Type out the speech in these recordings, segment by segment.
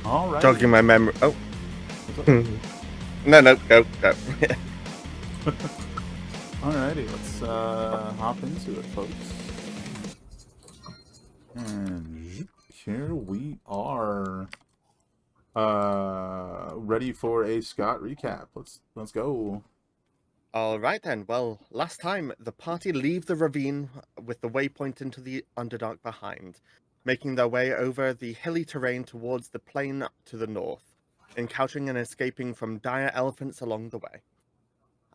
All right. Jogging my memory. Oh. What's up? No, go. Alrighty, let's hop into it, folks. And here we are, ready for a Scott recap. Let's go. All right then. Well, last time the party leave the ravine with the waypoint into the Underdark behind, making their way over the hilly terrain towards the plain to the north, encountering and escaping from dire elephants along the way.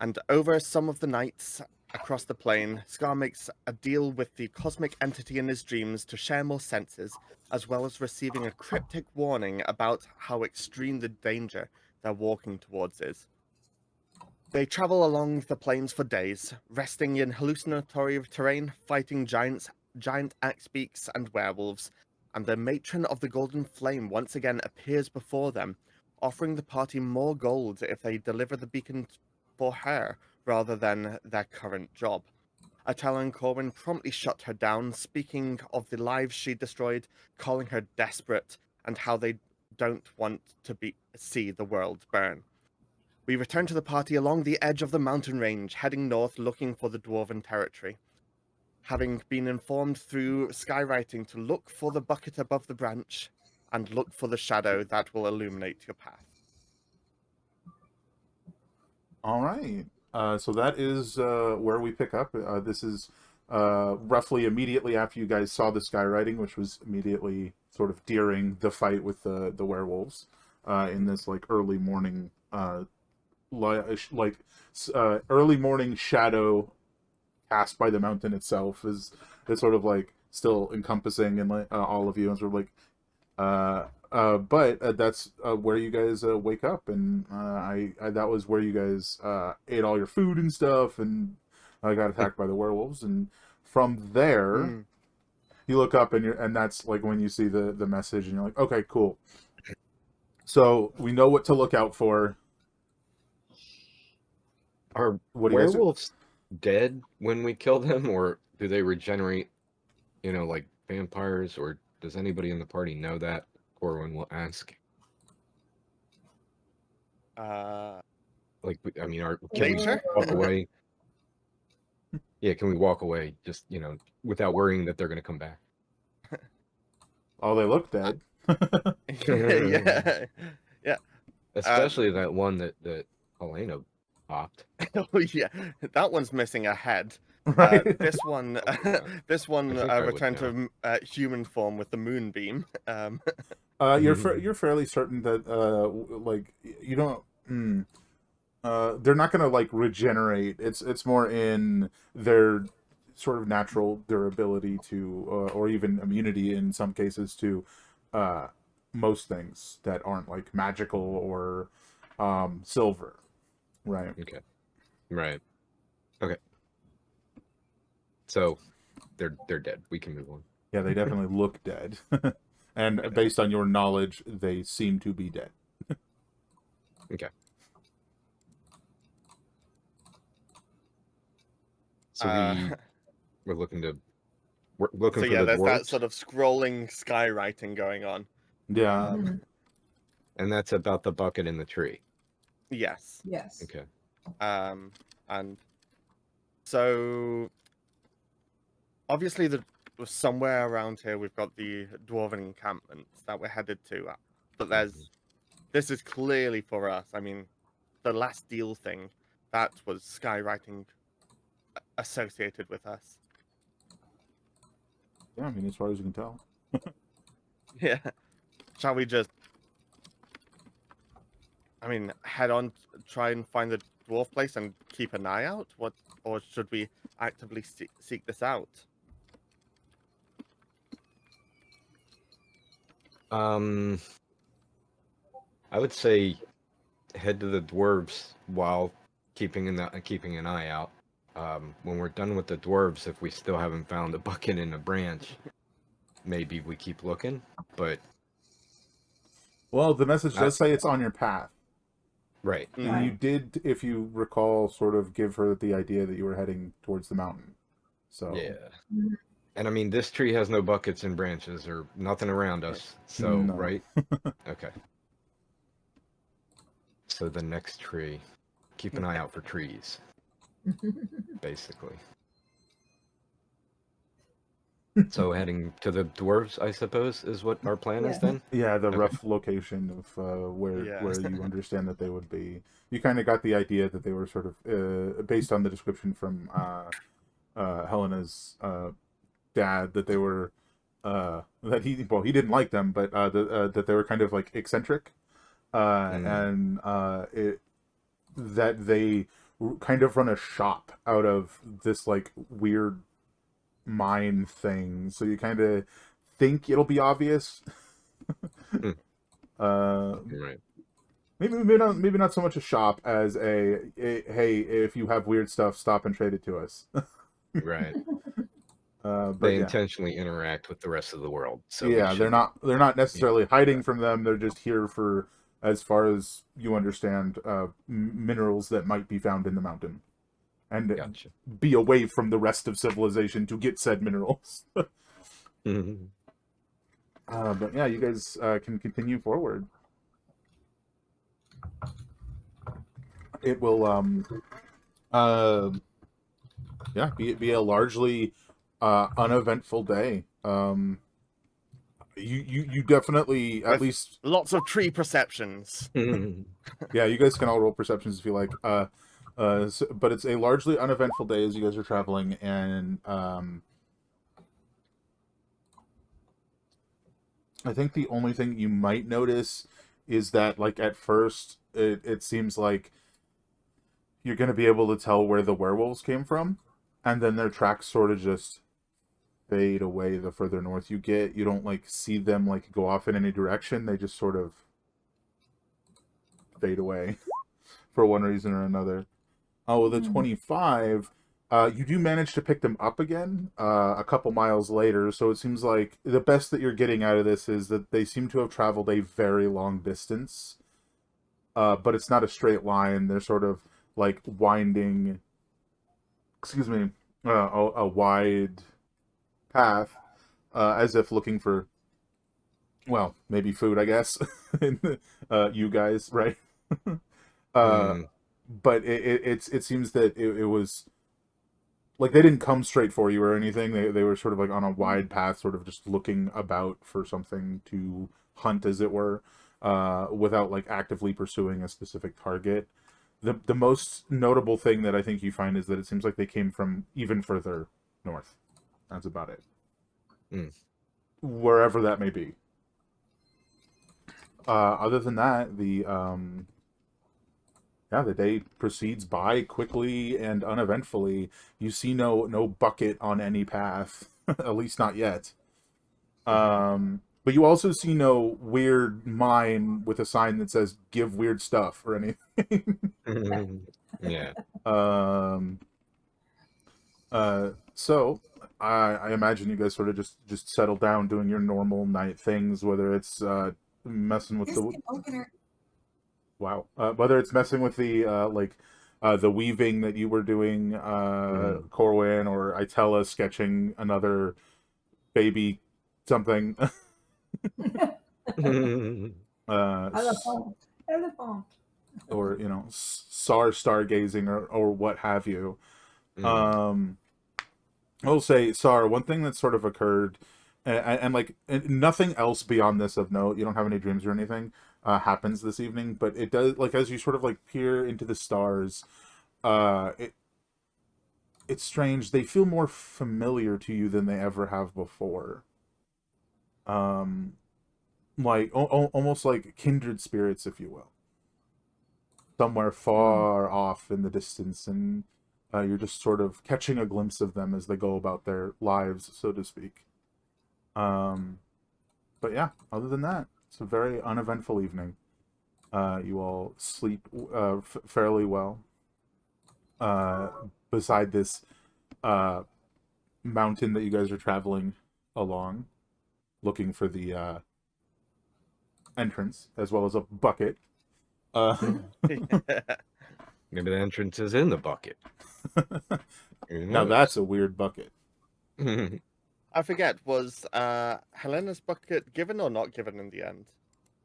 And over some of the nights across the plain, Scar makes a deal with the cosmic entity in his dreams to share more senses, as well as receiving a cryptic warning about how extreme the danger they're walking towards is. They travel along the plains for days, resting in hallucinatory terrain, fighting giant axebeaks and werewolves, and the matron of the Golden Flame once again appears before them, offering the party more gold if they deliver the beacon for her rather than their current job. Atala and Corwin promptly shut her down, speaking of the lives she destroyed, calling her desperate, and how they don't want to see the world burn. We return to the party along the edge of the mountain range, heading north looking for the dwarven territory. Having been informed through skywriting to look for the bucket above the branch and look for the shadow that will illuminate your path. All right. So that is where we pick up. This is roughly immediately after you guys saw the skywriting, which was immediately sort of during the fight with the werewolves in this like early morning early morning shadow cast by the mountain itself is sort of like still encompassing and like all of you and sort of like but that's where you guys wake up, and I that was where you guys ate all your food and stuff, and got attacked by the werewolves, and from there you look up and that's like when you see the message, and you're like, okay, cool. So we know what to look out for. Are What do you guys do? werewolves dead when we kill them, or do they regenerate, like vampires, or does anybody in the party know that? Corwin will ask. Like, I mean, can Nature? we walk away? Yeah, can we walk away just, without worrying that they're going to come back? Oh, they look dead. Yeah. Especially that one that Elena popped. Oh yeah, that one's missing a head. Right. This one, this one I think I would returned to human form with the moonbeam. You're fairly certain that like you don't. They're not going to like regenerate. It's more in their sort of natural durability to, or even immunity in some cases to, most things that aren't like magical or silver, right? Okay. Right. Okay. So they're dead. We can move on. Yeah, they definitely look dead, and based on your knowledge, they seem to be dead. Okay. So we're looking so for yeah, the there's dwarves, that sort of scrolling skywriting going on. Yeah. and that's about the bucket in the tree. Yes. Yes. Okay. And so obviously somewhere around here we've got the dwarven encampments that we're headed to, but this is clearly for us. I mean, the last deal thing, that was skywriting associated with us. Yeah, I mean, as far as you can tell. Yeah. Shall we just, head on, try and find the dwarf place and keep an eye out? Or should we actively seek this out? I would say head to the dwarves while keeping an eye out. When we're done with the dwarves, if we still haven't found a bucket in a branch, maybe we keep looking. But well, the message does say it's on your path. Right. And you did, if you recall, sort of give her the idea that you were heading towards the mountain. So yeah. And I mean, this tree has no buckets and branches or nothing around us. So, No. right? Okay. So the next tree. Keep an eye out for trees, basically. So heading to the dwarves, I suppose, is what our plan is then? Yeah, the Okay. rough location of where Yeah. you understand that they would be. You kind of got the idea that they were sort of based on the description from Helena's dad, that they were that he didn't like them, but that they were kind of like eccentric, and that they kind of run a shop out of this like weird mine thing. So you kind of think it'll be obvious. Right. Maybe not so much a shop as a hey, if you have weird stuff, stop and trade it to us. Right. But They yeah, intentionally interact with the rest of the world, so we yeah, should. they're not necessarily hiding from them. They're just here for, as far as you understand, minerals that might be found in the mountain, and Gotcha. be away from the rest of civilization to get said minerals. Mhm. But yeah, you guys can continue forward. It will uh, yeah, be a largely uneventful day. You definitely, at With least, lots of tree perceptions. yeah, you guys can all roll perceptions if you like. But it's a largely uneventful day as you guys are traveling, and I think the only thing you might notice is that, like, at first, it seems like you're going to be able to tell where the werewolves came from, and then their tracks sort of just fade away the further north you get. You don't like see them like go off in any direction. They just sort of fade away for one reason or another. Oh, with the 25, you do manage to pick them up again a couple miles later. So it seems like the best that you're getting out of this is that they seem to have traveled a very long distance, but it's not a straight line. They're sort of like winding, excuse me, a wide path, as if looking for, well, maybe food, I guess. You guys, right? uh, Mm, but it seems that it was like they didn't come straight for you or anything. They were sort of like on a wide path, sort of just looking about for something to hunt, as it were, without like actively pursuing a specific target. The most notable thing that I think you find is that it seems like they came from even further north. That's about it. mm. Wherever that may be. Other than that, the day proceeds by quickly and uneventfully. You see no bucket on any path, at least not yet. But you also see no weird mine with a sign that says "Give weird stuff" or anything. Yeah. um, so I imagine you guys sort of just settle down doing your normal night things, whether it's messing with the wow. Whether it's messing with the the weaving that you were doing, Mm. Corwin, or Itella sketching another baby something, Elephant. Elephant. or stargazing, or what have you. Mm. Um, I'll say, Sar, one thing that sort of occurred, and nothing else beyond this of note. You don't have any dreams or anything happens this evening, but it does, like, as you sort of like peer into the stars. It's strange. They feel more familiar to you than they ever have before. Um, like almost like kindred spirits, if you will, somewhere far off in the distance, and you're just sort of catching a glimpse of them as they go about their lives, so to speak. Um, but yeah, other than that, it's a very uneventful evening. You all sleep fairly well uh, beside this uh, mountain that you guys are traveling along, looking for the entrance as well as a bucket. Maybe the entrance is in the bucket. Who Now knows? that's a weird bucket. I forget, was Helena's bucket given or not given in the end?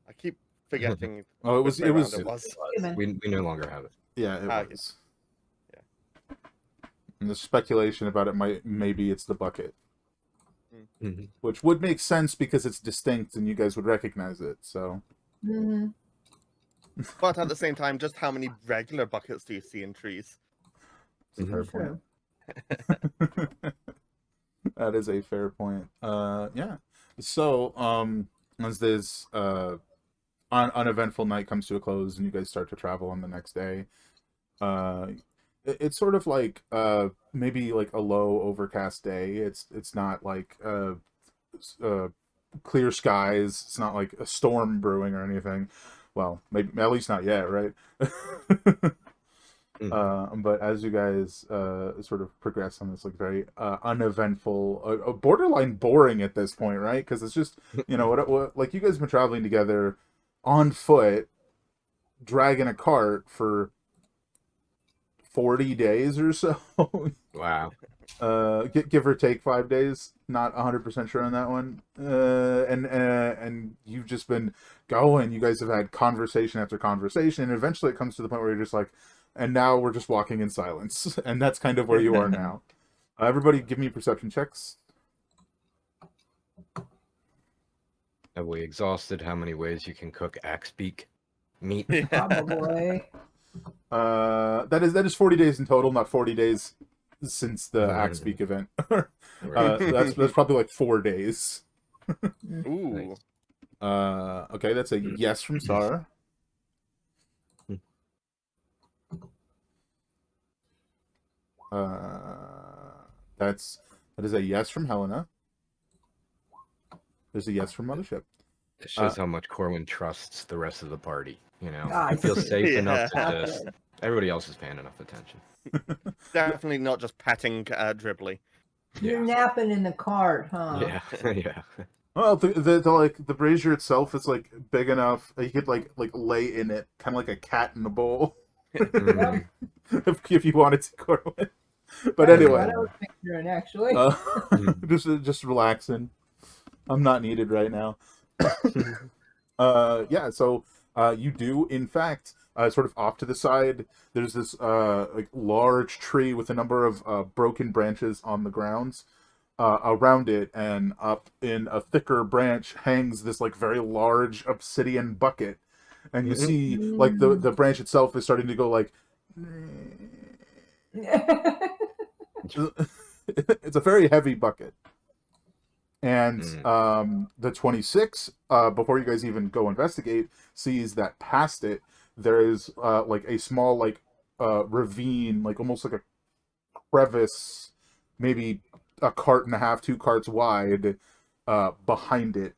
I keep forgetting Oh, which way around it was. We no longer have it. Yeah, it Okay. was. Yeah. And the speculation about it maybe it's the bucket, Mhm. which would make sense because it's distinct and you guys would recognize it. So Mm-hmm. But at the same time, just how many regular buckets do you see in trees? it's a fair True. point. That is a fair point. Yeah. So as this uneventful night comes to a close and you guys start to travel on the next day, uh, it's sort of like maybe like a low overcast day. It's not like uh clear skies. It's not like a storm brewing or anything. Well, maybe at least not yet, right? But as you guys sort of progress on this like very uneventful, borderline boring at this point, right? Because it's just what like you guys have been traveling together on foot, dragging a cart for 40 days or so. Wow. Give or take 5 days. Not 100% sure on that one. And you've just been going. You guys have had conversation after conversation, and eventually it comes to the point where you're just like, and now we're just walking in silence, and that's kind of where you are now. Everybody, give me perception checks. Have we exhausted how many ways you can cook axe beak meat? Probably. That is 40 days in total, not 40 days since the Axe Peak event. That's probably like 4 days. Ooh. Okay, that's a yes from Star. That is a yes from Helena. There's a yes from Mothership. It shows how much Corwin trusts the rest of the party. You know, Ah, he feels safe Yeah. enough to Okay. just. Everybody else is paying enough attention. Definitely not just patting Dribbly. You're napping in the cart, huh? Yeah, yeah. Well, the brazier itself is like big enough you could like lay in it, kind of like a cat in a bowl, Mhm. if you wanted to, Corwin. But That's anyway, what I was picturing, actually. just relaxing. I'm not needed right now. Yeah, so you do in fact sort of off to the side. There's this like large tree with a number of broken branches on the grounds around it, and up in a thicker branch hangs this like very large obsidian bucket, and you see like the branch itself is starting to go like. It's a very heavy bucket. And the 26, before you guys even go investigate, sees that past it there is like a small like ravine, like almost like a crevice, maybe a cart and a half, 2 carts wide, behind it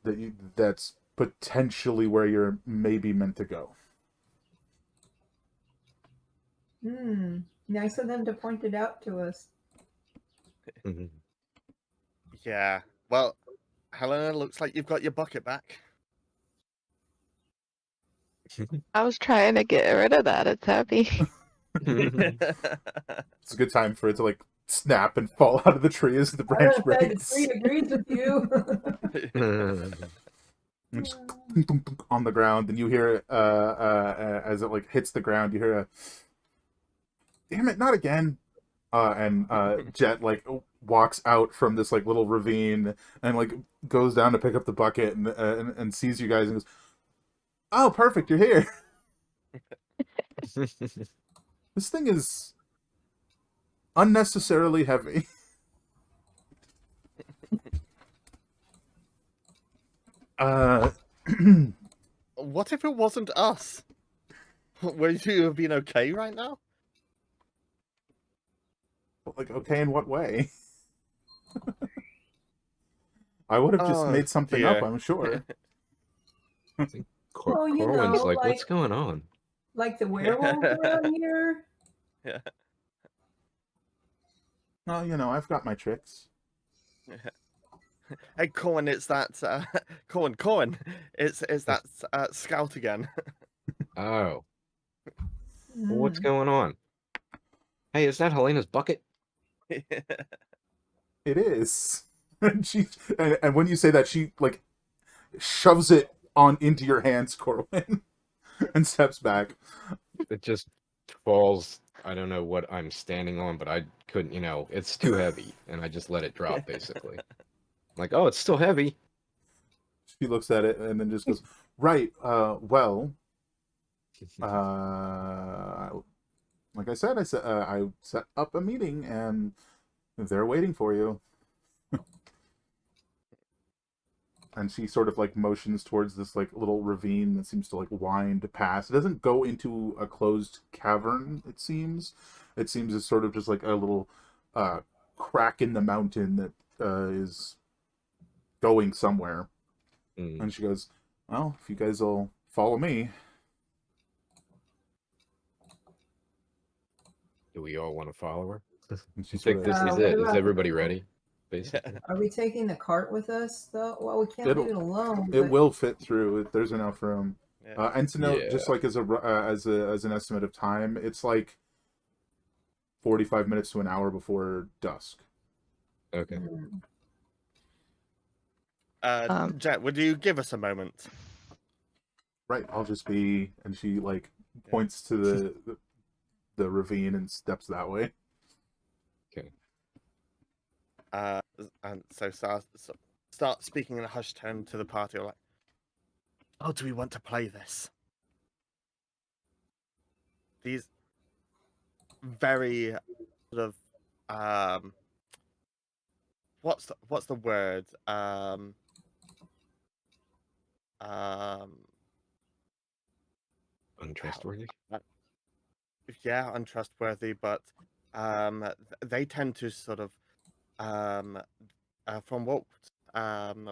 that's potentially where you're maybe meant to go. Nice of them to point it out to us. Mhm. Yeah. Well, Helena, looks like you've got your bucket back. I was trying to get rid of that. It's heavy. It's a good time for it to like snap and fall out of the tree as the I branch don't say the breaks. tree agrees with you. And just thunk, thunk, thunk on the ground, and you hear it as it like hits the ground. You hear a "Damn it, not again!" And Jet like walks out from this like little ravine and like goes down to pick up the bucket and sees you guys and goes, "Oh, perfect, you're here." This thing is unnecessarily heavy. What if it wasn't us? Would you have been okay right now? Like, okay, in what way? I would have just made something up, I'm sure. Well, you Corwin's know, like, what's like- going on? Like the werewolves around here. Yeah. Well, you know, I've got my tricks. Hey, Cohen, it's that Cohen, it's that scout again. Oh. Well, what's going on? Hey, is that Helena's bucket? It is. And when you say that, she like shoves it on into your hands, Corwin, and steps back. It just falls. I don't know what I'm standing on, but I couldn't. It's too heavy, and I just let it drop. Basically, like, oh, it's still heavy. She looks at it and then just goes, "Right. Well, uh, like I set up a meeting, and they're waiting for you." And she sort of like motions towards this like little ravine that seems to like wind past. It doesn't go into a closed cavern. It seems it's sort of just like a little crack in the mountain that is going somewhere. And she goes, "Well, if you guys will follow me." Do we all want to follow her? And she I sort think of, this is what it. Is about- everybody ready? Basically. Are we taking the cart with us though? Well, we can't leave it alone. it but- will fit through. There's enough room. Yeah. And to note, Yeah. just like as an estimate of time, it's like 45 minutes to an hour before dusk. Okay. Mm. Jet, would you give us a moment? Right, I'll just be, and she like points to the ravine and steps that way. Okay. And so start speaking in a hushed tone to the party, like, "Oh, do we want to play this? These very sort of what's the word? Untrustworthy. Yeah, untrustworthy, but they tend to sort of from what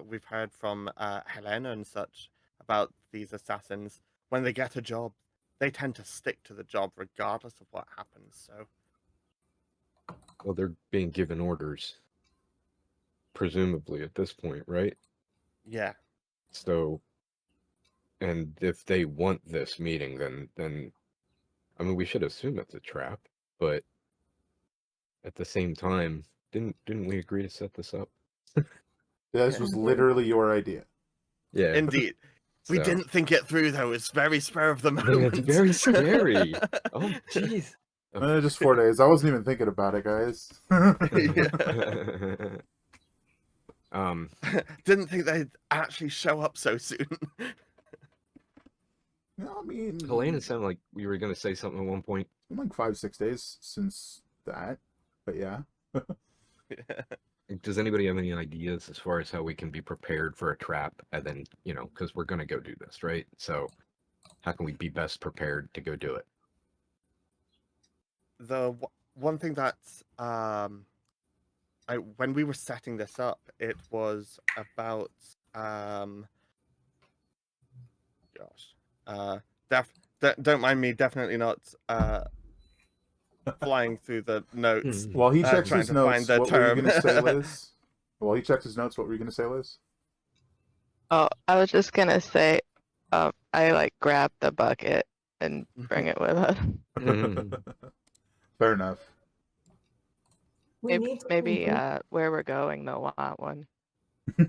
we've heard from Helena and such about these assassins, when they get a job, they tend to stick to the job regardless of what happens. So, Well, they're being given orders, presumably at this point, right? yeah, So, and if they want this meeting, then I mean, we should assume it's a trap. But at the same time, didn't we agree to set this up? This was literally your idea. Yeah. indeed. We So- didn't think it through though. It's very spur of the Man, moment. it's very scary. Oh, jeez. Just 4 days. I wasn't even thinking about it, guys. Didn't think they'd actually show up so soon. I mean, Helena sounded like we were gonna say something at one point. it's been like 5-6 days since that, but yeah. Does anybody have any ideas as far as how we can be prepared for a trap? And then, because we're gonna go do this, right? So, how can we be best prepared to go do it? The one thing that when we were setting this up, it was about don't mind me, definitely not flying through the notes. While he checks trying his to find notes, the what were you term. going to say, Liz? While he checks his notes, what were you going to say, Liz? Oh, I was just gonna say, I like grab the bucket and bring it with us. Fair enough. We Maybe need where we're going, they'll want one. Is we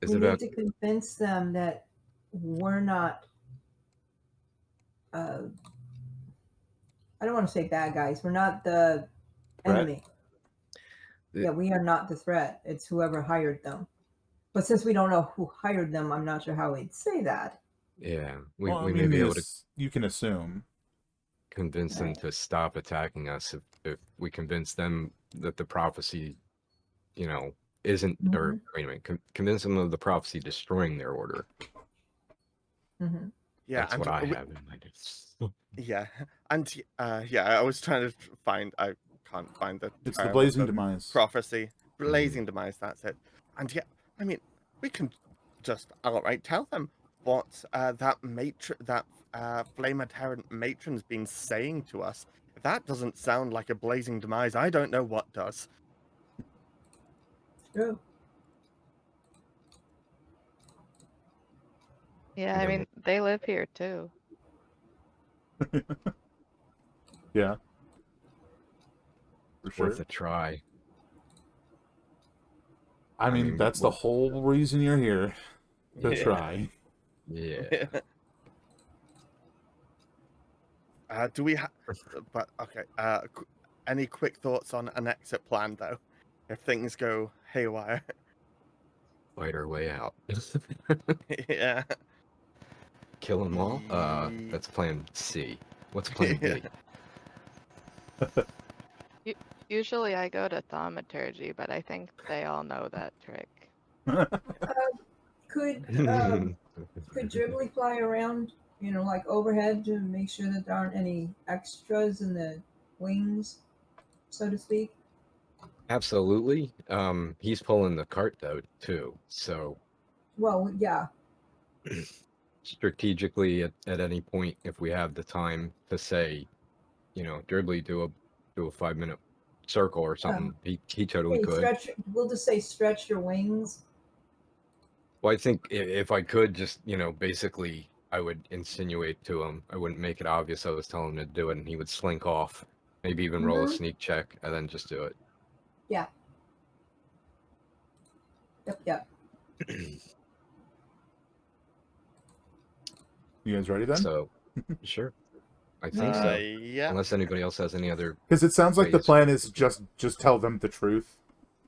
it need about to convince them that we're not. I don't want to say bad guys. We're not the Threat? enemy. Yeah, we are not the threat. It's whoever hired them. But since we don't know who hired them, I'm not sure how we'd say that. Yeah, we Well, I may mean, be able to you can assume. convince them to stop attacking us if we convince them that the prophecy, isn't, or wait a minute, convince them of the prophecy destroying their order. Mm-hmm. Yeah, That's what I have in mind. Yeah, and I was trying to find. I can't find the. It's the term of blazing demise. prophecy. Blazing demise. That's it. And yeah, I mean, we can just outright tell them what that flame adherent matron's been saying to us. If that doesn't sound like a blazing demise, I don't know what does. True. Yeah, I mean, they live here too. Yeah. For sure. Worth a try. I mean, that's the whole reason you're here, to Yeah. try. Yeah. Do we have? But okay. Any quick thoughts on an exit plan though, if things go haywire? Fight our way out. Yeah. Kill them all? That's plan C. What's plan B? Usually I go to thaumaturgy, but I think they all know that trick. Could Dribbly fly around, like overhead to make sure that there aren't any extras in the wings, so to speak? Absolutely. He's pulling the cart though too. So Well, yeah. strategically, at any point, if we have the time to say, Dribbly do a 5-minute circle or something, he totally Hey, could. we'll just say stretch your wings. Well, I think if I could just, basically, I would insinuate to him. I wouldn't make it obvious I was telling him to do it, and he would slink off. Maybe even roll a sneak check, and then just do it. Yeah. Yep. You guys ready then? So, sure. I think so. Yeah. Unless anybody else has any other. Because it sounds like the ways. plan is just tell them the truth.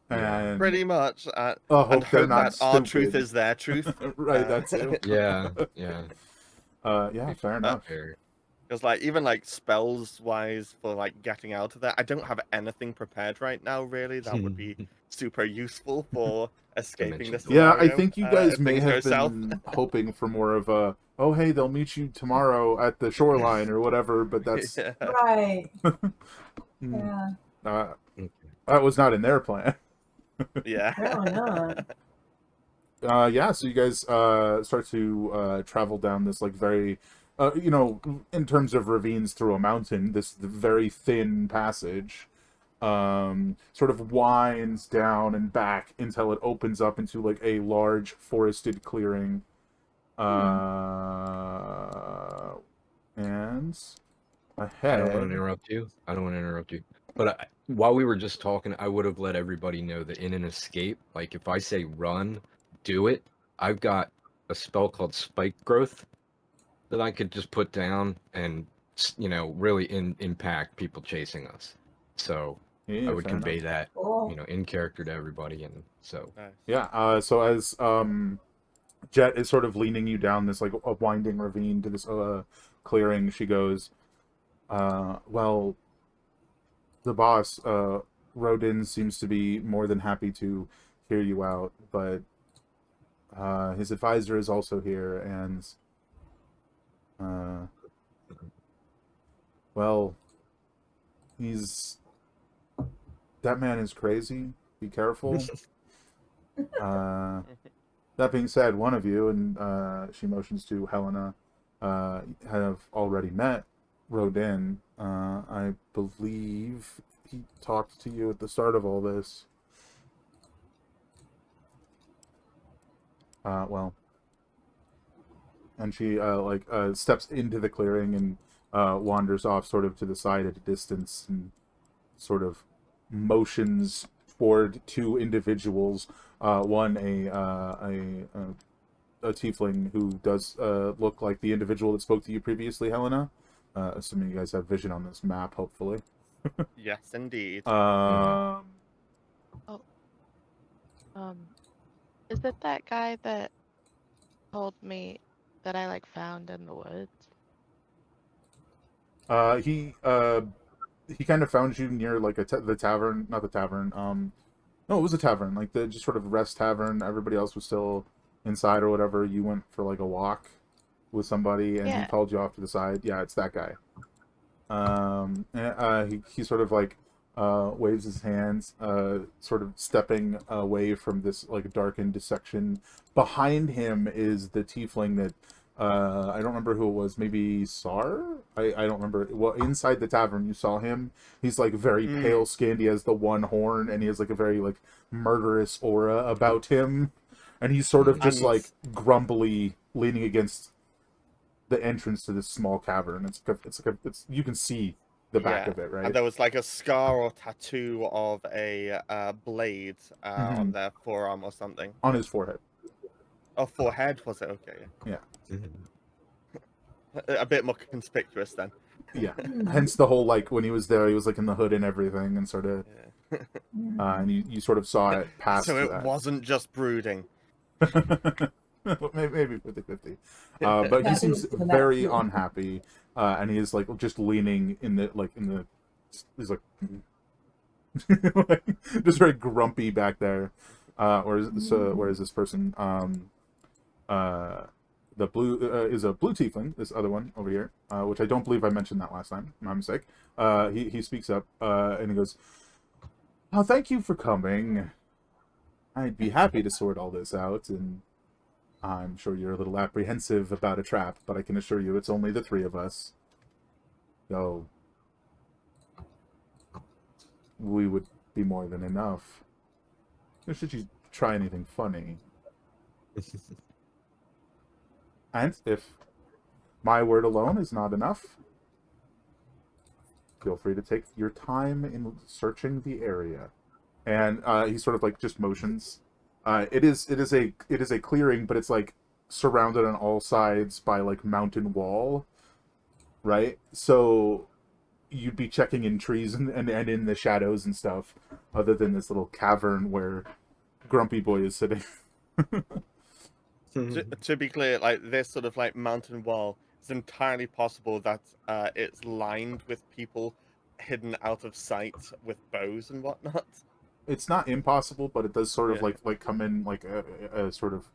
Yeah. And Pretty much. hope And they're hope not that our truth stupid. is their truth. Right, that's it. Yeah. Yeah, fair enough. Fair. Because even spells wise for getting out of there, I don't have anything prepared right now. Really, that would be super useful for escaping this. Yeah, Scenario, I think you guys if may things go have south. been hoping for more of a, oh hey, they'll meet you tomorrow at the shoreline or whatever, but that's Yeah. Right. mm, Yeah. that was not in their plan. Yeah. Apparently not. Yeah, so you guys start to travel down this very, in terms of ravines through a mountain, this very thin passage sort of winds down and back until it opens up into a large forested clearing. And ahead. I don't want to interrupt you. But while we were just talking, I would have let everybody know that in an escape, if I say run, do it. I've got a spell called Spike Growth that I could just put down and, really impact people chasing us. So Yeah, I would fair convey enough. that, Cool. in character to everybody. And so, Nice. Yeah, so as Jet is sort of leaning you down this a winding ravine to this clearing, she goes, well, the boss, Rodin, seems to be more than happy to hear you out, but his advisor is also here, and well, that man is crazy. Be careful. That being said, one of you, and she motions to Helena, have already met Rodin. I believe he talked to you at the start of all this. Well, and she steps into the clearing and wanders off sort of to the side at a distance and sort of motions toward two individuals. One a tiefling who does look like the individual that spoke to you previously, Helena. Assuming you guys have vision on this map, hopefully. Yes, indeed. Is it that guy that told me that I found in the woods? He kind of found you near the tavern, not the tavern. No, it was a tavern, the just sort of rest tavern. Everybody else was still inside or whatever. You went for a walk with somebody, and he called you off to the side. Yeah, it's that guy. And he sort of waves his hands, sort of stepping away from this darkened section. Behind him is the tiefling that I don't remember who it was. Maybe Sar? I don't remember. Well, inside the tavern, you saw him. He's very pale skinned. He has the one horn, and he has a very murderous aura about him. And he's sort of just grumbly leaning against the entrance to this small cavern. It's you can see the back Yeah, of it, right? and there was like a scar or tattoo of a blade on their forearm or something. On his forehead. Oh, forehead, was it? Okay, Yeah. yeah. A bit more conspicuous then. Yeah. Hmm. Hence the whole, like, when he was there, he was like in the hood and everything, and sort of, Yeah. and you sort of saw it past So it that. wasn't just brooding. Maybe 50-50. But Yeah, he I think seems it's for that very too. unhappy, and he is like just leaning in the he's like, like, just very grumpy back there. Whereas this person, the blue is a blue tiefling. This other one over here, which I don't believe I mentioned that last time. My mistake. He speaks up and he goes, "Oh, thank you for coming. I'd be happy to sort all this out, and I'm sure you're a little apprehensive about a trap, but I can assure you it's only the three of us. So we would be more than enough. Or should you try anything funny? And if my word alone is not enough, feel free to take your time in searching the area." And he sort of like just motions. It is a clearing, but it's like surrounded on all sides by like mountain wall, right? So you'd be checking in trees and in the shadows and stuff, other than this little cavern where Grumpy Boy is sitting. To be clear, like this sort of like mountain wall, it's entirely possible that it's lined with people hidden out of sight with bows and whatnot. It's not impossible, but it does sort of Yeah. like come in like a sort of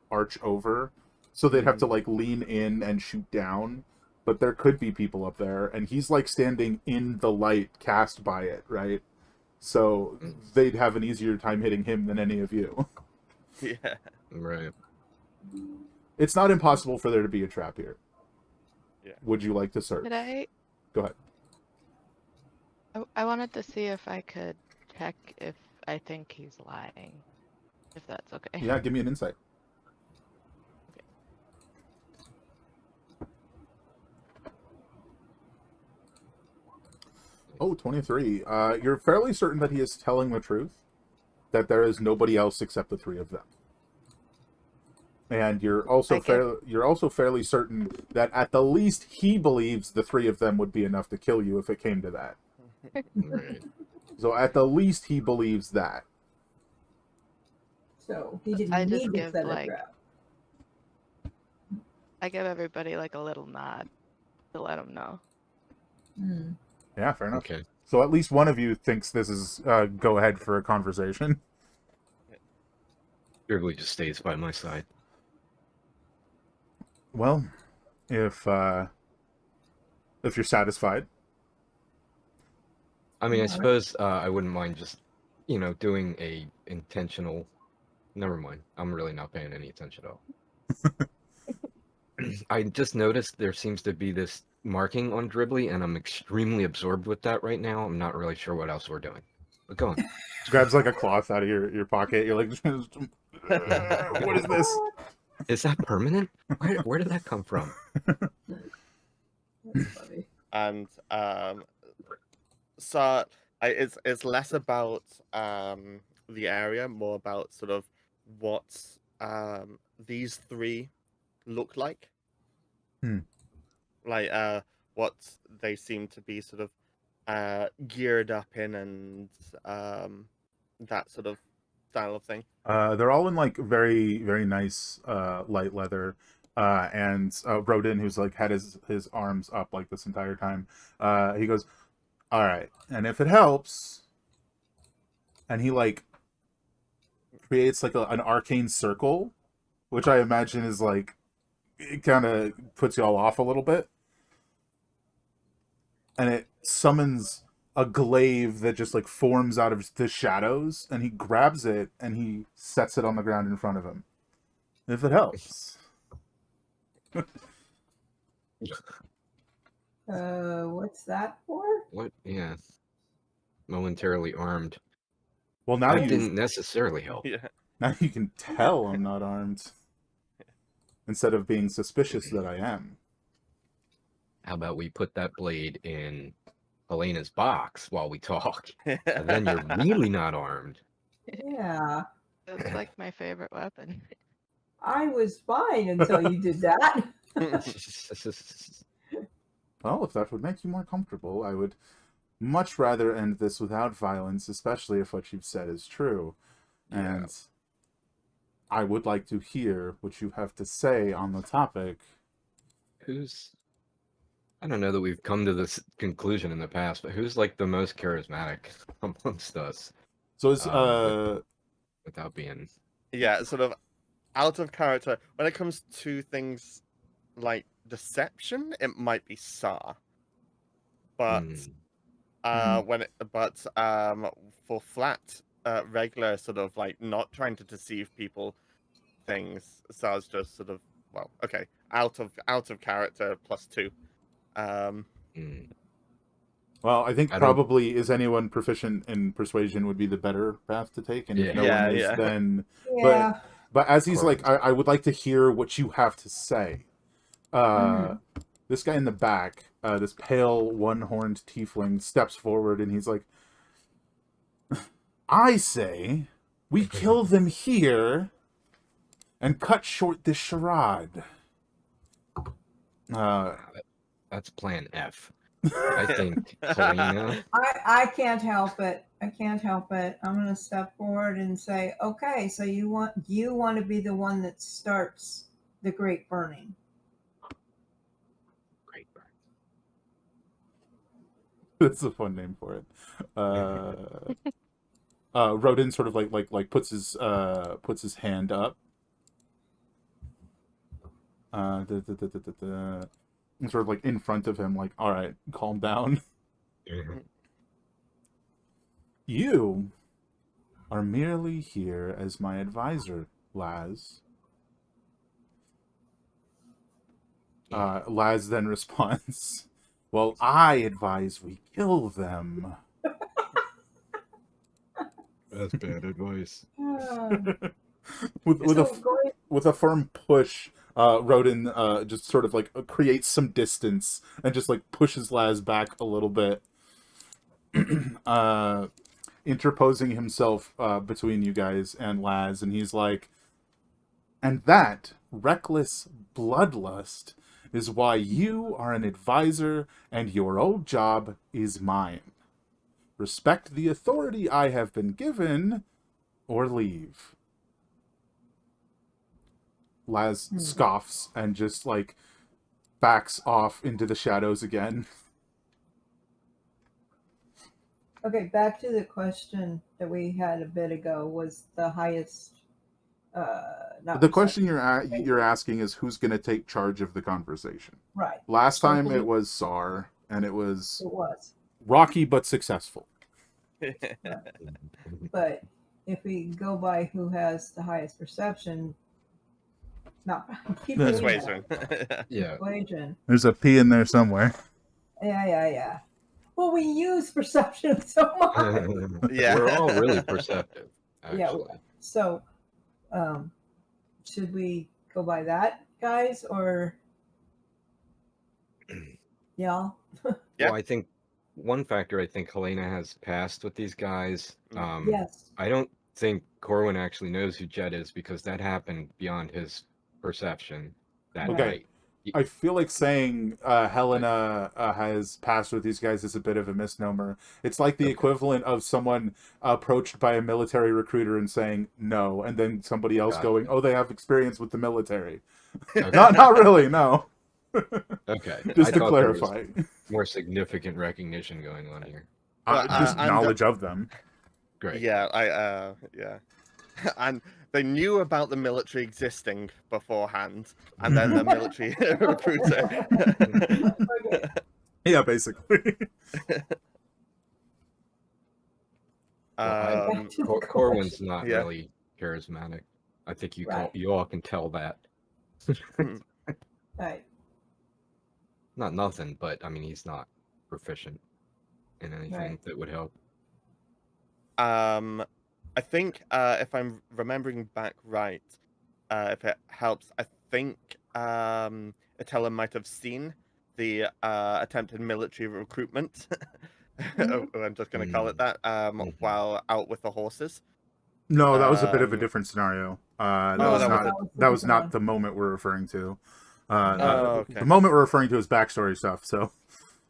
arch over, so they'd have to like lean in and shoot down. But there could be people up there, and he's like standing in the light cast by it, right? So they'd have an easier time hitting him than any of you. Yeah. Right. It's not impossible for there to be a trap here. Yeah. Would you like to search? Could I? Go ahead. I wanted to see if I could check if I think he's lying. If that's okay. Yeah, give me an insight. Oh, 23. You're fairly certain that he is telling the truth, that there is nobody else except the three of them. And you're also fairly certain that at the least he believes the three of them would be enough to kill you if it came to that. Right. So at the least he believes that. So he didn't I just need to give, set a like- trap. I give everybody like a little nod to let them know. Hmm. Yeah, fair enough. Okay. So at least one of you thinks this is go ahead for a conversation. Dribbly just stays by my side. Well, if you're satisfied. I mean, I Alright. suppose I wouldn't mind just, doing a intentional. Never mind. I'm really not paying any attention at all. I just noticed there seems to be this marking on Dribbly, and I'm extremely absorbed with that right now. I'm not really sure what else we're doing. But go on. Grabs like a cloth out of your pocket. You're like, what is this? Is that permanent? Where did that come from? That's funny. And so it's less about the area, more about sort of what these three look like. Hmm. Like what they seem to be sort of geared up in, and that sort of style of thing. They're all in like very, very nice light leather. And Rodin, who's like had his arms up like this entire time, he goes, "All right, and if it helps," and he like creates like an arcane circle, which I imagine is like it kind of puts y'all off a little bit, and it summons a glaive that just like forms out of the shadows, and he grabs it and he sets it on the ground in front of him. If it helps. What's that for? What? Yeah. Momentarily armed. Well, now That you didn't necessarily help. Yeah. now you can tell I'm not armed, instead of being suspicious that I am. How about we put that blade in Helena's box while we talk, and then you're really not armed. Yeah, That's like my favorite weapon. I was fine until you did that. Well, if that would make you more comfortable, I would much rather end this without violence, especially if what you've said is true. Yeah. And I would like to hear what you have to say on the topic. I don't know that we've come to this conclusion in the past, but who's like the most charismatic amongst us? So is Without being Yeah, sort of out of character. When it comes to things like deception, it might be Sar. But for flat, regular sort of like not trying to deceive people things, Sar's just sort of out of character +2. Well, I think I don't- probably is anyone proficient in persuasion would be the better path to take, and if no Yeah, one is, yeah. then Yeah. but as he's like, Correct. I would like to hear what you have to say. This guy in the back, this pale one-horned tiefling, steps forward and he's like, I say we kill them here and cut short this charade. That's plan F. I think Helena. I can't help it. I can't help it. I'm gonna step forward and say, okay, so you want to be the one that starts the great burning. Great burn. That's a fun name for it. Rodin sort of like puts his hand up. And sort of like in front of him, like, all right, calm down. You are merely here as my advisor, Laz. Laz then responds, well, I advise we kill them. That's bad advice. with a firm push, Rodin just sort of like creates some distance and just like pushes Laz back a little bit, interposing himself between you guys and Laz, and he's like, and that reckless bloodlust is why you are an advisor and your old job is mine. Respect the authority I have been given, or leave. Laz scoffs and just like backs off into the shadows again. Okay, back to the question that we had a bit ago. Was the highest The question you're asking is who's going to take charge of the conversation. Right. Last time it was Sar, and it was rocky but successful. Right. But if we go by who has the highest perception, Persuasion. Yeah. Persuasion. There's a P in there somewhere. Yeah. Well, we use perception so much. Yeah. We're all really perceptive, actually. Yeah. So, should we go by that, guys, or yeah? Yeah. Well, I think one factor I think Helena has passed with these guys. Yes. I don't think Corwin actually knows who Jet is because that happened beyond his perception that night. I feel like saying Helena has passed with these guys is a bit of a misnomer. It's like the equivalent of someone approached by a military recruiter and saying no, and then somebody else going, "Oh, they have experience with the military." Okay. Not really, no. Okay. Just to clarify, more significant recognition going on here. Just knowledge of them. Great. Yeah, and they knew about the military existing beforehand, and then the military recruiter. Yeah, basically. Corwin's not really charismatic. I think you all can tell that. Right. Not nothing, but I mean he's not proficient in anything that would help. I think if I'm remembering back right, if it helps, I think Atella might have seen the attempted military recruitment. I'm just going to call it that. While out with the horses. No, that was a bit of a different scenario. That Oh, was that was not a that was different one. not the moment we're referring to. okay. The moment we're referring to is backstory stuff. So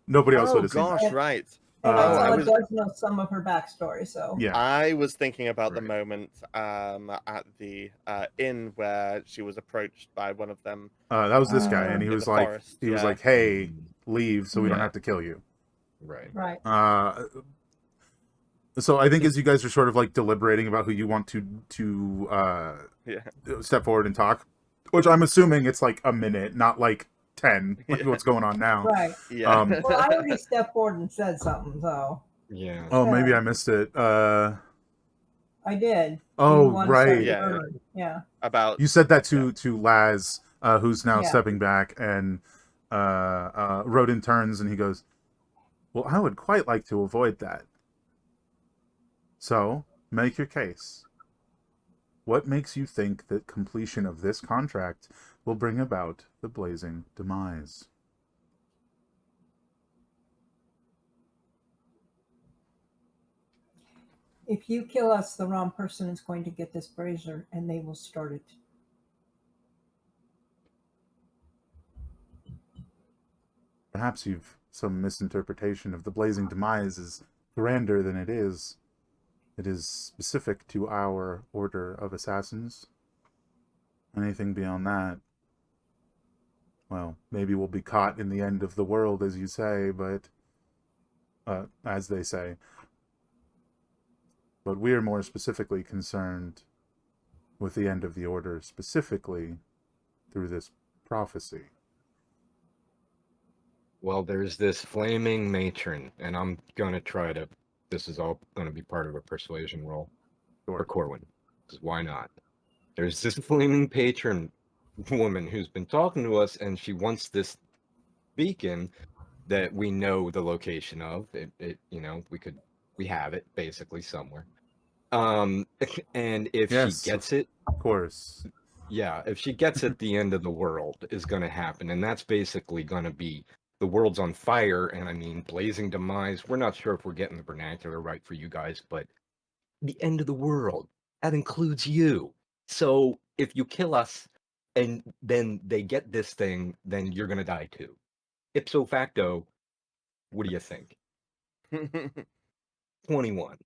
nobody else would Oh have seen that. gosh, right. And Oh, I Attila was does know some of her backstory, so Yeah. I was thinking about the Right. moment at the inn where she was approached by one of them That was this guy, and he in was the like, forest. "Hey, leave, so we don't Yeah. have to kill you." Right. right. So I think as you guys are sort of like deliberating about who you want to Yeah. step forward and talk, which I'm assuming it's like a minute, not like 10. Like Yeah. what's going on now? Right. Yeah. Well, I already stepped forward and said something, so Yeah. Oh, maybe I missed it. I did. Oh, You wanted right. something Yeah. early. Yeah. About You said that to Laz, who's now Yeah. stepping back, and Rodin turns and he goes, "Well, I would quite like to avoid that. So, make your case. What makes you think that completion of this contract will bring about the blazing demise?" If you kill us, the wrong person is going to get this brazier, and they will start it. Perhaps you've some misinterpretation of the blazing demise is grander than it is. It is specific to our order of assassins. Anything beyond that, well, maybe we'll be caught in the end of the world, as you say, but as they say. But we're more specifically concerned with the end of the order, specifically through this prophecy. Well, there's this flaming matron, and I'm gonna try to. This is all gonna be part of a persuasion roll for Corwin, because why not? There's this flaming patron woman who's been talking to us, and she wants this beacon that we know the location of. We have it basically somewhere. And if Yes, she gets it, of course. yeah, if she gets it, the end of the world is going to happen, and that's basically going to be the world's on fire. And I mean, blazing demise. We're not sure if we're getting the vernacular right for you guys, but the end of the world, that includes you. So if you kill us and then they get this thing, then you're going to die too. Ipso facto, what do you think? 21.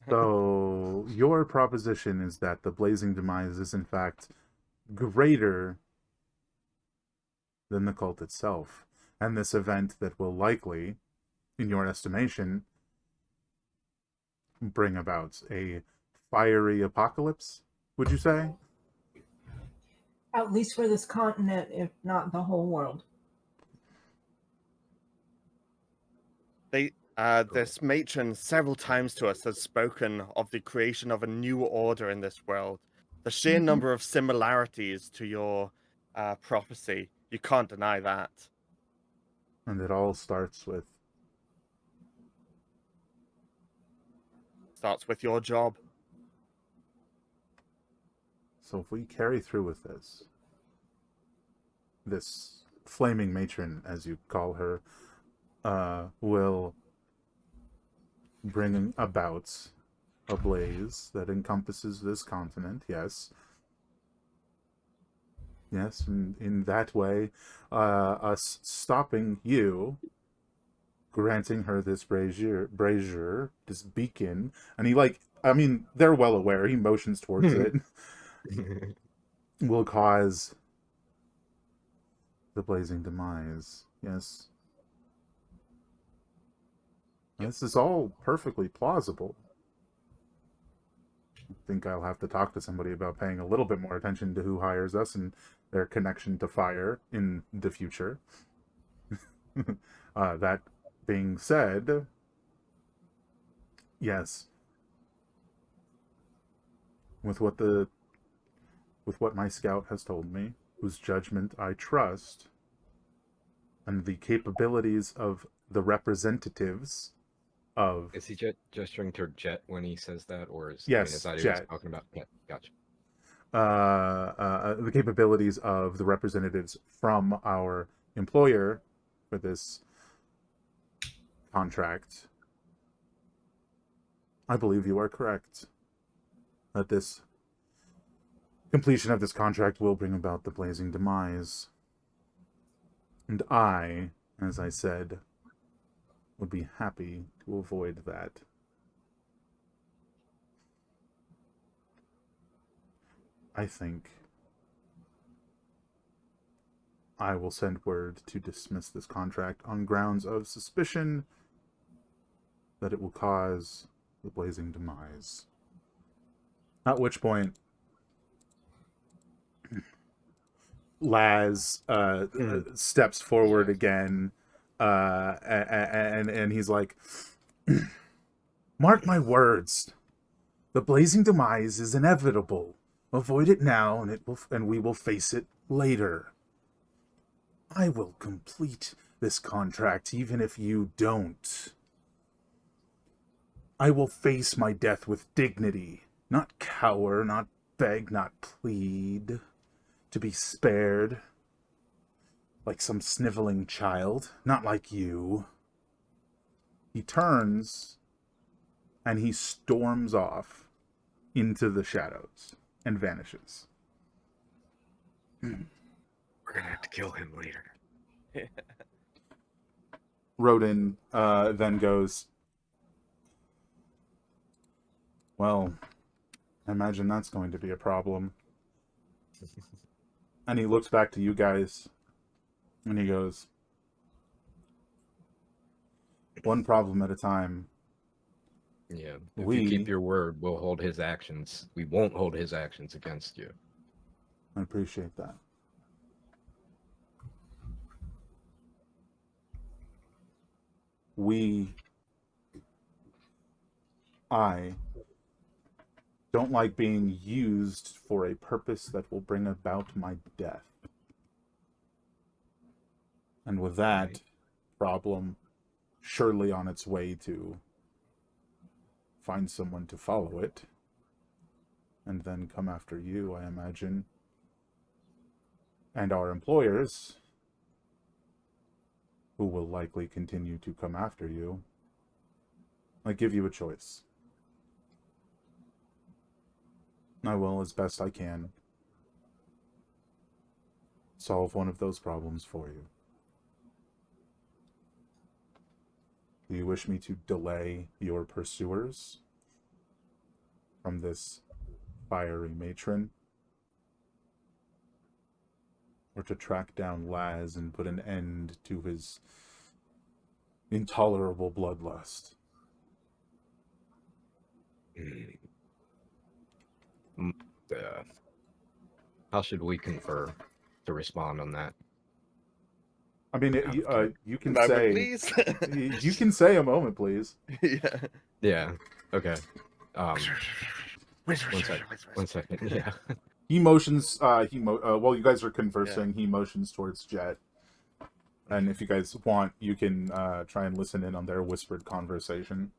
So, your proposition is that the blazing demise is in fact greater than the cult itself, and this event that will likely, in your estimation, bring about a fiery apocalypse, would you say? At least for this continent, if not the whole world. This matron several times to us has spoken of the creation of a new order in this world. The sheer number of similarities to your prophecy, you can't deny that. And it all starts with your job. So if we carry through with this flaming matron, as you call her, will bring about a blaze that encompasses this continent, yes. Yes, and in that way, us stopping you, granting her this brazier, this beacon, and they're well aware, he motions towards it, will cause the blazing demise. Yes. This is all perfectly plausible. I think I'll have to talk to somebody about paying a little bit more attention to who hires us and their connection to fire in the future. That being said, yes, with what my scout has told me, whose judgment I trust, and the capabilities of the representatives of... Is he gesturing toward Jet when he says that, or is yes, is that Jet. He was talking about? Yeah, gotcha. The capabilities of the representatives from our employer for this contract, I believe you are correct. That this completion of this contract will bring about the blazing demise. And I, as I said, would be happy to avoid that. I think I will send word to dismiss this contract on grounds of suspicion that it will cause the blazing demise. At which point, Laz steps forward again, and he's like, "Mark my words, the blazing demise is inevitable. Avoid it now, and we will face it later. I will complete this contract, even if you don't. I will face my death with dignity, not cower, not beg, not plead, to be spared, like some sniveling child, not like you." He turns, and he storms off into the shadows and vanishes. We're gonna have to kill him later. Rodin then goes, "Well, I imagine that's going to be a problem." And he looks back to you guys, and he goes, "One problem at a time. Yeah. If you keep your word, we'll hold his actions. We won't hold his actions against you. I appreciate that. I don't like being used for a purpose that will bring about my death. And with that problem surely on its way to find someone to follow it, and then come after you, I imagine, and our employers, who will likely continue to come after you, I give you a choice. I will, as best I can, solve one of those problems for you. Do you wish me to delay your pursuers from this fiery matron? Or to track down Laz and put an end to his intolerable bloodlust? How should we confer to respond on that? I mean, you can Moment, say, please. you can say a moment, please. Yeah. Yeah. Okay. One second. Yeah. He motions. While you guys are conversing, he motions towards Jet. And if you guys want, you can try and listen in on their whispered conversation.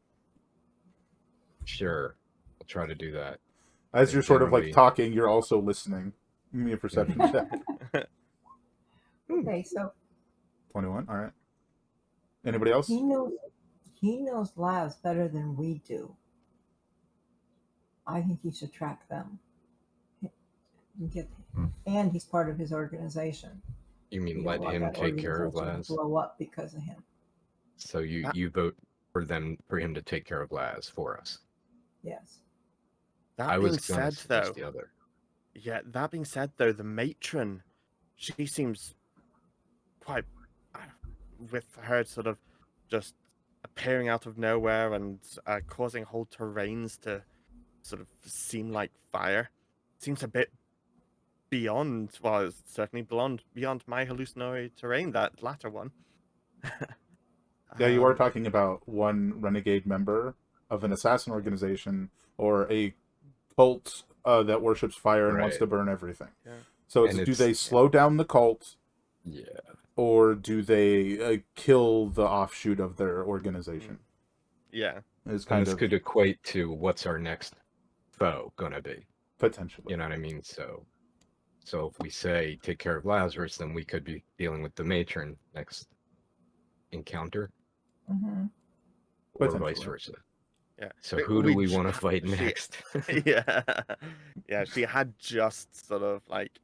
Sure. I'll try to do that. As you're sort of like Generally- talking, you're also listening. Give me a perception check. Okay, so 21. All right. Anybody else? he knows Laz better than we do. I think he should track them. And he's part of his organization. You mean You let don't want him that take care of organization Laz? to blow up because of him. So you vote for him to take care of Laz for us. Yes. That I was being gonna said, suggest though, the other. yeah, that being said, though, the matron, she seems quite, with her sort of just appearing out of nowhere and causing whole terrains to sort of seem like fire, seems a bit beyond, well, it's certainly beyond my hallucinatory terrain, that latter one. Yeah, you are talking about one renegade member of an assassin organization or a cult that worships fire and wants Right. to burn everything. Yeah. So And do it's- they slow down the cult, Yeah. or do they kill the offshoot of their organization? Yeah. Is And kind this of could equate to what's our next foe gonna be. potentially. You know what I mean? So So if we say take care of Lazarus, then we could be dealing with the matron next encounter, Hmm. or vice Potentially. versa. Yeah. So But who do we j- want to fight she- next? yeah, yeah. She had just sort of like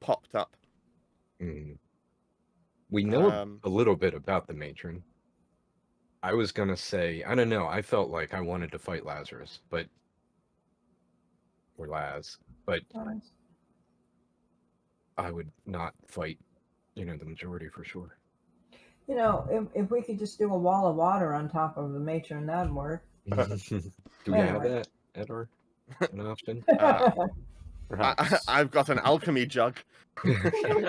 popped up. Mm. We know Um, a little bit about the matron. I was gonna say, I don't know. I felt like I wanted to fight Lazarus, or Laz, but I would not fight, the majority for sure. You know, if we could just do a wall of water on top of the matron, that'd work. Do we have Anyway. that at an option? Perhaps. I've got an alchemy jug. I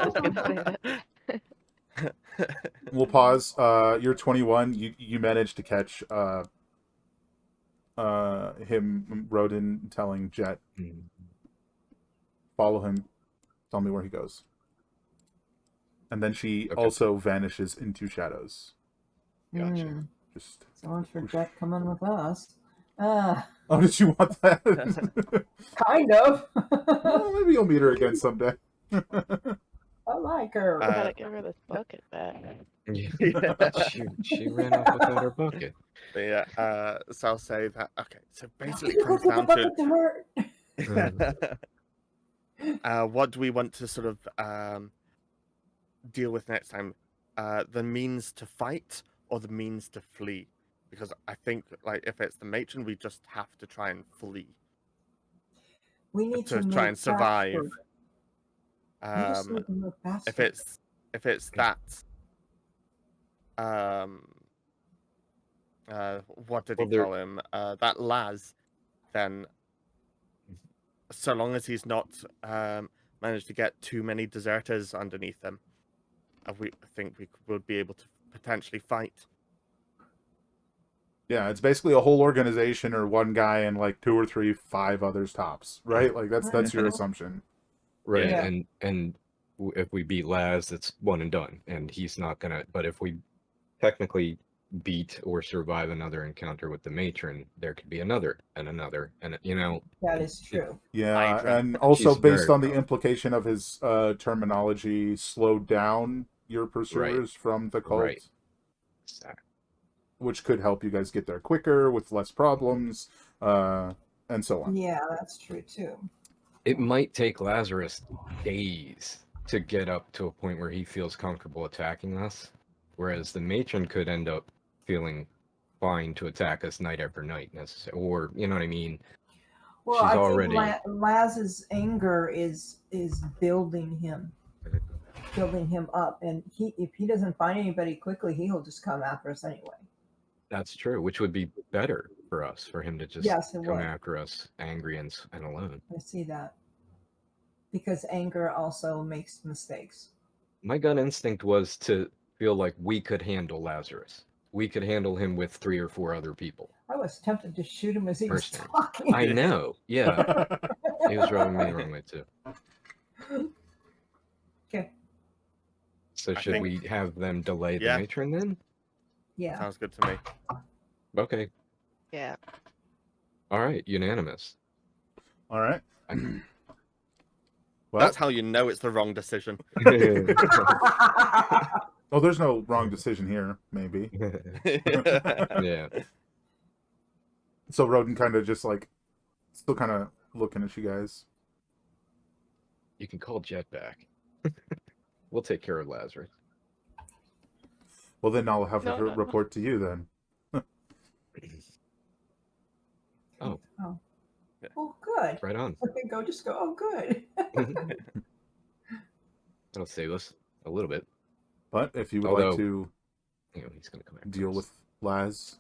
was gonna say that. We'll pause. You're 21. You managed to catch Rodin telling Jet, Mm. follow him, tell me where he goes. And then she Okay. also vanishes into shadows. Gotcha. Mm, Just so much for Jet coming with us. oh, did you want that? Kind of. Well, maybe you'll meet her again someday. I like her. Gotta give her this bucket back. Yeah. She ran off without her bucket. But yeah, so I'll say that. Okay, so basically You it go comes get the down to bucket to her. what do we want to sort of deal with next time? The means to fight or the means to flee? Because I think, like, if it's the matron, we just have to try and flee We need to to try move and survive. faster. We just need to move faster. If it's that, what did he Well, call him? That Laz, then so long as he's not managed to get too many deserters underneath him, I think we would be able to potentially fight. Yeah, it's basically a whole organization or one guy and like 2 or 3, 5 others tops, right? Like that's your assumption. Right, Yeah. and if we beat Laz, it's one and done, and he's not gonna. But if we technically beat or survive another encounter with the matron, there could be another and another, and That is true. Yeah, Hydra. and also She's based very on the powerful. implication of his terminology, slow down your pursuers from the cult, Right. which could help you guys get there quicker with less problems, and so on. Yeah, that's true too. It might take Lazarus days to get up to a point where he feels comfortable attacking us, whereas the matron could end up feeling fine to attack us night after night, or you know what I mean. Well, She's I already think Laz's anger is building him up, and if he doesn't find anybody quickly, he'll just come after us anyway. That's true, which would be better for us, for him to just Yes, it come would. after us angry and alone. I see that, because anger also makes mistakes. My gut instinct was to feel like we could handle Lazarus. We could handle him with 3 or 4 other people. I was tempted to shoot him as he was Personally. talking. I know, yeah. He was rubbing me the wrong way too. Okay. So I should think- we have them delay the Yeah. matron then? Yeah. Sounds good to me. Okay. Yeah. All right. Unanimous. All right. I- Well, That's how you know it's the wrong decision. oh, there's no wrong decision here. Maybe. Yeah. So Rodin kind of just like, still kind of looking at you guys. You can call Jet back. We'll take care of Lazarus. Well, then I'll have No, her no. report to you then. Oh, Oh, good. right on. Just go. Oh, good. That'll save us a little bit. But if you would Although- like to He's gonna come after deal us. with Laz,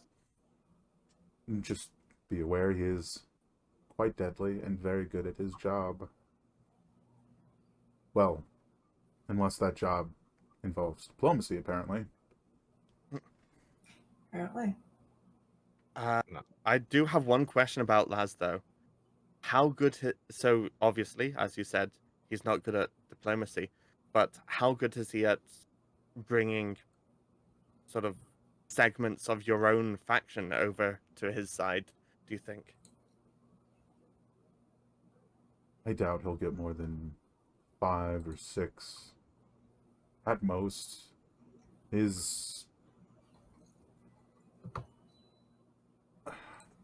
just be aware he is quite deadly and very good at his job. Well, unless that job involves diplomacy, apparently. Apparently. I do have one question about Laz, though. How good? So obviously, as you said, he's not good at diplomacy, but how good is he at bringing sort of segments of your own faction over to his side? Do you think? I doubt he'll get more than 5 or 6 at most. His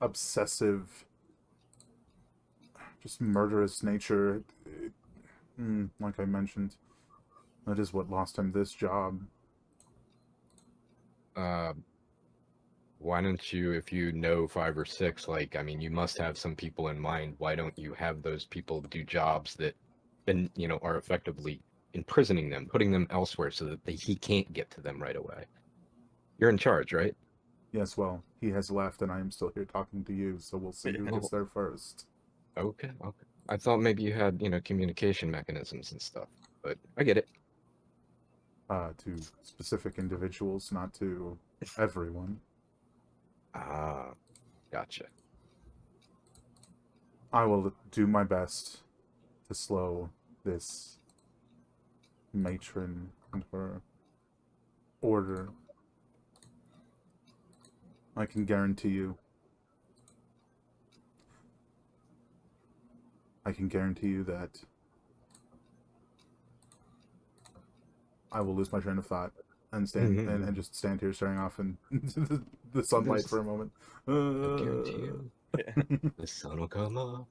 obsessive, just murderous nature, like I mentioned, that is what lost him this job. Why don't you, if you know 5 or 6, like, I mean, you must have some people in mind. Why don't you have those people do jobs that, are effectively imprisoning them, putting them elsewhere so that he can't get to them right away? You're in charge, right? Yes, well, he has left and I am still here talking to you, so we'll see who gets there first. Okay. I thought maybe you had, communication mechanisms and stuff, but I get it. To specific individuals, not to everyone. Ah, gotcha. I will do my best to slow this matron and her order. I can guarantee you. That I will lose my train of thought and stand and just stand here staring off into the sunlight for a moment. I guarantee you, the sun will come up.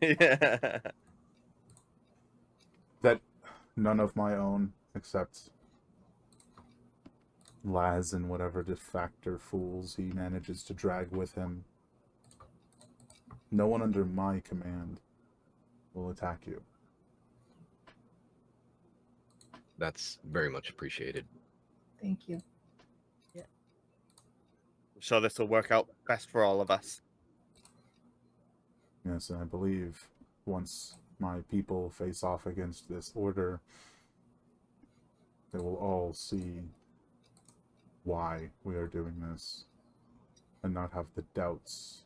Yeah. That none of my own, except Laz and whatever defactor fools he manages to drag with him. No one under my command will attack you. That's very much appreciated. Thank you. I'm sure this will work out best for all of us. Yes, and I believe once my people face off against this order, they will all see why we are doing this, and not have the doubts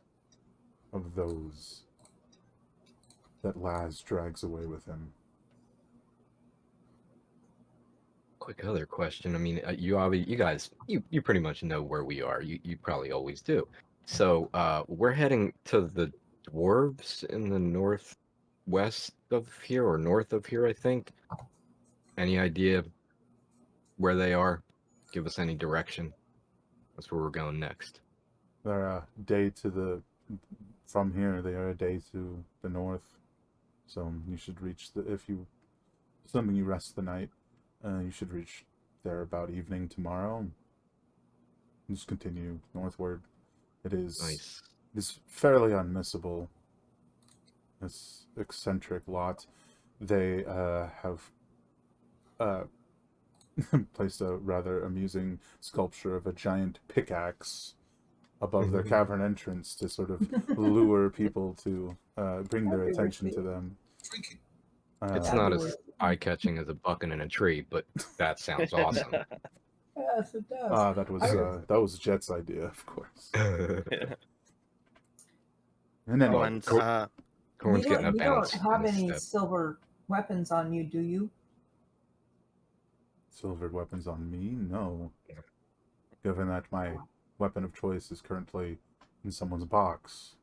of those that Laz drags away with him. Quick other question. I mean, you guys, you pretty much know where we are. You probably always do. So, we're heading to the dwarves in the northwest of here, or north of here, I think. Any idea where they are? Give us any direction. That's where we're going next. They're a day from here, they are a day to the north. So you should reach assuming you rest the night, you should reach there about evening tomorrow. And just continue northward. It is Nice. It's fairly unmissable. This eccentric lot. They have placed a rather amusing sculpture of a giant pickaxe above their cavern entrance to sort of lure people to bring their attention to them. It's not as eye-catching as a bucket in a tree, but that sounds awesome. Yes, it does. That was Jet's idea, of course. Yeah. And then Oh, and Corn's getting a You bounce. don't have in his any step. silver weapons on you, do you? silvered weapons on me? No. Given that my weapon of choice is currently in someone's box.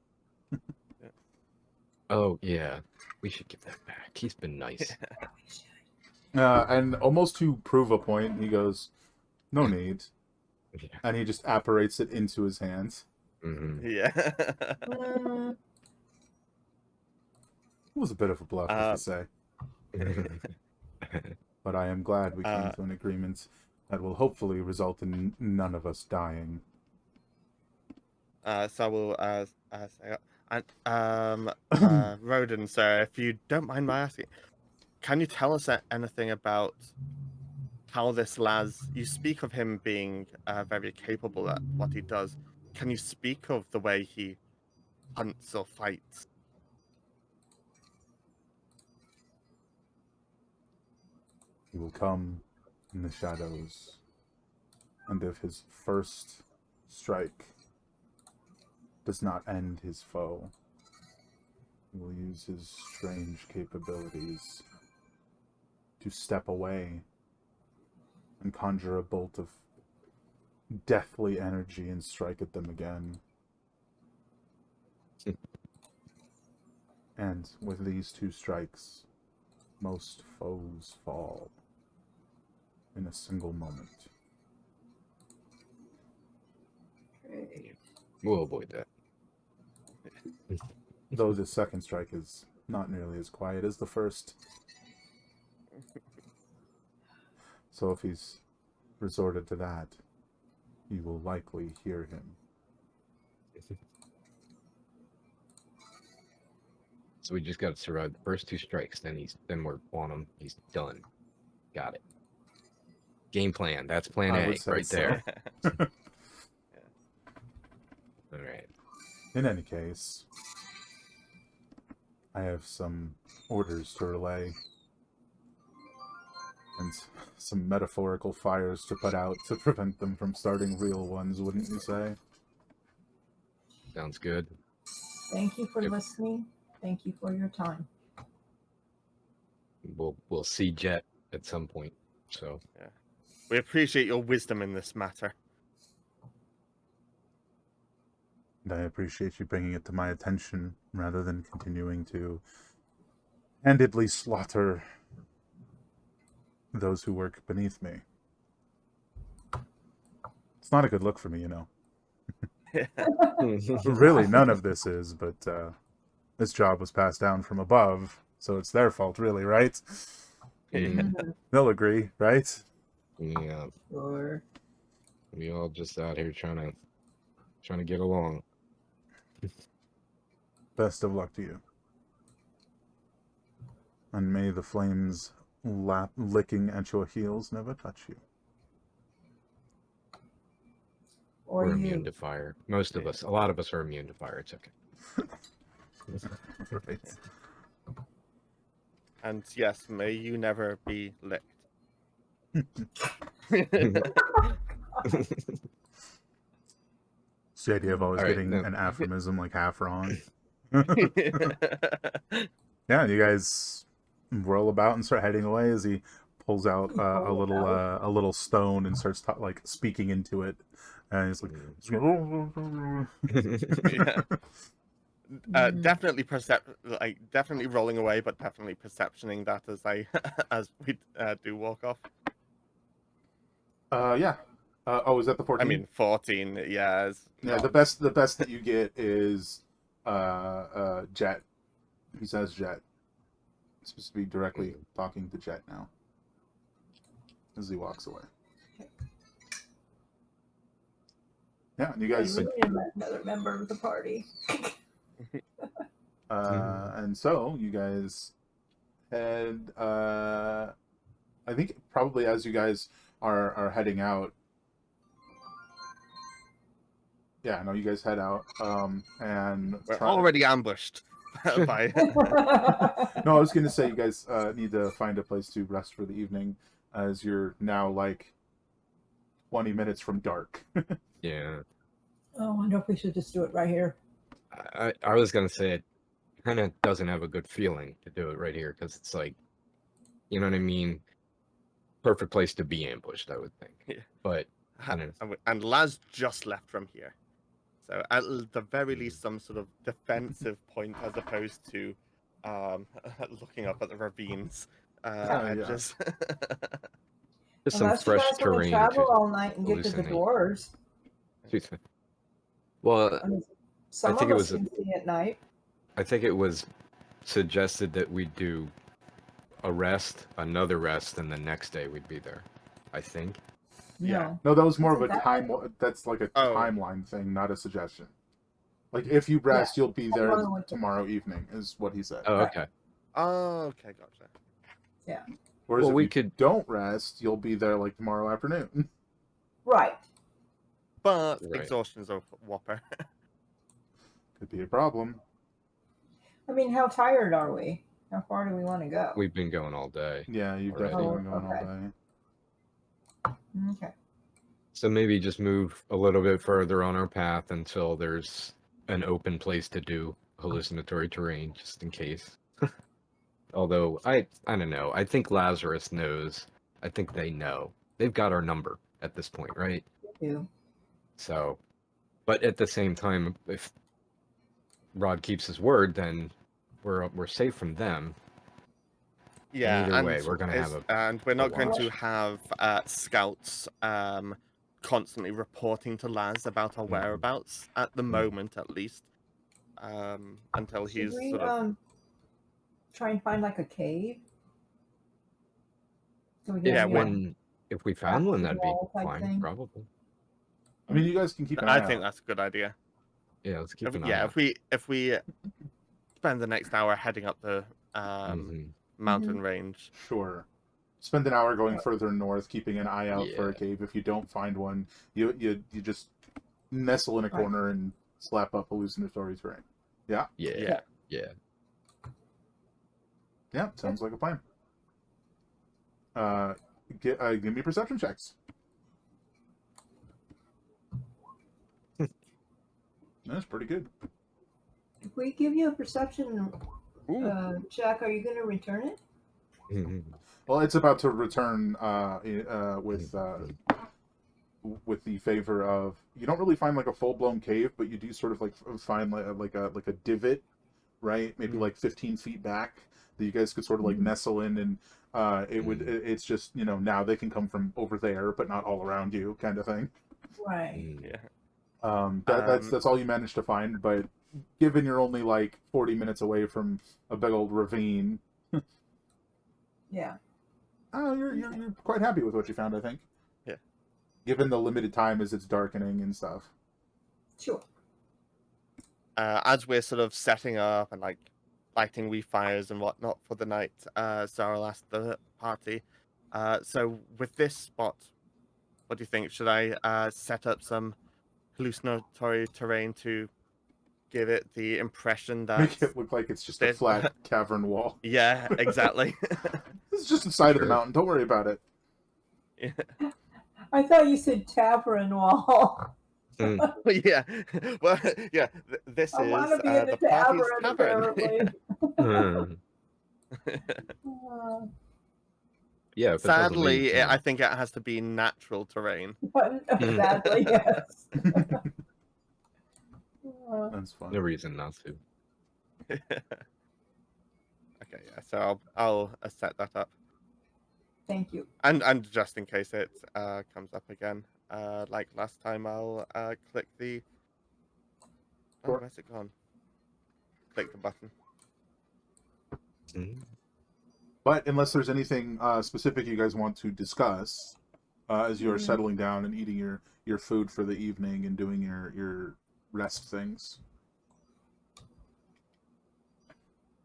Oh, yeah. We should give that back. He's been nice. And almost to prove a point, he goes, no need. Yeah. And he just apparates it into his hands. Mm-hmm. Yeah. It was a bit of a bluff, as you say. But I am glad we came to an agreement that will hopefully result in none of us dying. So I will say, and Roden, sir, if you don't mind my asking, can you tell us anything about how this Laz? You speak of him being very capable at what he does. Can you speak of the way he hunts or fights? He will come in the shadows, and if his first strike does not end his foe, he will use his strange capabilities to step away and conjure a bolt of deathly energy and strike at them again. And with these two strikes, most foes fall in a single moment. Great. We'll avoid that. Though the second strike is not nearly as quiet as the first. So if he's resorted to that, you will likely hear him. So we just got to survive the first 2 strikes. Then we're on him. He's done. Got it. Game plan. That's plan I A would say right so. there. All right. In any case, I have some orders to relay and some metaphorical fires to put out to prevent them from starting real ones, wouldn't you say? Sounds good. Thank you for Yep. listening. Thank you for your time. We'll see Jet at some point. So We appreciate your wisdom in this matter. And I appreciate you bringing it to my attention rather than continuing to handedly slaughter those who work beneath me. It's not a good look for me, you know. Really, none of this is, but this job was passed down from above, so it's their fault, really, right? They'll agree, right? Yeah, Sure. we all just out here trying to get along. Best of luck to you. And may the flames licking at your heels never touch you. Or We're you. immune to fire. Most of us, a lot of us are immune to fire. It's okay. Right. And yes, may you never be licked. It's the idea of always All right, getting no. an aphorism like half wrong. Yeah, you guys whirl about and start heading away as he pulls out a little stone and starts like speaking into it, and he's like, Yeah. Definitely definitely rolling away, but definitely perceptioning that as we do walk off. yeah. Oh, is that the 14? I mean, 14. Yeah. Yeah, the best that you get is Jet. He says Jet. It's supposed to be directly talking to Jet now as he walks away. Yeah, and you guys. We need another member of the party. And so you guys head. I think probably as you guys are heading out. Yeah, no, you guys head out. And We're already ambushed by. No, I was going to say you guys need to find a place to rest for the evening, as you're now like 20 minutes from dark. Yeah. Oh, I wonder if we should just do it right here. I was gonna say it kind of doesn't have a good feeling to do it right here because it's like, you know what I mean? Perfect place to be ambushed, I would think. Yeah. But I don't know. And Laz just left from here, so at the very least, some sort of defensive point as opposed to looking up at the ravines. Yeah. Just Just some Unless you fresh guys want to terrain travel to all night and get to the hallucinate. dwarves. Well, I mean, some think of it us was can see at night. I think it was suggested that we do a rest, another rest, and the next day we'd be there. I think. Yeah. No, that was more of a Isn't that time. That's like a Oh. timeline thing, not a suggestion. Like if you rest, you'll be there tomorrow evening, is what he said. Oh, Right. okay. Oh, okay, gotcha. Whereas Well, if we you could- don't rest, you'll be there like tomorrow afternoon. Right. But Right. exhaustion's a whopper. Could be a problem. I mean, how tired are we? How far do we want to go? We've been going all day. Yeah, you've Alright. definitely Oh, been going okay. all day. Okay. So maybe just move a little bit further on our path until there's an open place to do hallucinatory terrain, just in case. Although I don't know. I think Lazarus knows. I think they know. They've got our number at this point, right? We do. So, but at the same time, if Rod keeps his word, then we're safe from them. Yeah, Either way, we're gonna have and we're not going to watch. have scouts constantly reporting to Laz about our whereabouts at the moment, at least, until Should he's we sort of try and find like a cave? So we Yeah, have when if we found one, that'd be wall type fine, thing. probably. I mean, you guys can keep an I eye think out. that's a good idea. Yeah, let's keep If, an eye yeah, out. if we spend the next hour heading up the mountain range. Sure. Spend an hour going further north, keeping an eye out for a Yeah. cave. If you don't find one, you just nestle in a corner and slap up hallucinatory terrain. Yeah? Yeah. Yeah, sounds like a plan. Give me perception checks. That's pretty good. If we give you a perception Ooh. check, are you going to return it? Well, it's about to return with the favor of, you don't really find like a full blown cave, but you do sort of like find like a divot, right? Maybe like 15 feet back that you guys could sort of like nestle in, and it's just, now they can come from over there, but not all around you, kind of thing. Right. Yeah. That's all you managed to find, but given you're only like 40 minutes away from a big old ravine, Yeah. you're quite happy with what you found, I think. Yeah. Given the limited time as it's darkening and stuff. Sure. As we're sort of setting up and like lighting wee fires and whatnot for the night, Zara will ask the party. So with this spot, what do you think? Should I set up some hallucinatory terrain to give it the impression that Make it look like it's just a flat cavern wall. Yeah, exactly. This is just the side of the Sure. mountain. Don't worry about it. Yeah. I thought you said tavern wall. Yeah. Well, yeah. This I is want to be in the the party's tavern, tavern. apparently. Yeah. If Sadly, it doesn't I think it has to be natural terrain. Sadly, yes. That's fun. no reason not to. Okay, yeah. So I'll set that up, Thank you. and just in case it comes up again, like last time, I'll click the. Oh, Sure. where's it gone? Click the button. But unless there's anything specific you guys want to discuss as you're settling down and eating your food for the evening and doing your rest things.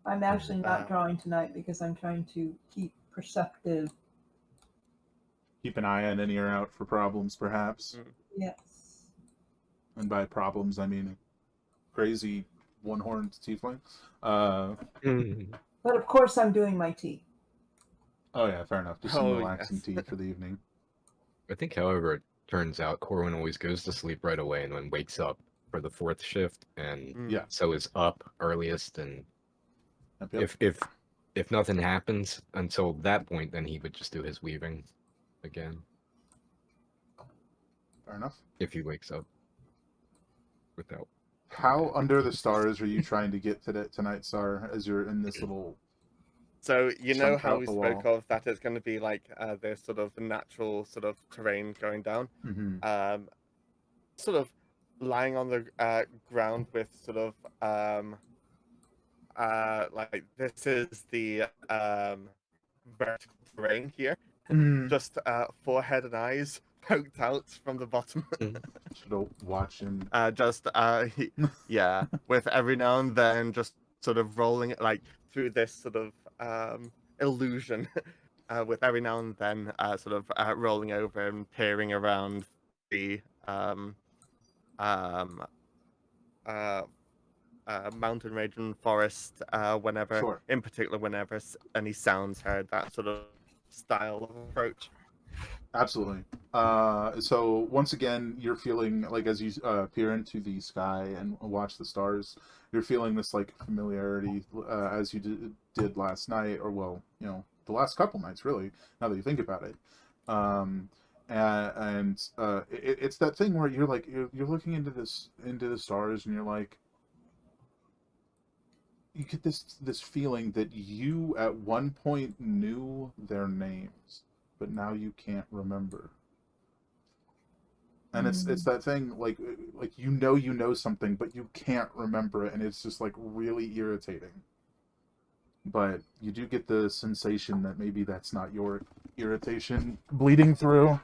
I'm actually not drawing tonight because I'm trying to keep perceptive. Keep an eye and an ear out for problems, perhaps. Yes. And by problems, I mean crazy one-horned tiefling. But of course, I'm doing my tea. Oh yeah, fair enough. Just some relaxing tea for the evening. I think, however, it turns out Corwin always goes to sleep right away and then wakes up for the 4th shift, and Yeah. so is up earliest. And Yep. if nothing happens until that point, then he would just do his weaving again. Fair enough. If he wakes up without. How under the stars are you trying to get tonight, Sar, as you're in this little... So you know Chunk how out we the spoke wall. of that it's going to be like this sort of natural sort of terrain going down, sort of lying on the ground with sort of like this is the vertical terrain here, just forehead and eyes poked out from the bottom. Should watch him. Yeah, with every now and then just sort of rolling it like through this sort of illusion, with every now and then sort of rolling over and peering around the mountain range and forest, whenever, Sure. in particular, whenever any sounds heard, that sort of style of approach. Absolutely. So once again, you're feeling like as you peer into the sky and watch the stars, you're feeling this like familiarity as you did last night, or well, the last couple nights, really. Now that you think about it, it's that thing where you're like you're looking into the stars and you're like, you get this feeling that you at one point knew their names, but now you can't remember. And it's that thing like you know something, but you can't remember it, and it's just like really irritating. But you do get the sensation that maybe that's not your irritation bleeding through.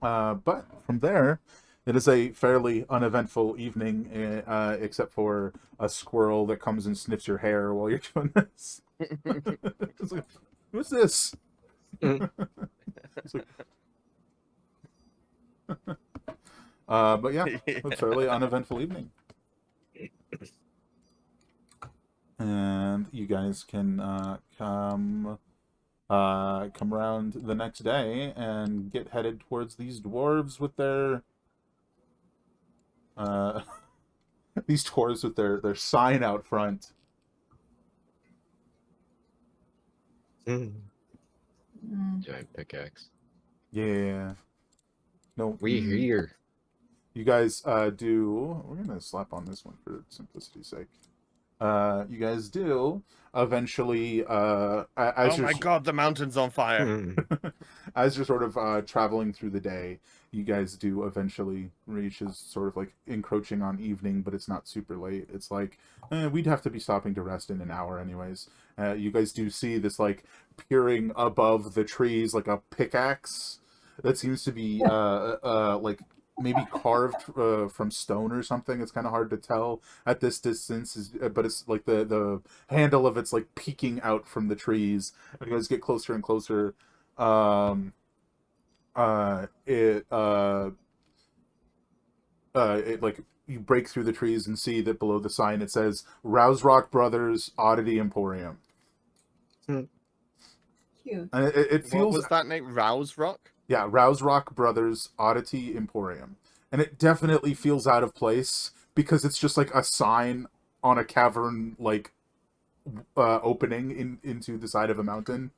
But from there, it is a fairly uneventful evening, except for a squirrel that comes and sniffs your hair while you're doing this. It's like, who's this? It's like, but yeah, a fairly uneventful evening. And you guys can come around the next day and get headed towards these dwarves with their their sign out front. Giant pickaxe. Yeah. No. We here. You guys do. We're gonna slap on this one for simplicity's sake. You guys do eventually. As oh my god, the mountain's on fire! As you're sort of traveling through the day, you guys do eventually reach as sort of like encroaching on evening, but it's not super late. It's like we'd have to be stopping to rest in an hour anyways. You guys do see this like peering above the trees, like a pickaxe that seems to be like maybe carved from stone or something. It's kind of hard to tell at this distance, but it's like the handle of it's like peeking out from the trees. And you guys get closer and closer. It like you break through the trees and see that below the sign it says Rouse Rock Brothers Oddity Emporium. Cute. And it feels. What was that name? Rouse Rock? Yeah, Rouse Rock Brothers Oddity Emporium. And it definitely feels out of place because it's just like a sign on a cavern, like, opening into the side of a mountain.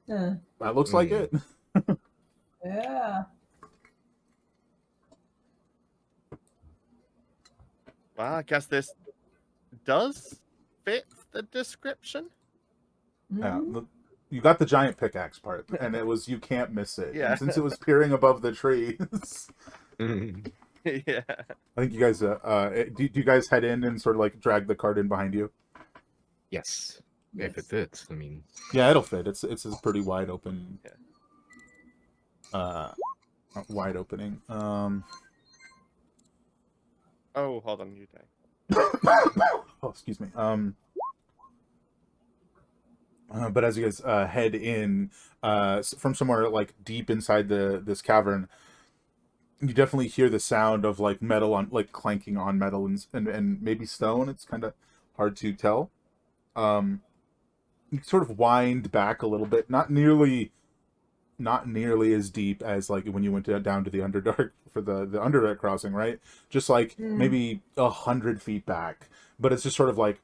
That looks like it. Yeah. Well, I guess this does fit the description. Yeah, you got the giant pickaxe part, and it was you can't miss it. Yeah. And since it was peering above the trees, Yeah. I think you guys. Do you guys head in and sort of like drag the cart in behind you? Yes. If it fits, I mean. Yeah, it'll fit. It's a pretty wide open. Wide opening. Oh, hold on, you day. Oh, excuse me. But as you guys head in from somewhere like deep inside this cavern, you definitely hear the sound of like metal on like clanking on metal and maybe stone. It's kind of hard to tell. You sort of wind back a little bit, not nearly as deep as like when you went down to the Underdark for the Underdark crossing, right? Just like maybe 100 feet back, but it's just sort of like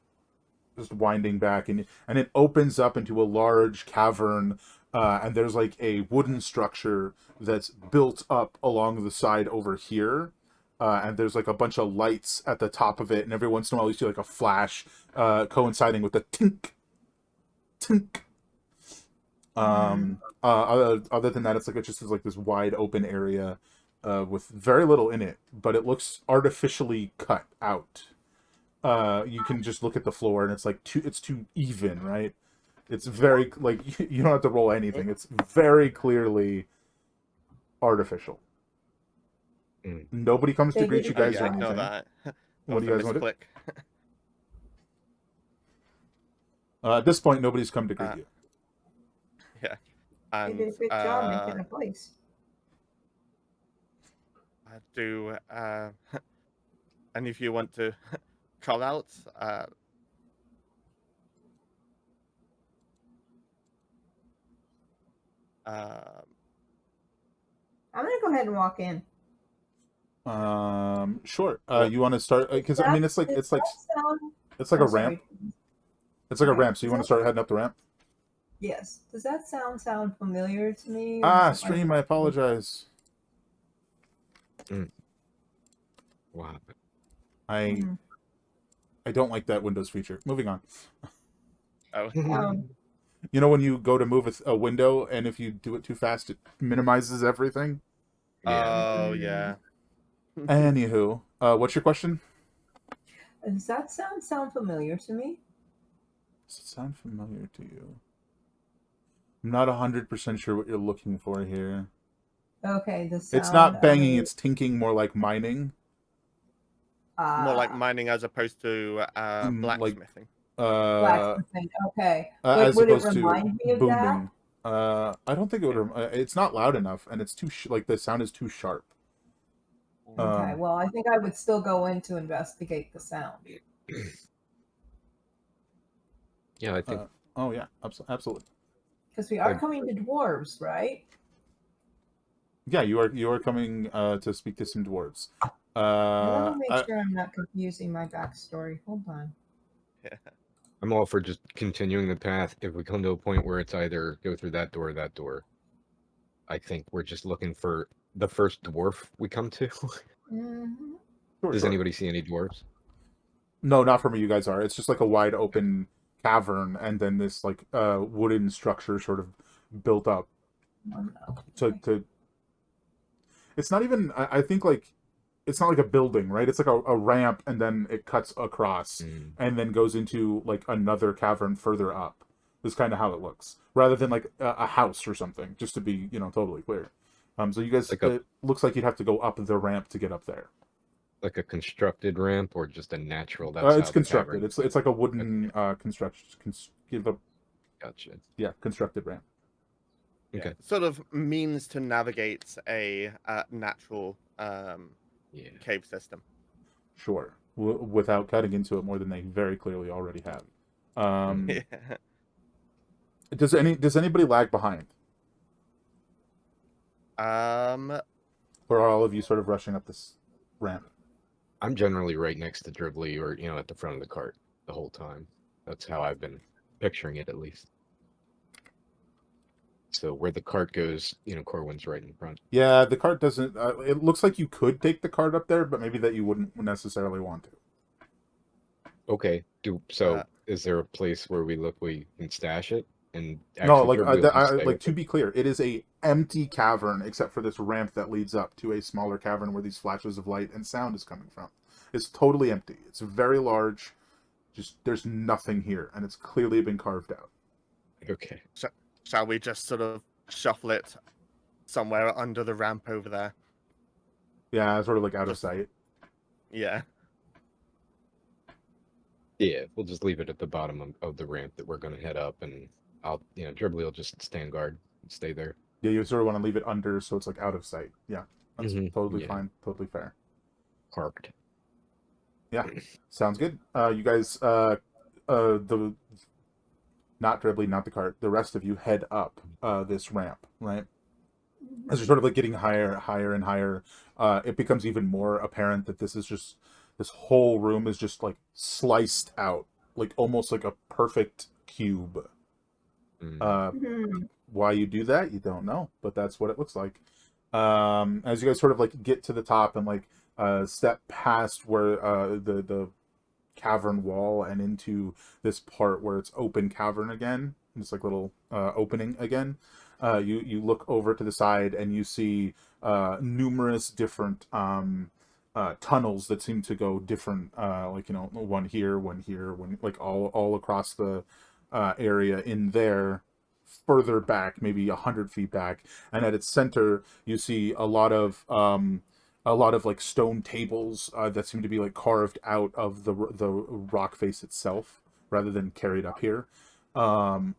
just winding back, and it opens up into a large cavern, and there's like a wooden structure that's built up along the side over here, and there's like a bunch of lights at the top of it, and every once in a while you see like a flash coinciding with the tink tink. Other than that, it's just like this wide open area with very little in it, but it looks artificially cut out. You can just look at the floor and it's like it's too even, right? It's very like you don't have to roll anything. It's very clearly artificial. Nobody comes to greet you guys or I know anything. that. What do you guys want to do? Click. At this point, nobody's come to greet you. Yeah. You And did a good job making a place. I do any of you want to call out? I'm gonna go ahead and walk in. Sure. You want to start? Because I mean, it's like a ramp. It's like a ramp. So you want to start heading up the ramp? Yes. Does that sound familiar to me? Stream. I apologize. What happened? I don't like that Windows feature. Moving on. Oh, You know when you go to move a window, and if you do it too fast, it minimizes everything? Yeah. oh yeah. Anywho, what's your question? Does that sound familiar to me? Does it sound familiar to you? I'm not 100% sure what you're looking for here. Okay, the It's sound not banging, of it's tinking, more like mining. More like ah mining as opposed to Like, blacksmithing. blacksmithing. Okay, as would it opposed to remind me of that? booming. I don't think it would. It's not loud enough, and it's too like the sound is too sharp. Okay, well, I think I would still go in to investigate the sound. Yeah, I think Oh yeah, absolutely. Because we are coming to dwarves, right? Yeah, you are coming to speak to some dwarves. I want to make I, sure I'm not confusing my backstory. Hold on. I'm all for just continuing the path. If we come to a point where it's either go through that door or that door, I think we're just looking for the first dwarf we come to. Mhm. Does sure. anybody see any dwarves? No, not from where you guys are. It's just like a wide open cavern, and then this like wooden structure sort of built up Oh, no. to. It's not even. I think like it's not like a building, right? It's like a ramp, and then it cuts across, and then goes into like another cavern further up. Is kind of how it looks, rather than like a house or something. Just to be, totally clear. So you guys, Like a it looks like you'd have to go up the ramp to get up there. like a constructed ramp or just a natural? That's It's how the constructed. cavern. It's like a wooden Gotcha. constructed ramp. Okay. Sort of means to navigate a natural Yeah. cave system. Sure, without cutting into it more than they very clearly already have. Yeah. Does anybody lag behind, Um, or are all of you sort of rushing up this ramp? I'm generally right next to Dribbly or, at the front of the cart the whole time. That's how I've been picturing it, at least. So where the cart goes, Corwin's right in front. Yeah, the cart doesn't. It looks like you could take the cart up there, but maybe that you wouldn't necessarily want to. Okay. Is there a place where we can stash it? And No, actually like Dribbly will just stay like with to it? be clear, it is a empty cavern except for this ramp that leads up to a smaller cavern where these flashes of light and sound is coming from. It's totally empty. It's very large. Just there's nothing here, and it's clearly been carved out. Okay. shall we just sort of shuffle it somewhere under the ramp over there? Yeah, sort of like out of Just- sight. Yeah. Yeah, we'll just leave it at the bottom of the ramp that we're going to head up, and Dribbly will just stand guard and stay there. Yeah, you sort of want to leave it under so it's like out of sight. Yeah, that's totally Yeah. fine, totally fair. Parked. Yeah, sounds good. You guys, the not Dribbly, not the cart, the rest of you head up this ramp, right? As you're sort of like getting higher, higher, and higher, it becomes even more apparent that this whole room is just like sliced out, like almost like a perfect cube. Why you do that, you don't know, but that's what it looks like. As you guys sort of like get to the top and like step past where the cavern wall and into this part where it's open cavern again, it's like little opening again. You look over to the side and you see numerous different tunnels that seem to go different, like one here, one like all across the area in there. Further back, maybe 100 feet back, and at its center, you see a lot of like stone tables that seem to be like carved out of the rock face itself, rather than carried up here,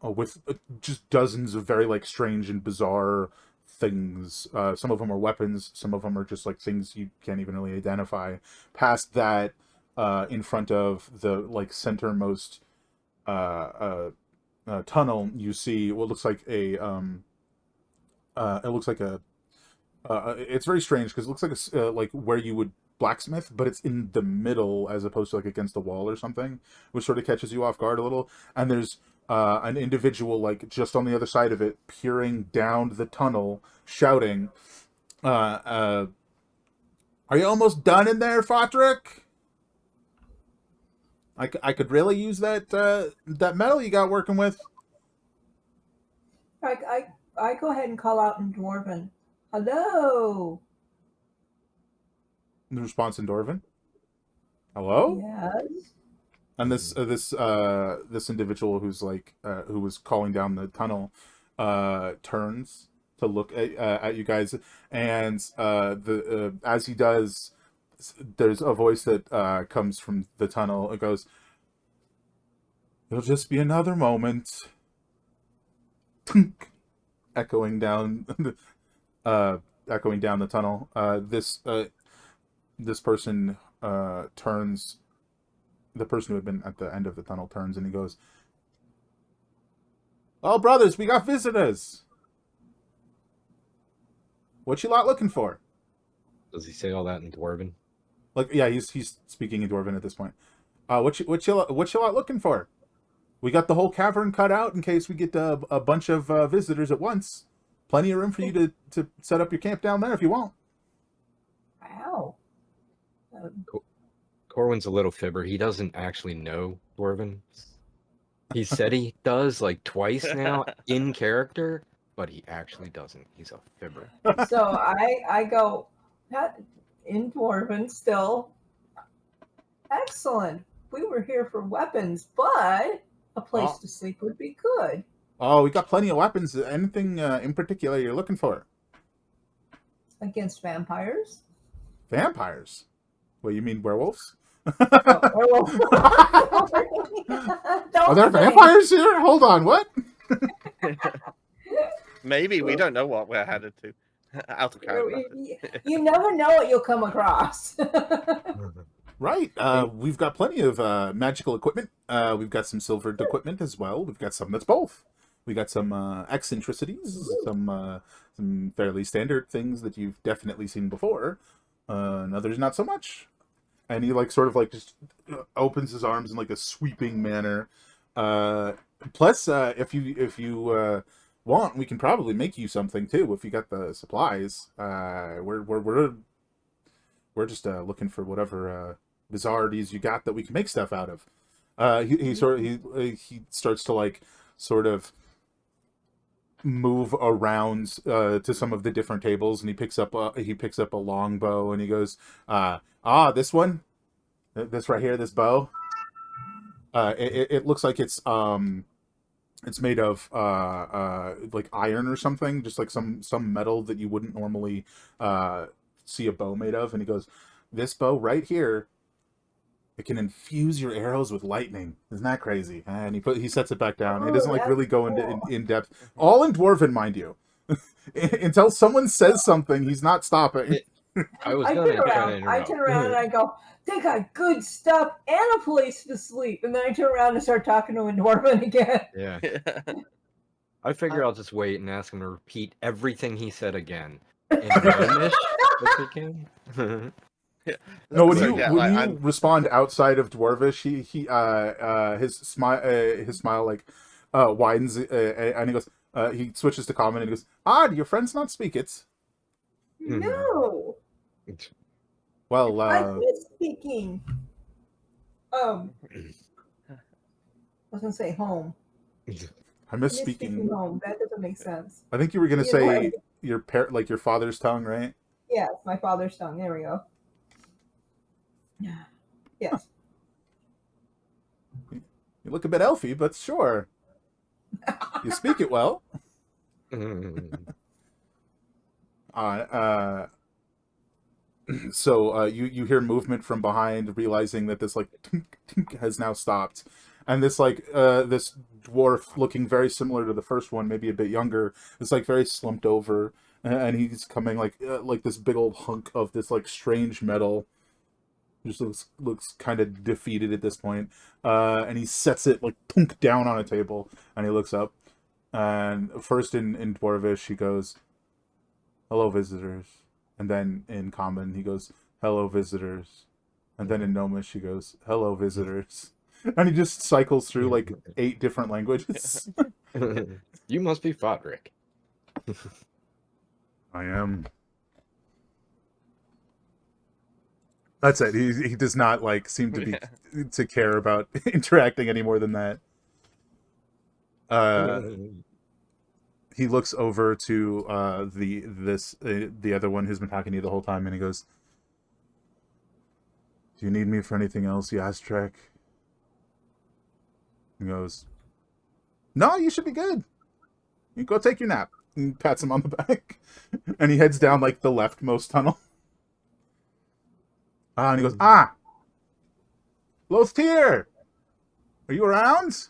with just dozens of very like strange and bizarre things. Some of them are weapons, some of them are just like things you can't even really identify. Past that, in front of the like centermost tunnel, you see what looks like a it's very strange because it looks like like where you would blacksmith, but it's in the middle as opposed to like against the wall or something, which sort of catches you off guard a little. And there's an individual like just on the other side of it, peering down the tunnel, shouting, Are you almost done in there, Fodrick? I could really use that that metal you got working with. I go ahead and call out in Dwarven. Hello. The response in Dwarven. Hello? Yes. And this individual who's like who was calling down the tunnel turns to look at you guys, and the as he does, there's a voice that comes from the tunnel. It goes, "It'll just be another moment." Echoing down echoing down the tunnel. This person turns. The person who had been at the end of the tunnel turns and he goes, "Oh, brothers, we got visitors. What you lot looking for?" Does he say all that in Dwarven? Like, yeah, he's speaking in Dwarven at this point. What you lot looking for? We got the whole cavern cut out in case we get a bunch of visitors at once. Plenty of room for you to set up your camp down there if you want. Wow. Corwin's a little fibber. He doesn't actually know Dwarven. He said he does like twice now in character, but he actually doesn't. He's a fibber. So I go in Dwarven still. Excellent. We were here for weapons, but a place to sleep would be good. Oh, we got plenty of weapons. Anything in particular you're looking for? Against vampires? Vampires? What, you mean werewolves? Oh, werewolf. Are there vampires here? Hold on, what? Maybe, we don't know what we're headed to. Out of character. You never know what you'll come across. Right. We've got plenty of magical equipment. We've got some silvered equipment as well. We've got some that's both. We got some eccentricities, some fairly standard things that you've definitely seen before. And others not so much. And he like sort of like just opens his arms in like a sweeping manner. Plus, if you want, we can probably make you something too if you got the supplies. We're just looking for whatever bizarrities you got that we can make stuff out of. He starts to like sort of move around to some of the different tables, and he picks up a longbow, and he goes, this one, this right here, this bow. It looks like it's made of like iron or something, just like some metal that you wouldn't normally see a bow made of. And he goes, "This bow right here, it can infuse your arrows with lightning. Isn't that crazy?" And he sets it back down. He doesn't like really go into in depth. All in Dwarven, mind you. Until someone says something, he's not stopping. I turn around and I go, "They got good stuff and a place to sleep." And then I turn around and start talking to a Dwarven again. Yeah. I figure I'll just wait and ask him to repeat everything he said again. In Gnomish, if he can. No, when you respond outside of Dwarvish, his smile like widens, and he goes, he switches to common, and he goes, "Do your friends not speak it?" No. Well, I miss speaking. I was gonna say home. I miss speaking home. That doesn't make sense. I think you were gonna say your your father's tongue, right? Yes, my father's tongue. There we go. Yes. You look a bit elfy, but sure. You speak it well. So you hear movement from behind, realizing that this like has now stopped, and this like this dwarf looking very similar to the first one, maybe a bit younger, is like very slumped over, and he's coming like this big old hunk of this like strange metal. Just looks kind of defeated at this point, and he sets it like down on a table, and he looks up, and first in Dwarvish he goes, "Hello, visitors," and then in Common he goes, "Hello, visitors," and then in Gnomish he goes, "Hello, visitors," and he just cycles through like 8 different languages. You must be Fodrick. I am. That's it. He does not like seem to be to care about interacting any more than that. He looks over to the other one who's been talking to you the whole time, and he goes, "Do you need me for anything else, Yastrek?" He goes, "No, you should be good. You go take your nap." And pats him on the back, and he heads down like the leftmost tunnel. And he goes, Lothtier, are you around?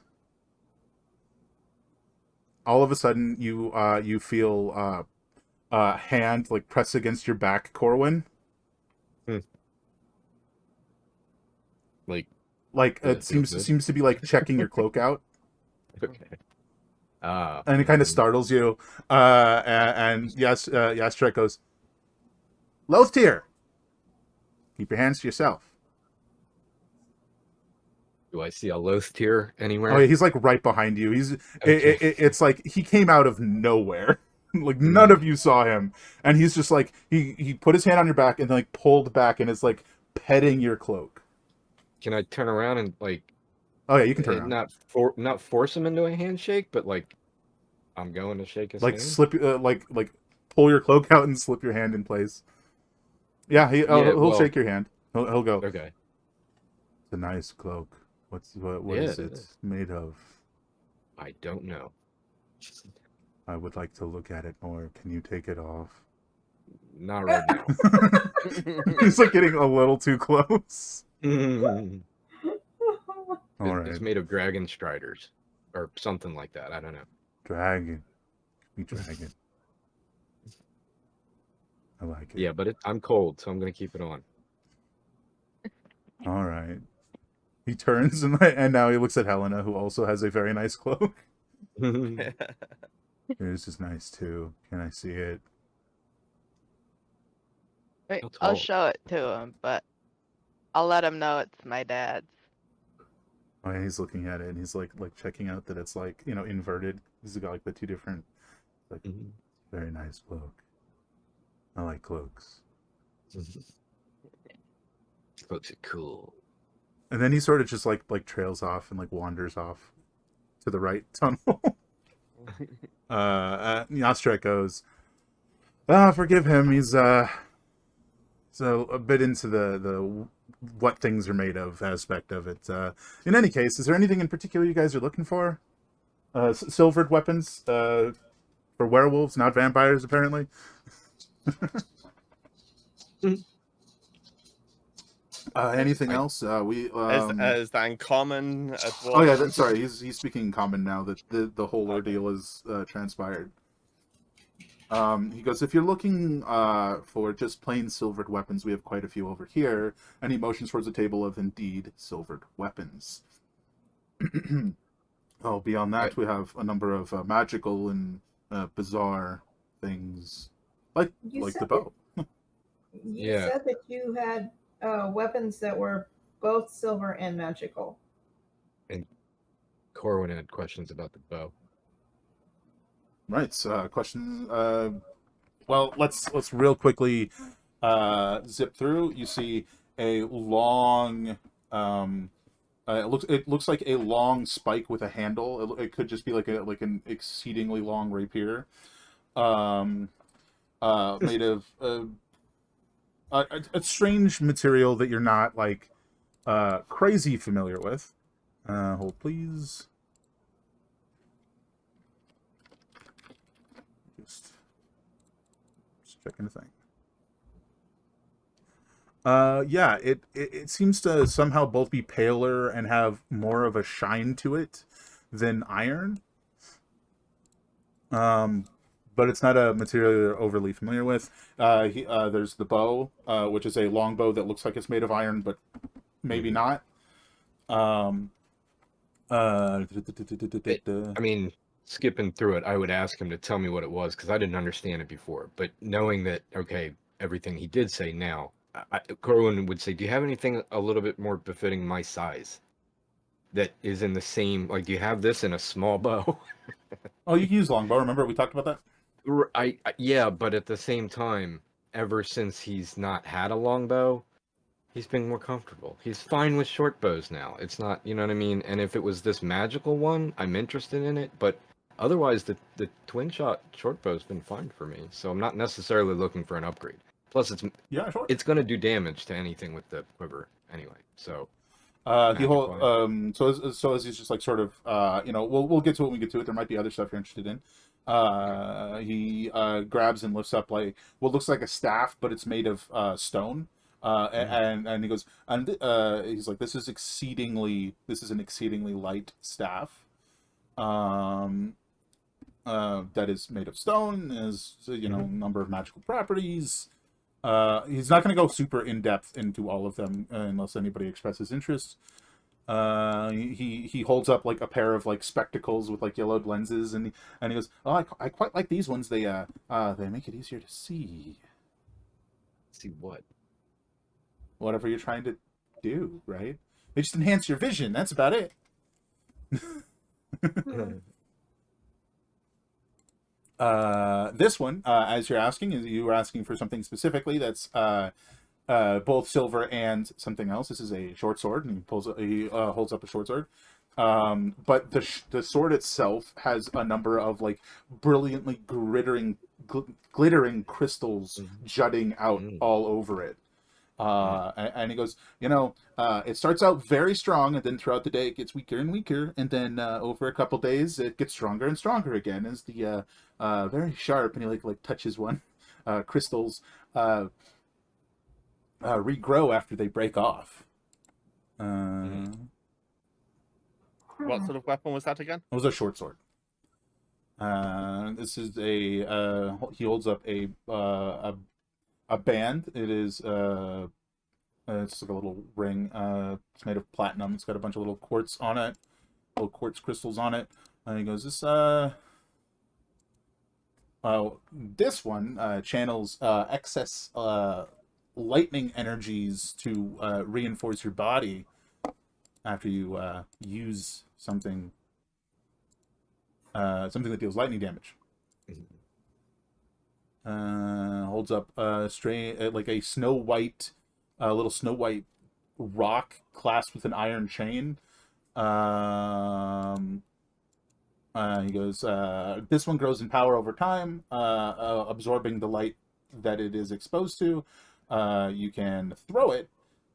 All of a sudden, you feel hand like press against your back, Corwin. Like it seems to be like checking your cloak out. Okay. And it kind of startles you. And Yastrek goes, Lothtier, keep your hands to yourself. Do I see a Lothtier anywhere? Oh, yeah, he's like right behind you. It's like he came out of nowhere. Like none of you saw him, and he's just like he put his hand on your back and then like pulled back and is like petting your cloak. Can I turn around and like? Oh yeah, you can turn around. Not force him into a handshake, but like I'm going to shake his like hand. slip like pull your cloak out and slip your hand in place. Yeah, he'll shake your hand. He'll go. Okay. It's a nice cloak. What Yeah, is it made of? I don't know. I would like to look at it more. Can you take it off? Not right now. He's like getting a little too close. All right. It's made of dragon striders or something like that. I don't know. Dragon. Be dragon. I like it. Yeah, but I'm cold, so I'm gonna keep it on. All right. He turns and now he looks at Helena, who also has a very nice cloak. Yours is nice too. Can I see it? Wait, I'll show it to him, but I'll let him know it's my dad's. Oh, yeah, he's looking at it and he's like checking out that it's like, inverted. He's got like the two different, like, very nice cloak. I like cloaks. Cloaks are cool. And then he sort of just like trails off and like wanders off to the right tunnel. Yastrek goes, forgive him. He's a bit into the what things are made of aspect of it. In any case, is there anything in particular you guys are looking for? Silvered weapons for werewolves, not vampires, apparently. Anything else? Is that in common? Oh yeah, sorry. He's speaking in common now that the whole ordeal is transpired. He goes, if you're looking for just plain silvered weapons, we have quite a few over here. And he motions towards a table of indeed silvered weapons. Beyond that, we have a number of magical and bizarre things, like the bow. You said that you had weapons that were both silver and magical. And Corwin had questions about the bow. Right. Questions. Well, let's real quickly zip through. You see a long. It looks like a long spike with a handle. It could just be like an exceedingly long rapier, made of a strange material that you're not like crazy familiar with. Hold please. Just checking the thing. Yeah, it seems to somehow both be paler and have more of a shine to it than iron. But it's not a material you're overly familiar with. There's the bow, which is a long bow that looks like it's made of iron, but maybe not. I mean, skipping through it, I would ask him to tell me what it was because I didn't understand it before. But knowing that, okay, everything he did say now, Corwin would say, do you have anything a little bit more befitting my size that is in the same, like, do you have this in a small bow? Oh, you can use longbow. Remember we talked about that? Yeah, but at the same time, ever since he's not had a longbow, He's been more comfortable. He's fine with short bows now. It's not, you know what I mean? And if it was this magical one, I'm interested in it, but otherwise the twin shot short bow's been fine for me. So I'm not necessarily looking for an upgrade. Plus Yeah, sure. it's going to do damage to anything with the quiver anyway. So He hold, magic-wise. so as he's just like sort of we'll get to it when we get to it. There might be other stuff you're interested in. He grabs and lifts up like what looks like a staff, but it's made of stone. And he goes and he's like, this is an exceedingly light staff. That is made of stone, has number of magical properties. He's not going to go super in depth into all of them unless anybody expresses interest. He holds up like a pair of like spectacles with like yellowed lenses, and he goes, "Oh, I quite like these ones. They make it easier to see See what? whatever you're trying to do. Right? They just enhance your vision. That's about it." This one, as you're asking, is you were asking for something specifically that's both silver and something else. This is a short sword, and he holds up a short sword. But the sword itself has a number of like brilliantly glittering crystals jutting out all over it. And he goes, it starts out very strong, and then throughout the day it gets weaker and weaker, and then over a couple days it gets stronger and stronger again as the very sharp, and he like touches one crystals regrow after they break off. What sort of weapon was that again? It was a short sword. This is he holds up a band. It is it's like a little ring. It's made of platinum. It's got a bunch of little quartz on it, little quartz crystals on it. And he goes, this one channels excess lightning energies to reinforce your body after you use something that deals lightning damage. Holds up like a little snow white rock clasped with an iron chain. He goes, this one grows in power over time, absorbing the light that it is exposed to. You can throw it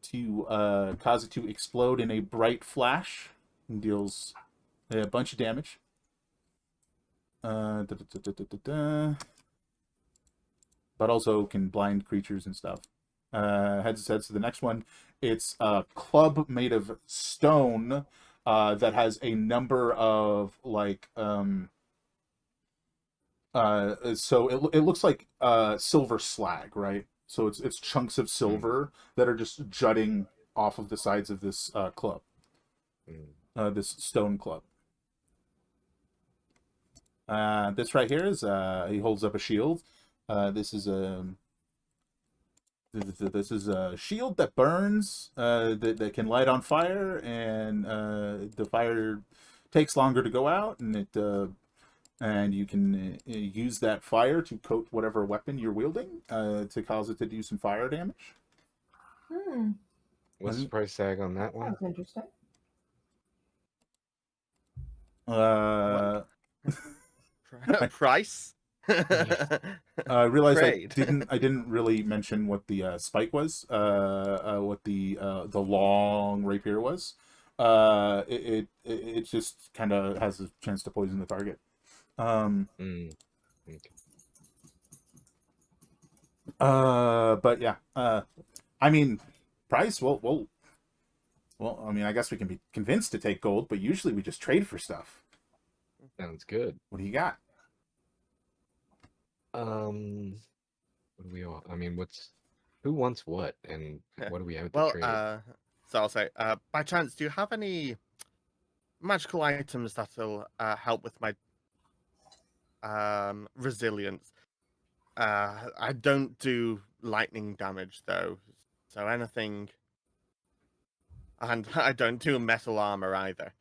to cause it to explode in a bright flash, and deals a bunch of damage. But also can blind creatures and stuff. Heads to the next one. It's a club made of stone that has a number of like so it looks like silver slag, right? So it's chunks of silver that are just jutting off of the sides of this club, this stone club. This right here is he holds up a shield. This is a shield that burns, that can light on fire, and the fire takes longer to go out, and you can use that fire to coat whatever weapon you're wielding to cause it to do some fire damage. What's the price tag on that one? That's interesting. Price? I realized Trade. I didn't really mention what the spike was, what the long rapier was. It just kind of has a chance to poison the target. Okay. But yeah, I mean, price. Well, I mean, I guess we can be convinced to take gold, but usually we just trade for stuff. Sounds good. What do you got? What do we all? I mean, who wants what, and what do we have to Well, trade? so I'll say, by chance, do you have any magical items that'll help with my resilience? I don't do lightning damage though, so anything, and I don't do metal armor either.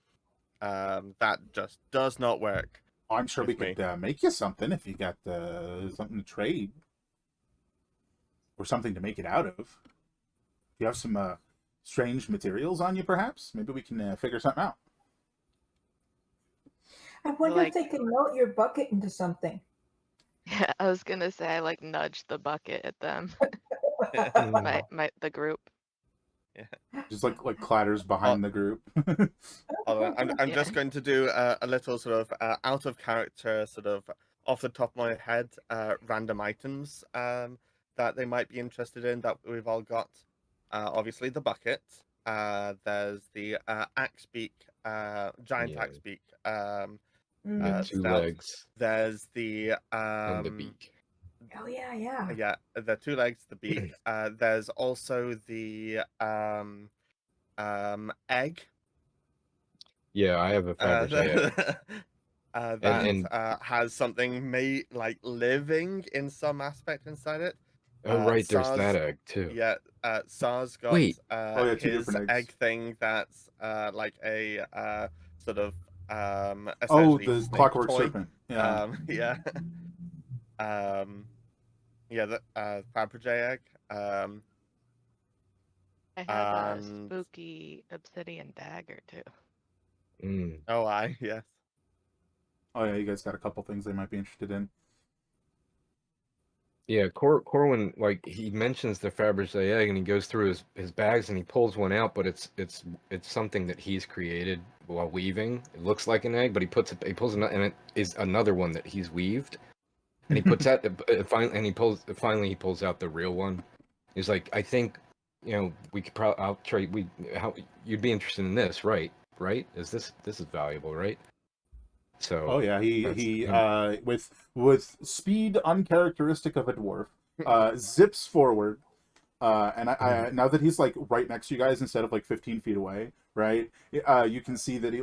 That just does not work. I'm sure we with could make you something if you got something to trade or something to make it out of. you have some strange materials on you, perhaps maybe we can figure something out. I wonder Like- if they can melt your bucket into something. Yeah, I was gonna say I like nudged the bucket at them. The group. Just like clatters behind the group. Hold on, I'm Yeah. just going to do a little sort of out of character, sort of off the top of my head, random items that they might be interested in that we've all got. Obviously, the bucket. There's the axe beak, giant Yeah. axe beak. The two Stealth. legs There's the and the beak. Oh yeah. yeah, the two legs, the beak. There's also the egg. Yeah, I have a Fabergé egg. That has something like living in some aspect inside it. Oh, right, there's SARS, that egg too. Yeah, SARS got Wait. Oh, yeah, two his different eggs. egg thing that's like a sort of Oh, essentially the snake clockwork toy. serpent. Yeah. Yeah. Yeah, the Fabergé egg. I have a And spooky obsidian dagger too. Mm. oh, yes. Oh yeah, you guys got a couple things they might be interested in. Yeah, Corwin, like he mentions the Fabergé egg, and he goes through his bags and he pulls one out, but it's something that he's created while weaving. It looks like an egg, but he pulls another, and it is another one that he's weaved, and he puts out finally he pulls out the real one. He's like, I think, we could probably I'll trade you'd be interested in this, right? Right? This is valuable, right? So Oh yeah, that's he him. with speed uncharacteristic of a dwarf, zips forward, and I now that he's like right next to you guys instead of like 15 feet away, right? You can see that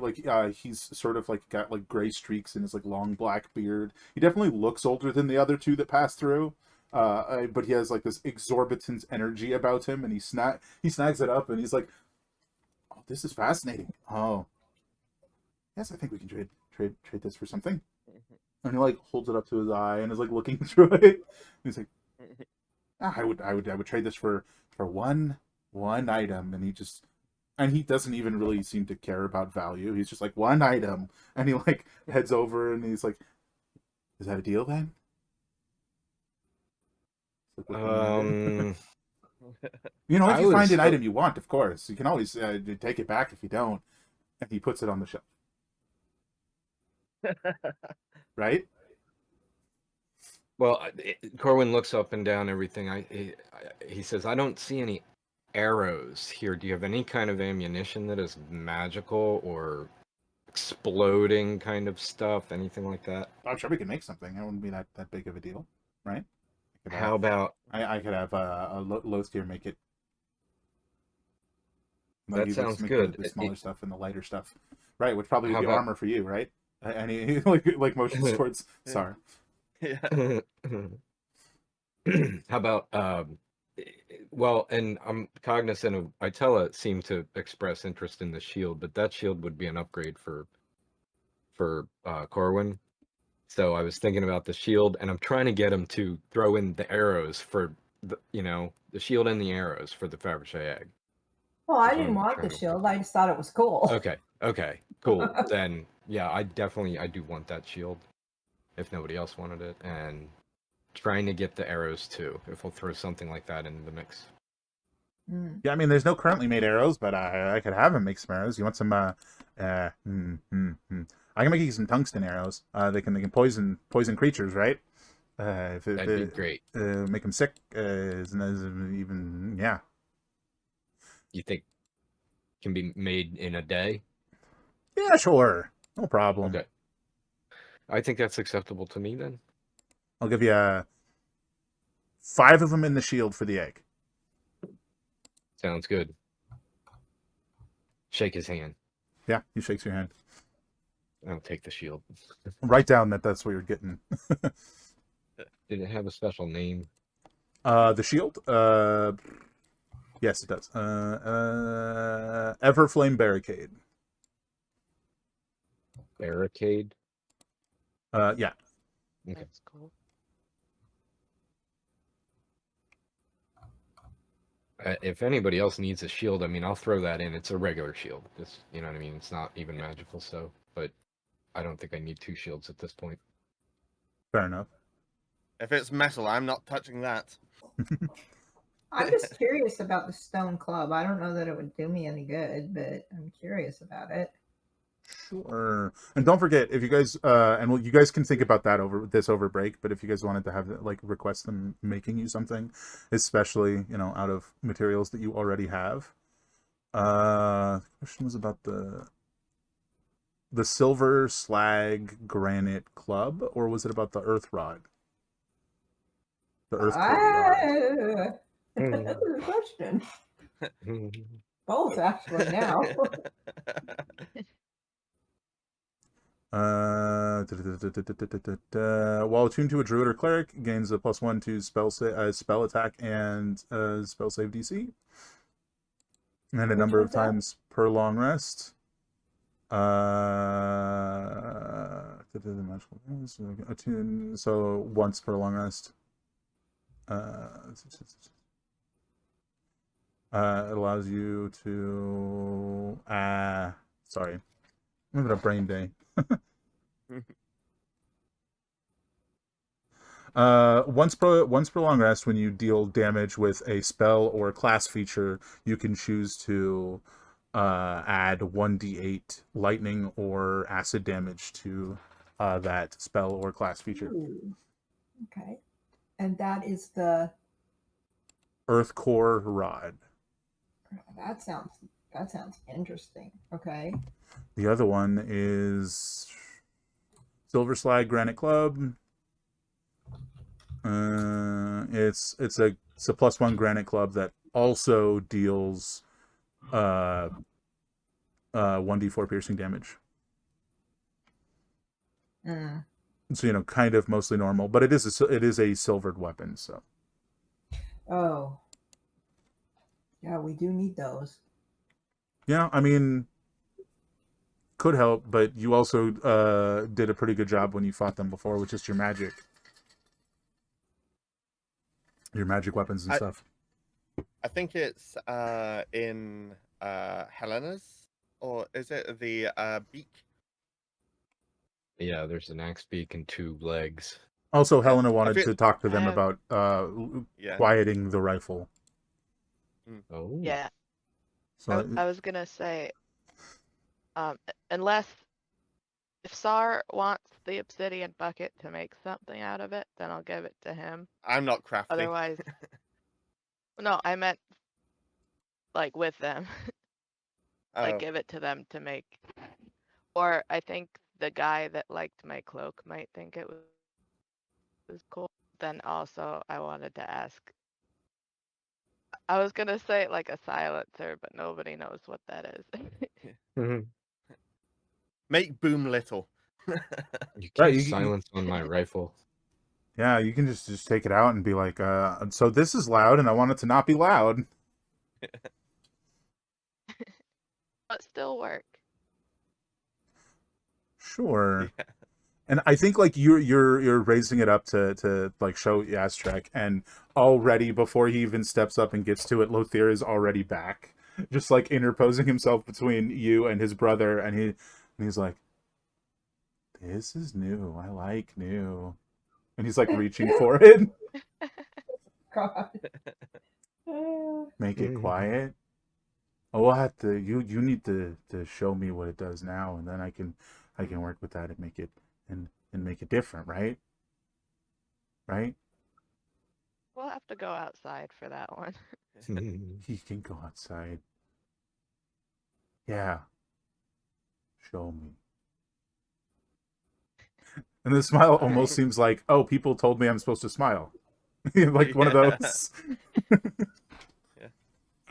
he's sort of like got like gray streaks in his like long black beard. He definitely looks older than the other two that passed through. But he has like this exorbitant energy about him, and he snags it up, and he's like, "Oh, this is fascinating. Oh, yes, I think we can trade this for something." And he like holds it up to his eye and is like looking through it. He's like, I would trade this for one item. And he doesn't even really seem to care about value. He's just like, one item. And he like heads over and he's like, is that a deal then? Like, if I you find was an item you want, of course, you can always take it back if you don't. And he puts it on the shelf. Right? Well, Corwin looks up and down everything. He says, I don't see any arrows here. Do you have any kind of ammunition that is magical or exploding kind of stuff? Anything like that? I'm sure we can make something. It wouldn't be that big of a deal, right? How about I could have a Loastier make it. that? You Sounds make good. The smaller stuff and the lighter stuff, right? Which probably would How be about- armor for you, right? And he like motions towards Sar. Yeah. How about well, and I'm cognizant of Itella seemed to express interest in the shield, but that shield would be an upgrade for Corwin. So I was thinking about the shield, and I'm trying to get him to throw in the arrows for the shield and the arrows for the Fabergé egg. Well, I That's what didn't I'm want trying the to- shield. I just thought it was cool. Okay, cool. Then yeah, I do want that shield. If nobody else wanted it, and trying to get the arrows too. If we'll throw something like that into the mix. Mm. Yeah, I mean, there's no currently made arrows, but I could have him make some arrows. You want some? I can make you some tungsten arrows. They can poison creatures, right? That'd be great. Make them sick. Even yeah. You think can be made in a day? Yeah, sure, no problem. Okay. I think that's acceptable to me then. I'll give you 5 of them in the shield for the egg. Sounds good. Shake his hand. Yeah, he shakes your hand. I'll take the shield. Write down that's what you're getting. Did it have a special name? The shield? Yes, it does. Everflame Barricade. Barricade? Yeah. Okay. That's cool. If anybody else needs a shield, I mean, I'll throw that in. It's a regular shield. It's, you know what I mean? It's not even magical, so. But I don't think I need 2 shields at this point. Fair enough. If it's metal, I'm not touching that. I'm just curious about the stone club. I don't know that it would do me any good, but I'm curious about it. Sure. And don't forget, if you guys you guys can think about that over break, but if you guys wanted to have like request them making you something, especially, out of materials that you already have. The question was about the silver slag granite club, or was it about the earth rod? The earth rod. That's a good question. Both, actually, now. While attuned to a druid or cleric, gains a +1 to spell attack and spell save DC, and a number of times per long rest. Attune, so once per long rest. It allows you to. Sorry, I'm having a brain day. Once per long rest, when you deal damage with a spell or class feature, you can choose to add 1d8 lightning or acid damage to that spell or class feature. Ooh. Okay, and that is the Earth Core Rod. That sounds interesting. Okay. The other one is Silver Slag Granite Club. It's a +1 granite club that also deals 1d4 piercing damage. So kind of mostly normal, but it is a silvered weapon. So. Oh. Yeah, we do need those. Yeah, I mean, could help, but you also did a pretty good job when you fought them before, with just your magic weapons and stuff. I think it's in Helena's, or is it the beak? Yeah, there's an axe beak and 2 legs. Also, Helena wanted to talk to them about quieting the rifle. Oh. Yeah. So I was gonna say, unless if Sar wants the obsidian bucket to make something out of it, then I'll give it to him. I'm not crafty. Otherwise, no, I meant like with them. Like give it to them to make. Or I think the guy that liked my cloak might think it was cool. Then also I wanted to ask. I was gonna say like a silencer, but nobody knows what that is. Make boom little. You can't silence on my rifle. Yeah, you can just take it out and be like, so this is loud and I want it to not be loud. But still work. Sure. Yeah. And I think like you're raising it up to like show Yastrek, and already before he even steps up and gets to it, Lothair is already back, just like interposing himself between you and his brother, and he's like, "This is new. I like new," and he's like reaching for it. God. Make it quiet. Oh, we'll have to. You need to show me what it does now, and then I can work with that and make it and make it different, right? Right? We'll have to go outside for that one. He can go outside. Yeah. Show me. And the smile almost seems like, oh, people told me I'm supposed to smile. Like one of those.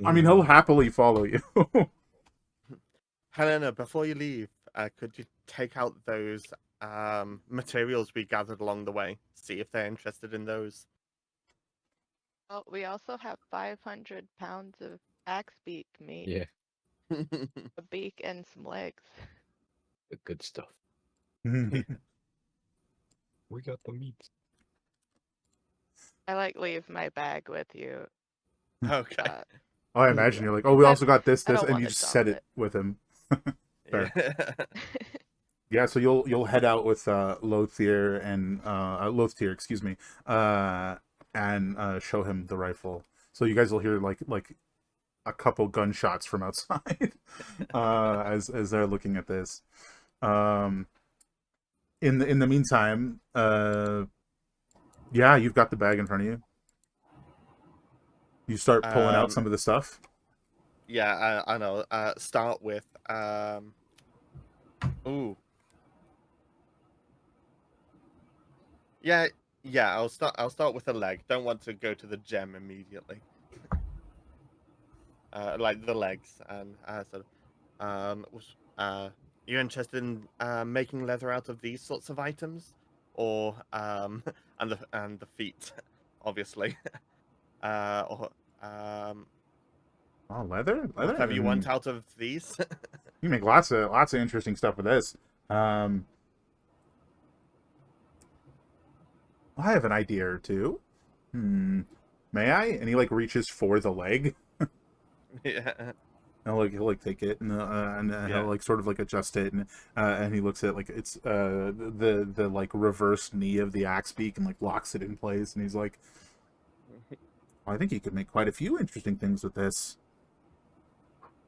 I mean, he'll happily follow you. Helena, before you leave, could you take out those materials we gathered along the way? See if they're interested in those. Well, we also have 500 pounds of axe beak meat. Yeah. A beak and some legs. The good stuff. Yeah. We got the meat. I leave my bag with you. Okay. Oh, I imagine you're like, oh, we I- also got this, I this, don't and want you to just dump said it it. with him. Fair. Yeah. Yeah, so you'll head out with Lothier and Lothier, excuse me, and show him the rifle. So you guys will hear like a couple gunshots from outside as they're looking at this. Um, in the meantime, yeah, you've got the bag in front of you. You start pulling out some of the stuff. Yeah, I know. Start with ooh. Yeah, yeah. I'll start with a leg. Don't want to go to the gem immediately. Like the legs and sort of. You interested in making leather out of these sorts of items, or and the feet, obviously, or Oh, leather. whatever you want And out of these. you make lots of interesting stuff with this. I have an idea or two. May I? And he like reaches for the leg. Yeah. And he'll take it and he'll Yeah. like sort of like adjust it and he looks at like it's the like reverse knee of the axe beak and like locks it in place and he's like, well, I think you could make quite a few interesting things with this.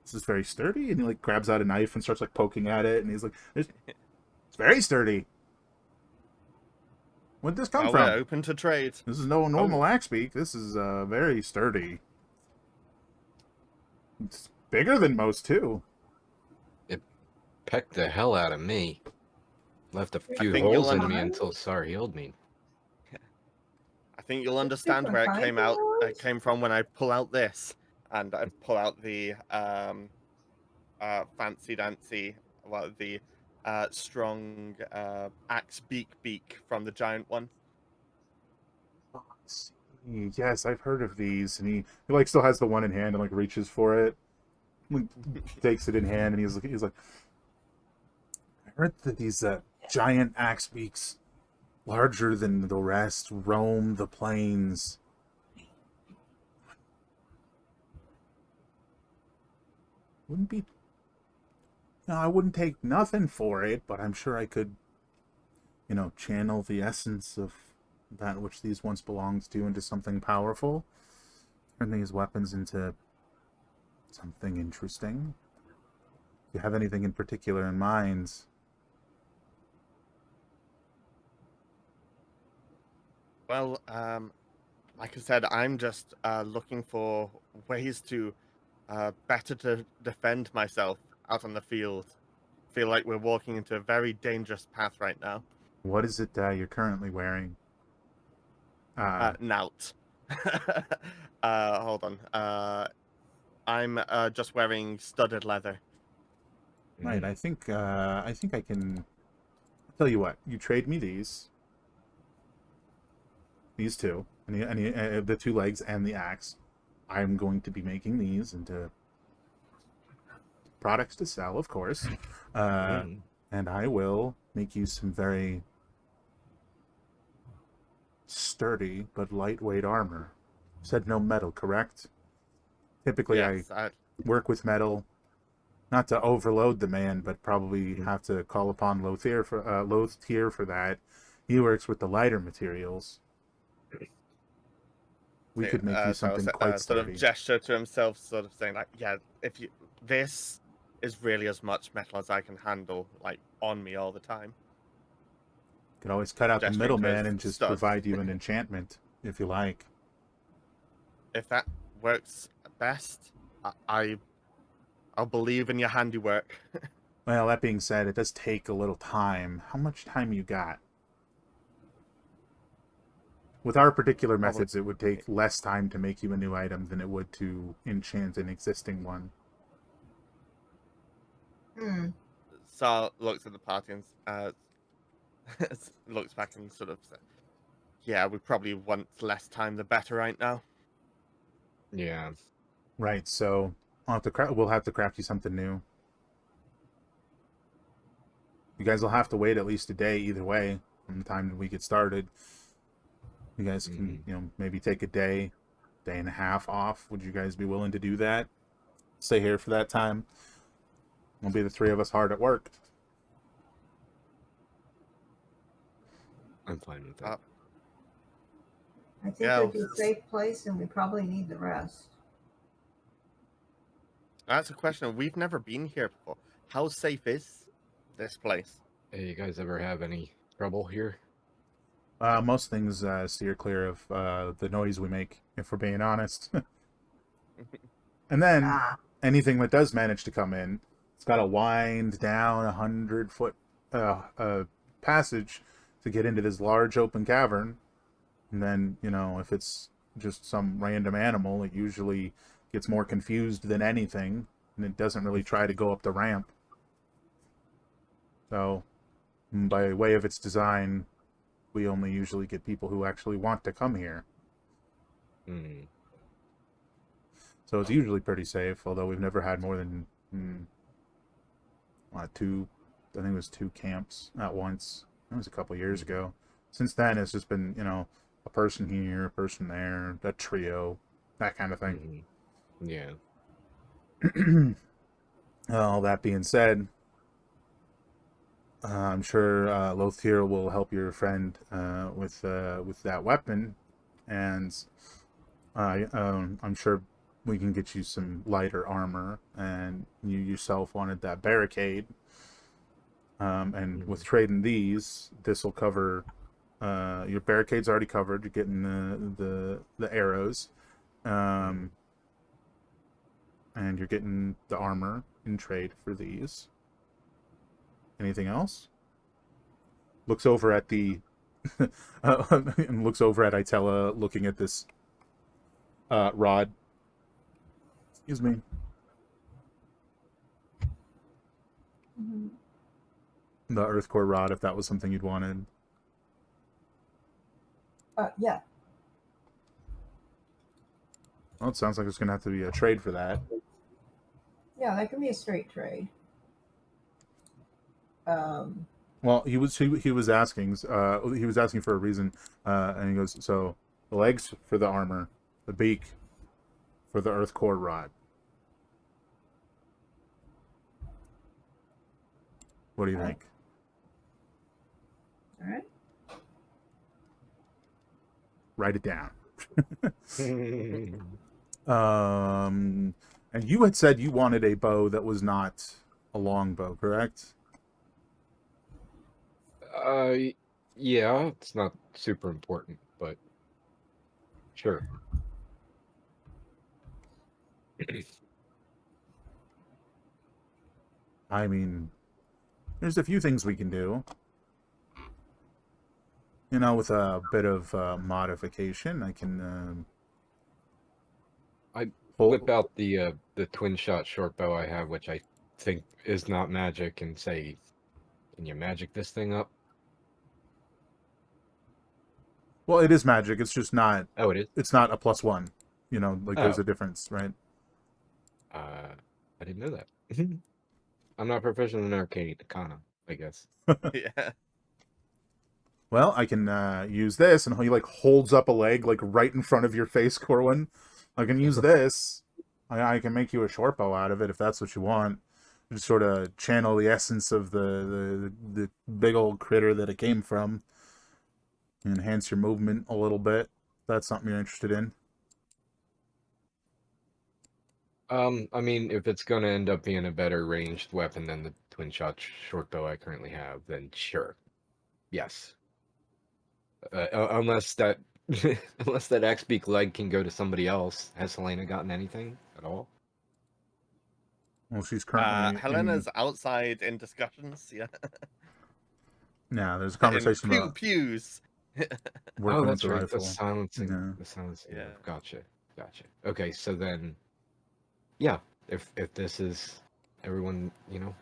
This is very sturdy, and he like grabs out a knife and starts like poking at it and he's like, it's very sturdy. Where'd this come Well, from? we're open to trade. This is no normal axe beak. This is very sturdy. It's bigger than most too. It pecked the hell out of me. Left a few think you'll holes in me understand. until Sar healed me. I think you'll understand where it came out. It came from when I pull out this, and I pull out the fancy dancy, well, the strong axe beak from the giant one. Yes, I've heard of these, and he like still has the one in hand and like reaches for it, like, takes it in hand, and he's like, I heard that these giant axe beaks, larger than the rest, roam the plains. Wouldn't be, no, I wouldn't take nothing for it, but I'm sure I could, channel the essence of that which these once belonged to into something powerful. Turn these weapons into something interesting. Do you have anything in particular in mind? Well, like I said, I'm just looking for ways to better to defend myself out on the field. Feel like we're walking into a very dangerous path right now. What is it you're currently wearing? Nout. Hold on. I'm just wearing studded leather. Right. I think I can. I'll tell you what. You trade me these two, and the two legs and the axe. I'm going to be making these into products to sell, of course, and I will make you some very sturdy but lightweight armor. Said no metal, correct? Typically, Yes, I work with metal, not to overload the man, but probably have to call upon Lothier for that. He works with the lighter materials. We could make you something quite sort sturdy. of gesture to himself, sort of saying like, "Yeah, this is really as much metal as I can handle, like on me all the time." Could always cut out the Gesturing to middleman his and just studs. provide you an enchantment, if you like. If that works best, I'll believe in your handiwork. Well, that being said, it does take a little time. How much time you got? With our particular methods, it would take less time to make you a new item than it would to enchant an existing one. Sal looks at the party and looks back and sort of says, "Yeah, we probably want less time, the better right now." Yeah. Right, so we'll have to craft you something new. You guys will have to wait at least a day either way from the time that we get started. You guys can, maybe take a day, day and a half off. Would you guys be willing to do that? Stay here for that time. We'll be the three of us hard at work. I'm fine with that. I think Yeah, it'd be a safe place, and we probably need the rest. that's a question. We've never been here before. How safe is this place? Hey, you guys ever have any trouble here? Most things steer clear of the noise we make, if we're being honest. And then anything that does manage to come in, it's got to wind down 100-foot passage to get into this large open cavern. And then, if it's just some random animal, it usually gets more confused than anything, and it doesn't really try to go up the ramp. So, by way of its design, we only usually get people who actually want to come here. Hmm. So it's usually pretty safe, although we've never had more than two, I think it was 2 camps at once. That was a couple years ago. Since then, it's just been, a person here, a person there, a trio, that kind of thing. Yeah. All that being said, I'm sure Lothier will help your friend with that weapon, and I'm sure we can get you some lighter armor. And you yourself wanted that barricade, and with trading these, this will cover. Your barricade's already covered. You're getting the arrows, and you're getting the armor in trade for these. Anything else? Looks over at the and looks over at Itella, looking at this rod. Excuse me. Mm-hmm. The earth core rod, if that was something you'd wanted. Yeah. Well, it sounds like there's gonna have to be a trade for that. Yeah, that can be a straight trade. Well, he was asking for a reason, and he goes, so the legs for the armor, the beak for the earth core rod. What do you think? All right. Write it down. And you had said you wanted a bow that was not a long bow, correct? Yeah, it's not super important, but sure. I mean, there's a few things we can do. With a bit of modification, I can. Whip out the twin shot short bow I have, which I think is not magic, and say, "Can you magic this thing up?" Well, it is magic. It's just not. Oh, it is. It's not a +1. There's a difference, right? I didn't know that. I'm not proficient in Arcana, I guess. Yeah. Well, I can use this, and he holds up a leg right in front of your face, Corwin. I can use this. I can make you a short bow out of it if that's what you want. Just sort of channel the essence of the big old critter that it came from. Enhance your movement a little bit. If that's something you're interested in. I mean, if it's gonna end up being a better ranged weapon than the twin shot short bow I currently have, then sure, yes. Unless that unless that axe-beak leg can go to somebody else. Has Helena gotten anything at all? Well, she's currently Helena's outside in discussions. Yeah. Yeah, there's a conversation about pews. working that's with the right. rifle. The silencing. Yeah. The silencing. Yeah. Gotcha. Okay, so then, yeah. If this is everyone,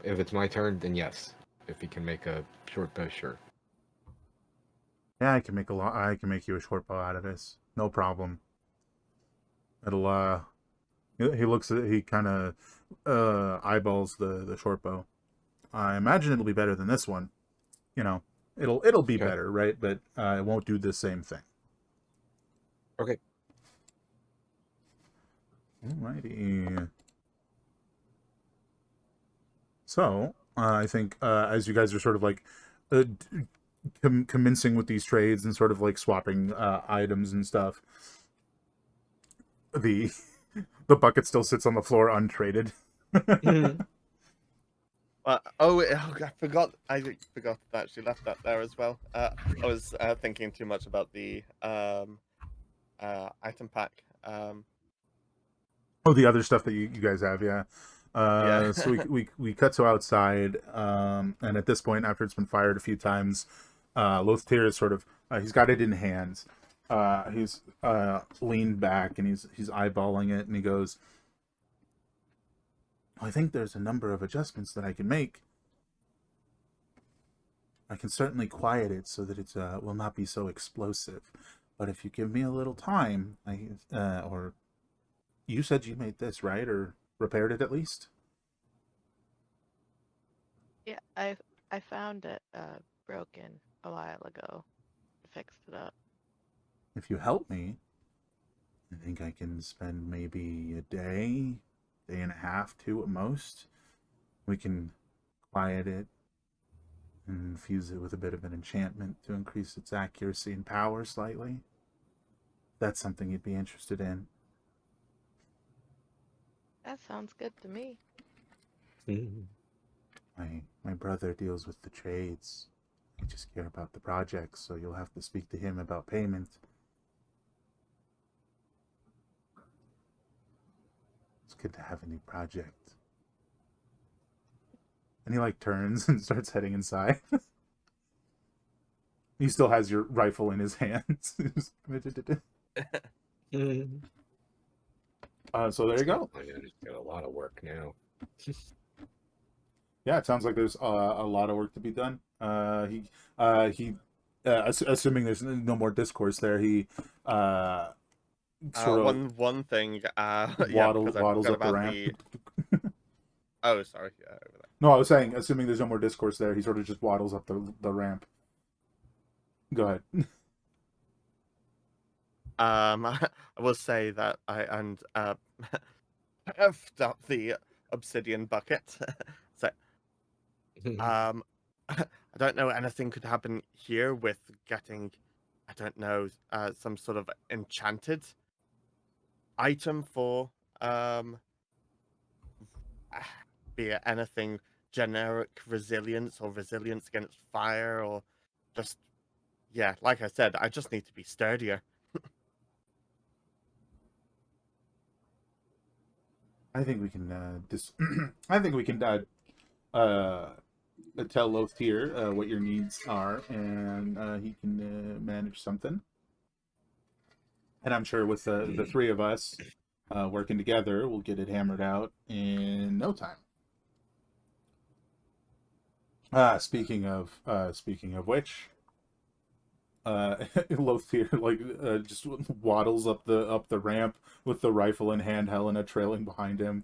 if it's my turn, then yes. If he can make a short bow, sure. Yeah, I can make you a short bow out of this. No problem. It'll he kind of eyeballs the short bow. I imagine it'll be better than this one. It'll be better, right? But it won't do the same thing. Okay. Alrighty. So, I think as you guys are sort of like uh, commencing with these trades and sort of like swapping items and stuff, the the bucket still sits on the floor untraded. I forgot. I forgot to actually left that there as well. I was thinking too much about the item pack. Oh, the other stuff that you guys have, yeah. Yeah. So we cut to outside, and at this point, after it's been fired a few times, Lothir is sort of he's got it in hands. He's leaned back and he's eyeballing it, and he goes, "I think there's a number of adjustments that I can make. I can certainly quiet it so that it will not be so explosive. But if you give me a little time, or you said you made this, right? Or repaired it at least?" Yeah, I found it broken a while ago. Fixed it up. If you help me, I think I can spend maybe a day and a half, two at most. We can quiet it and infuse it with a bit of an enchantment to increase its accuracy and power slightly. That's something you'd be interested in. That sounds good to me. My brother deals with the trades. I just care about the projects, so you'll have to speak to him about payment. It's good to have a new project. And he like turns and starts heading inside. He still has your rifle in his hands. So there you go. I just got a lot of work now. Yeah, it sounds like there's a lot of work to be done. Assuming there's no more discourse there, he sort of one thing. waddles I forgot up the about ramp. Oh, sorry. Over there. No, I was saying, assuming there's no more discourse there, he sort of just waddles up the ramp. Go ahead. I will say that I've up the obsidian bucket. So I don't know anything could happen here with getting, I don't know, some sort of enchanted item for be it anything generic resilience or resilience against fire or just like I said, I just need to be sturdier. I think we can I think we can tell Loth here what your needs are, and he can manage something. And I'm sure with the three of us working together, we'll get it hammered out in no time. Speaking of which, Lothier just waddles up the ramp with the rifle in hand, Helena trailing behind him.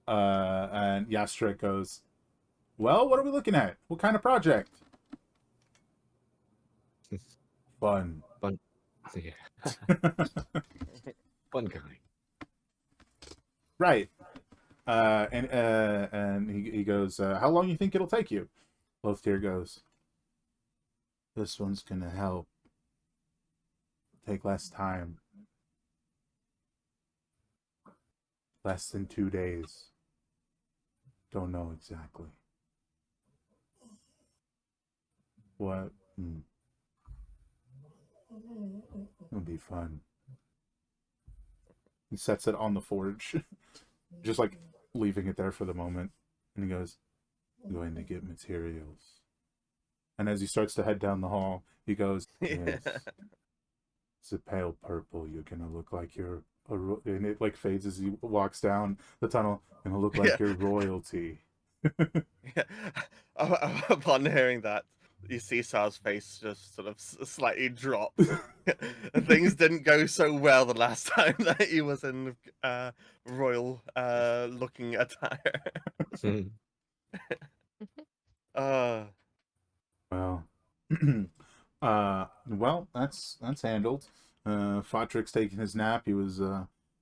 And Yastrik goes, "Well, what are we looking at? What kind of project?" Fun. Yeah. Fun guy. Right. And he goes, "How long you think it'll take you?" Lothier goes, "This one's gonna help. Take less time. Less than 2 days. Don't know exactly." What? It'll be fun. He sets it on the forge, just like leaving it there for the moment. And he goes, "I'm going to get materials." And as he starts to head down the hall, he goes, "Yes. It's a pale purple. You're going to look like you're and it like fades as he walks down the tunnel. Gonna look like you're royalty." Upon hearing that, you see Sar's face just sort of slightly drop. Things didn't go so well the last time that he was in royal looking attire. Well, well, that's handled. Fotrick's taking his nap. He was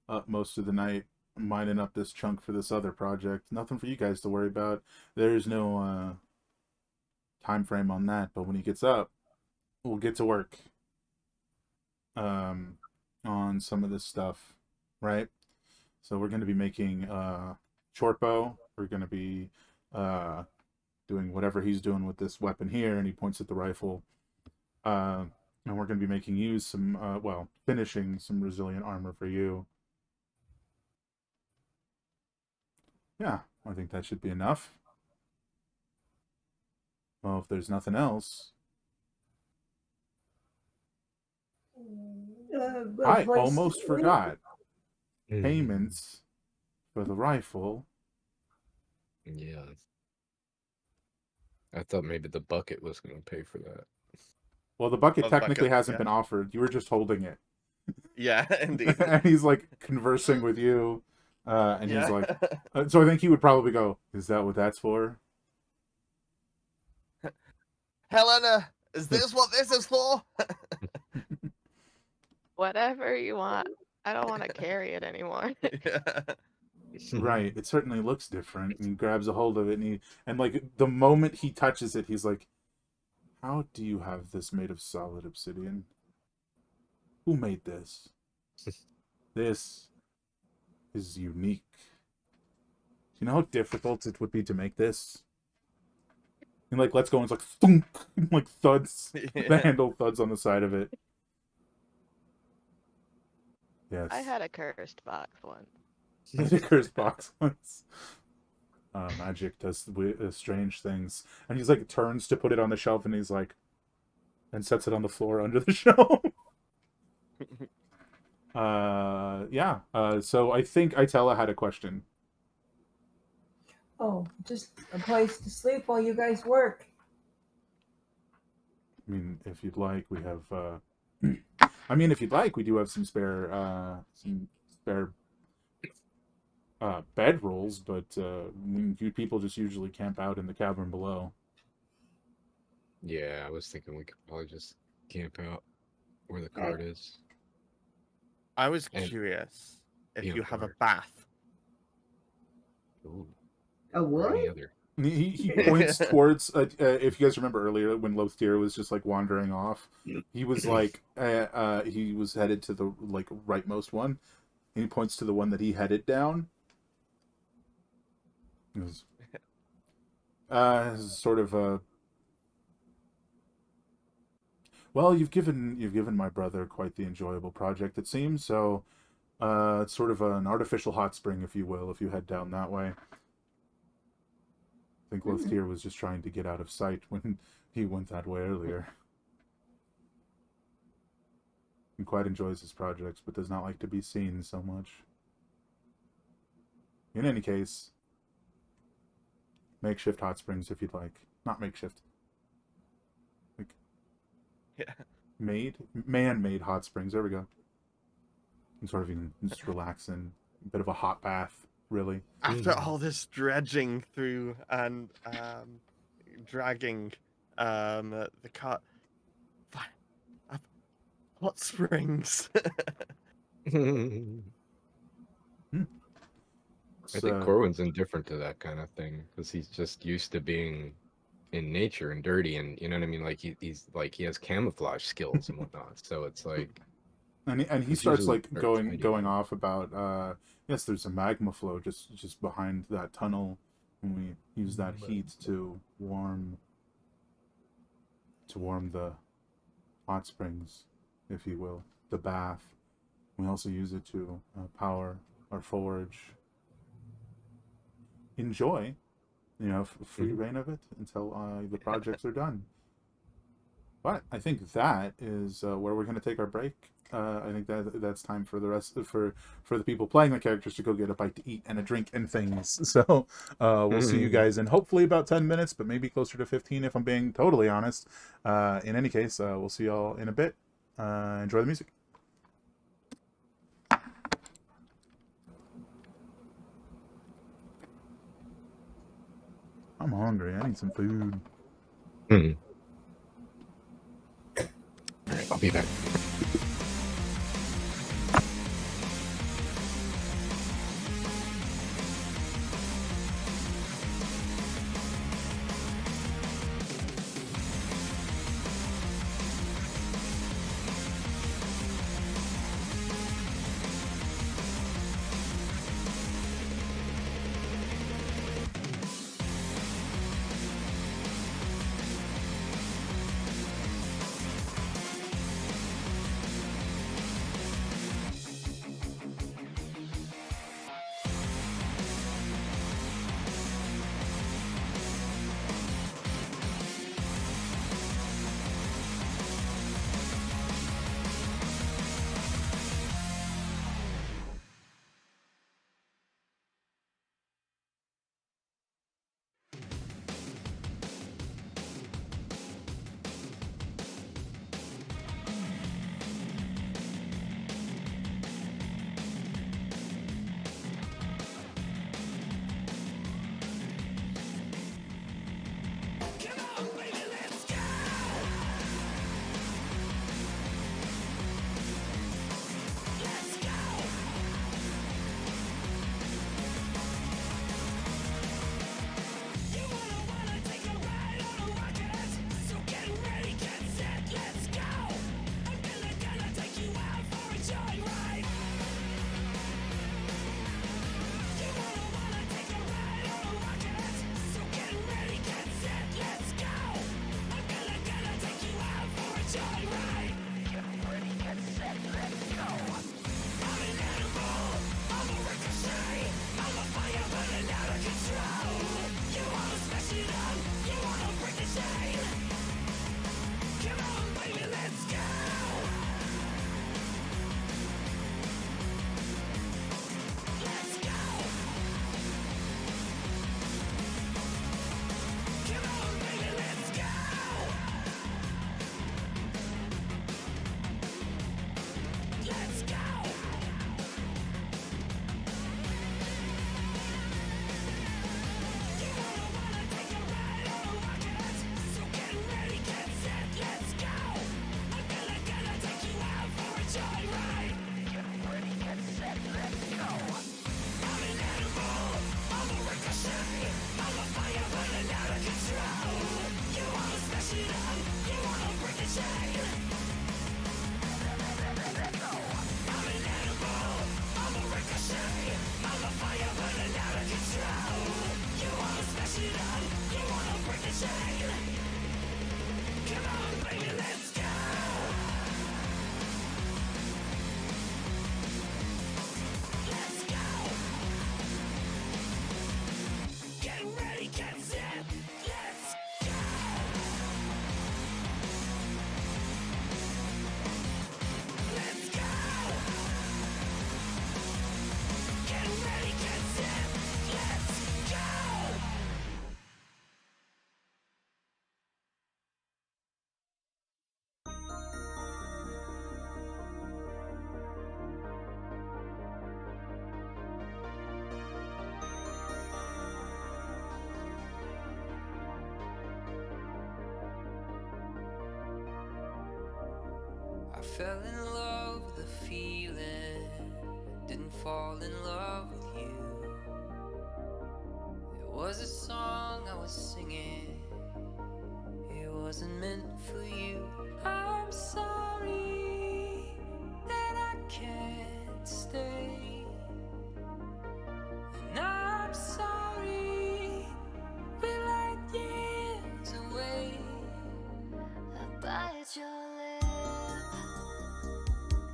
up most of the night mining up this chunk for this other project. Nothing for you guys to worry about. There's no time frame on that, but when he gets up, we'll get to work on some of this stuff, right? So we're going to be making short bow. We're going to be doing whatever he's doing with this weapon here, and he points at the rifle. And we're going to be making you some, finishing some resilient armor for you. Yeah, I think that should be enough. Well, if there's nothing else, I almost forgot. Payments for the rifle. Yeah. I thought maybe the bucket was going to pay for that. Well, the bucket Well, the technically bucket, hasn't yeah. been offered. You were just holding it. Yeah, indeed. And he's like conversing with you. And Yeah. he's like, so I think he would probably go, is that what that's for? Helena, is this what this is for? Whatever you want. I don't want to carry it anymore. Yeah. Right. It certainly looks different. And he grabs a hold of it, and like the moment he touches it, he's like, how do you have this made of solid obsidian? Who made this? This is unique. Do you know how difficult it would be to make this? And like, let's go, and it's like thunk, like thuds. Yeah. The handle thuds on the side of it. Yes. I had a cursed box once. The cursed box once. Magic does strange things. And he's like, turns to put it on the shelf, and he's like, and sets it on the floor under the shelf. Yeah. So I think Itella had a question. Oh, just a place to sleep while you guys work. I mean, if you'd like, we have. If you'd like, we do have some spare bed rolls, but you people just usually camp out in the cavern below. Yeah, I was thinking we could probably just camp out where the cart is. I was And- curious if Yeah, you have a cart. bath. Ooh, A or what? any other. He points towards. If you guys remember earlier, when Lothir was just like wandering off, he was like, he was headed to the like rightmost one, and he points to the one that he headed down. It was, sort of a. Well, you've given my brother quite the enjoyable project, it seems. So, it's sort of an artificial hot spring, if you will, if you head down that way. I think Lothir was just trying to get out of sight when he went that way earlier. He quite enjoys his projects, but does not like to be seen so much. In any case, makeshift hot springs if you'd like. Not makeshift. Like, Yeah. man-made hot springs. There we go. And sort of you can just relax in a bit of a hot bath, really. After all this dredging through and dragging the cart, hot springs. I think Corwin's indifferent to that kind of thing because he's just used to being in nature and dirty, and you know what I mean. Like he's like he has camouflage skills and whatnot. So it's like, and he it's starts usually like very going tidy. off about yes, there's a magma flow just behind that tunnel, and we use that heat to warm the hot springs, if you will, the bath. We also use it to power our forge. Enjoy, free reign of it until the projects are done. But I think that is where we're going to take our break. I think that's time for the rest for the people playing the characters to go get a bite to eat and a drink and things. So we'll see you guys in hopefully about 10 minutes, but maybe closer to 15 if I'm being totally honest. In any case, we'll see y'all in a bit. Enjoy the music. I'm hungry. I need some food. Alright, I'll be back. fell in love with the feeling, didn't fall in love with you. It was a song I was singing, it wasn't meant for you. I'm sorry that I can't stay, and I'm sorry we're like years away. I bite your lip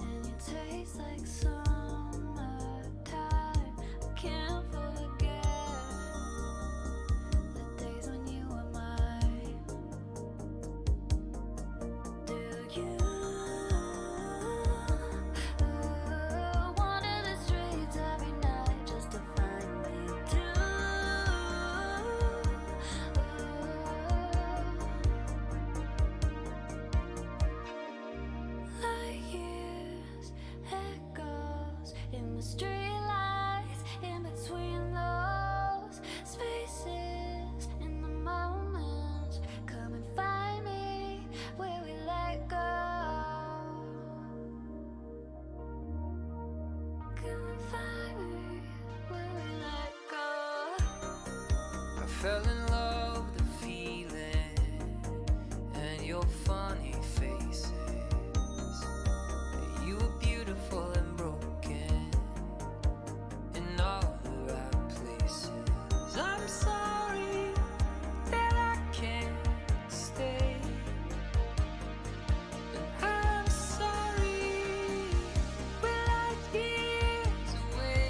and you taste like summertime. I can't forget the days when you were mine. Do you wander the streets every night just to find me too? Like years, echoes in the streetlights, in between those spaces, in the moments. Come and find me where we let go. Come and find me where we let go. I fell in love with the feeling and your funny faces. You were beautiful and broken in all the right places. I'm sorry that I can't stay, and I'm sorry we're like years away.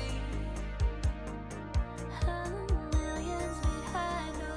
Millions behind a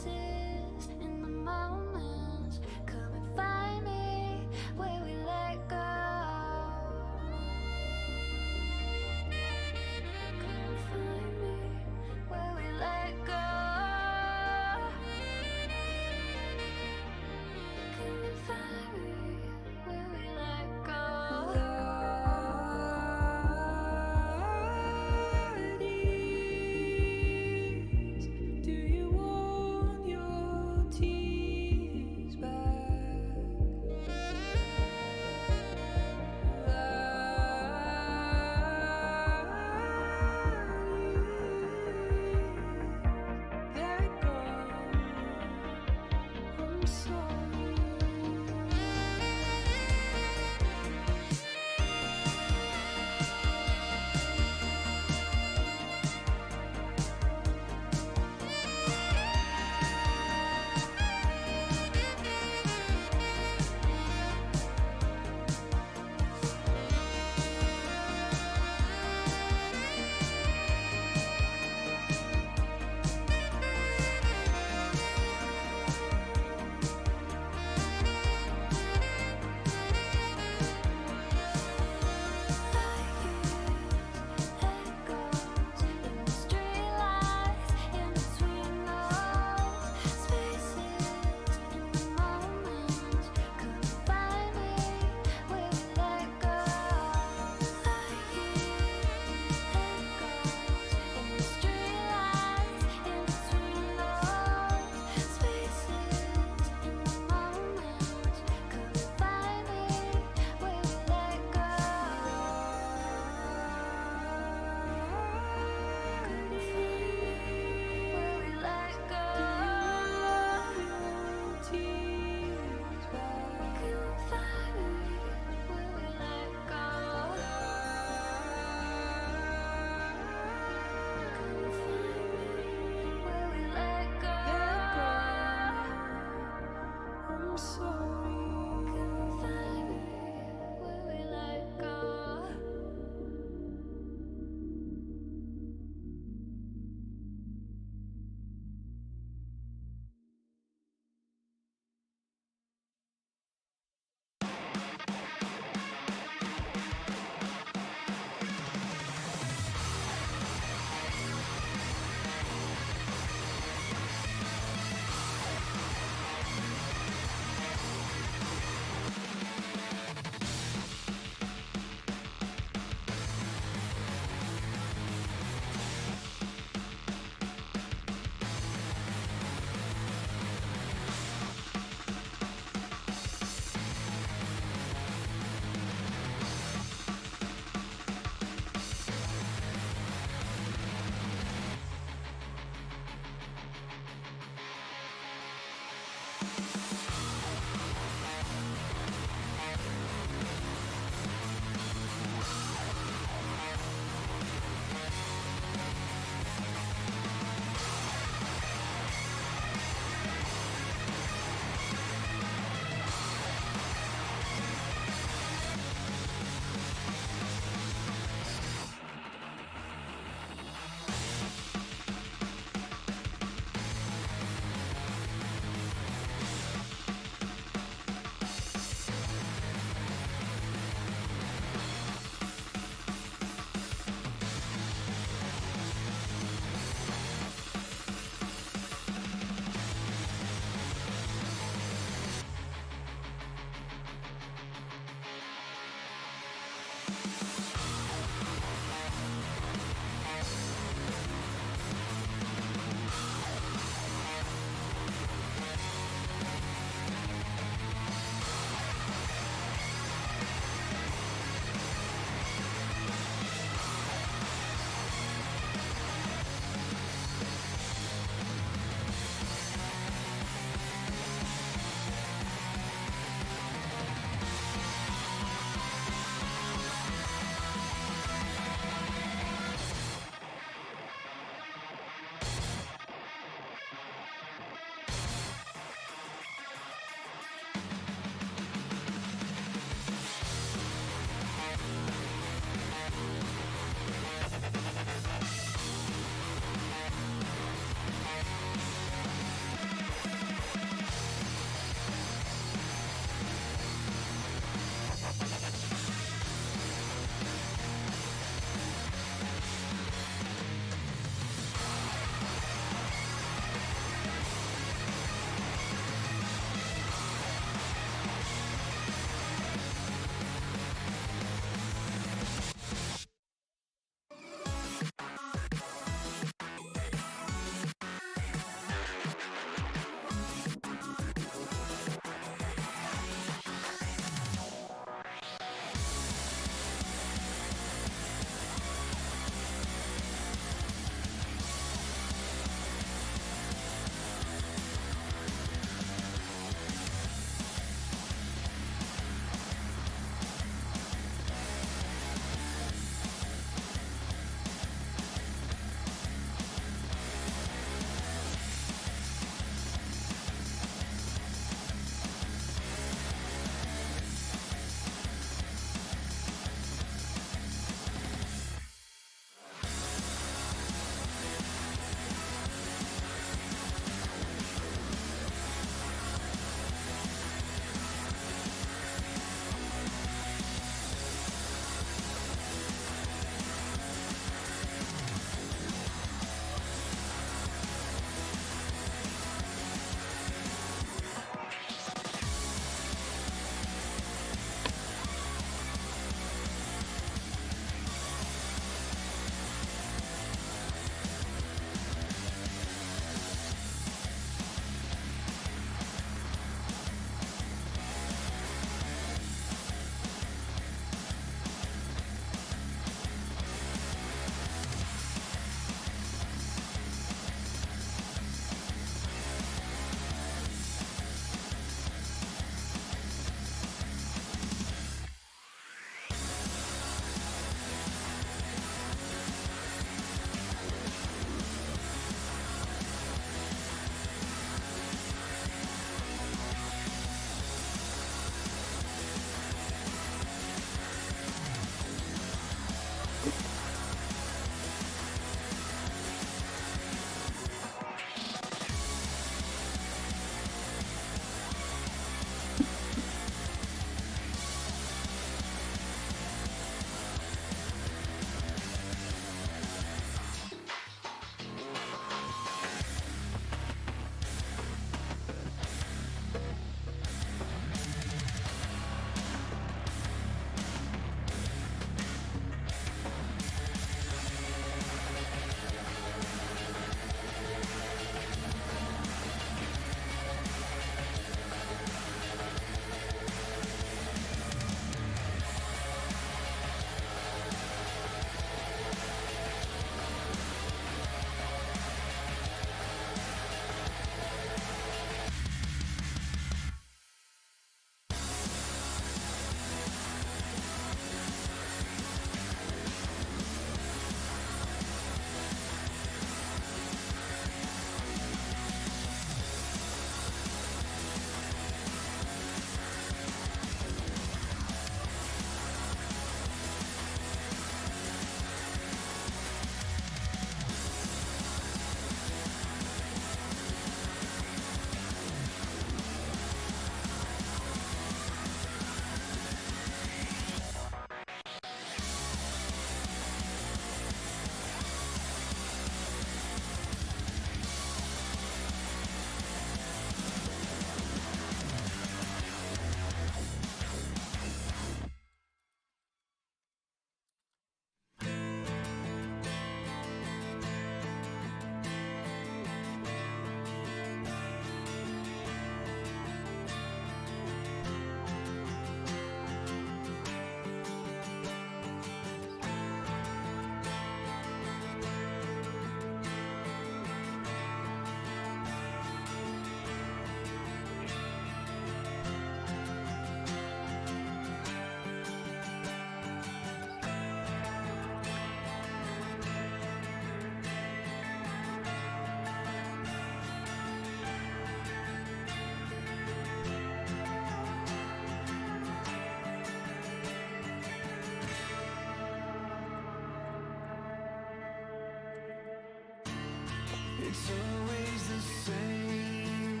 It's always the same.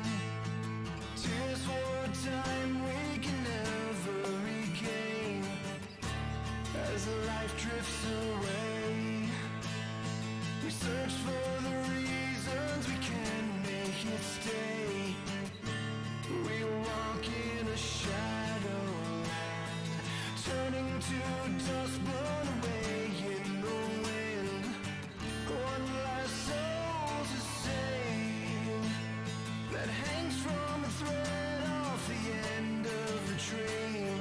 Tears for a time we can never regain. As life drifts away, we search for the reasons we can make it stay. We walk in a shadow land, turning to dust blown away in the wind. One last soul to save that hangs from a thread off the end of the dream.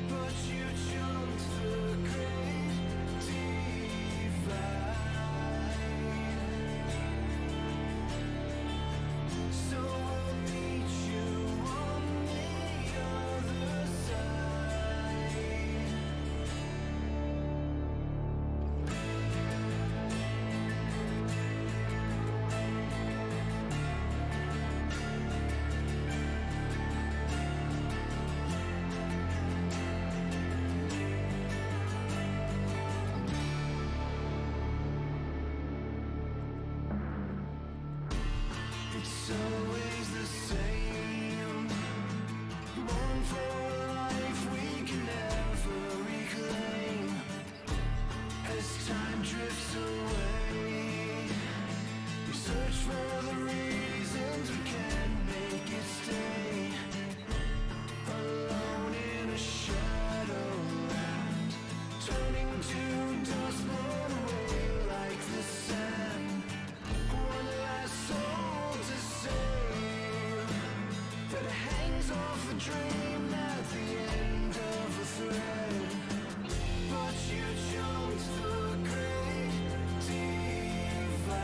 But you jumped the great divide. So we'll meet you on the other side. It's always the same. Born for a life we can never reclaim. As time drifts away, we search for the reasons we can make it stay. Alone in a shadowland, turning to dust blown away like the sand. One last soul to save that hangs off a dream at the end of a thread. But you jumped the great divide.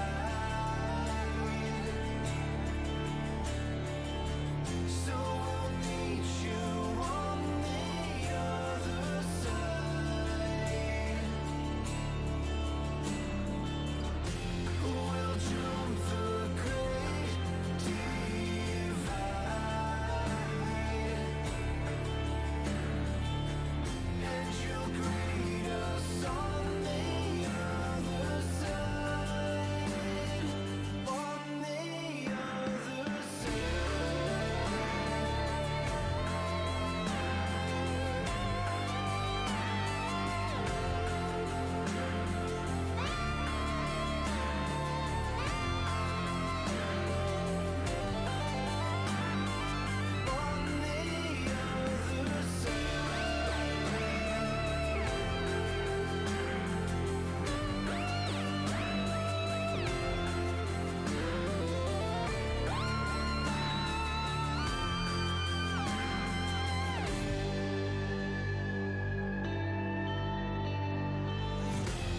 So we'll meet you on the other side. We'll jump the great divide, and you'll greet us on the other side. On the other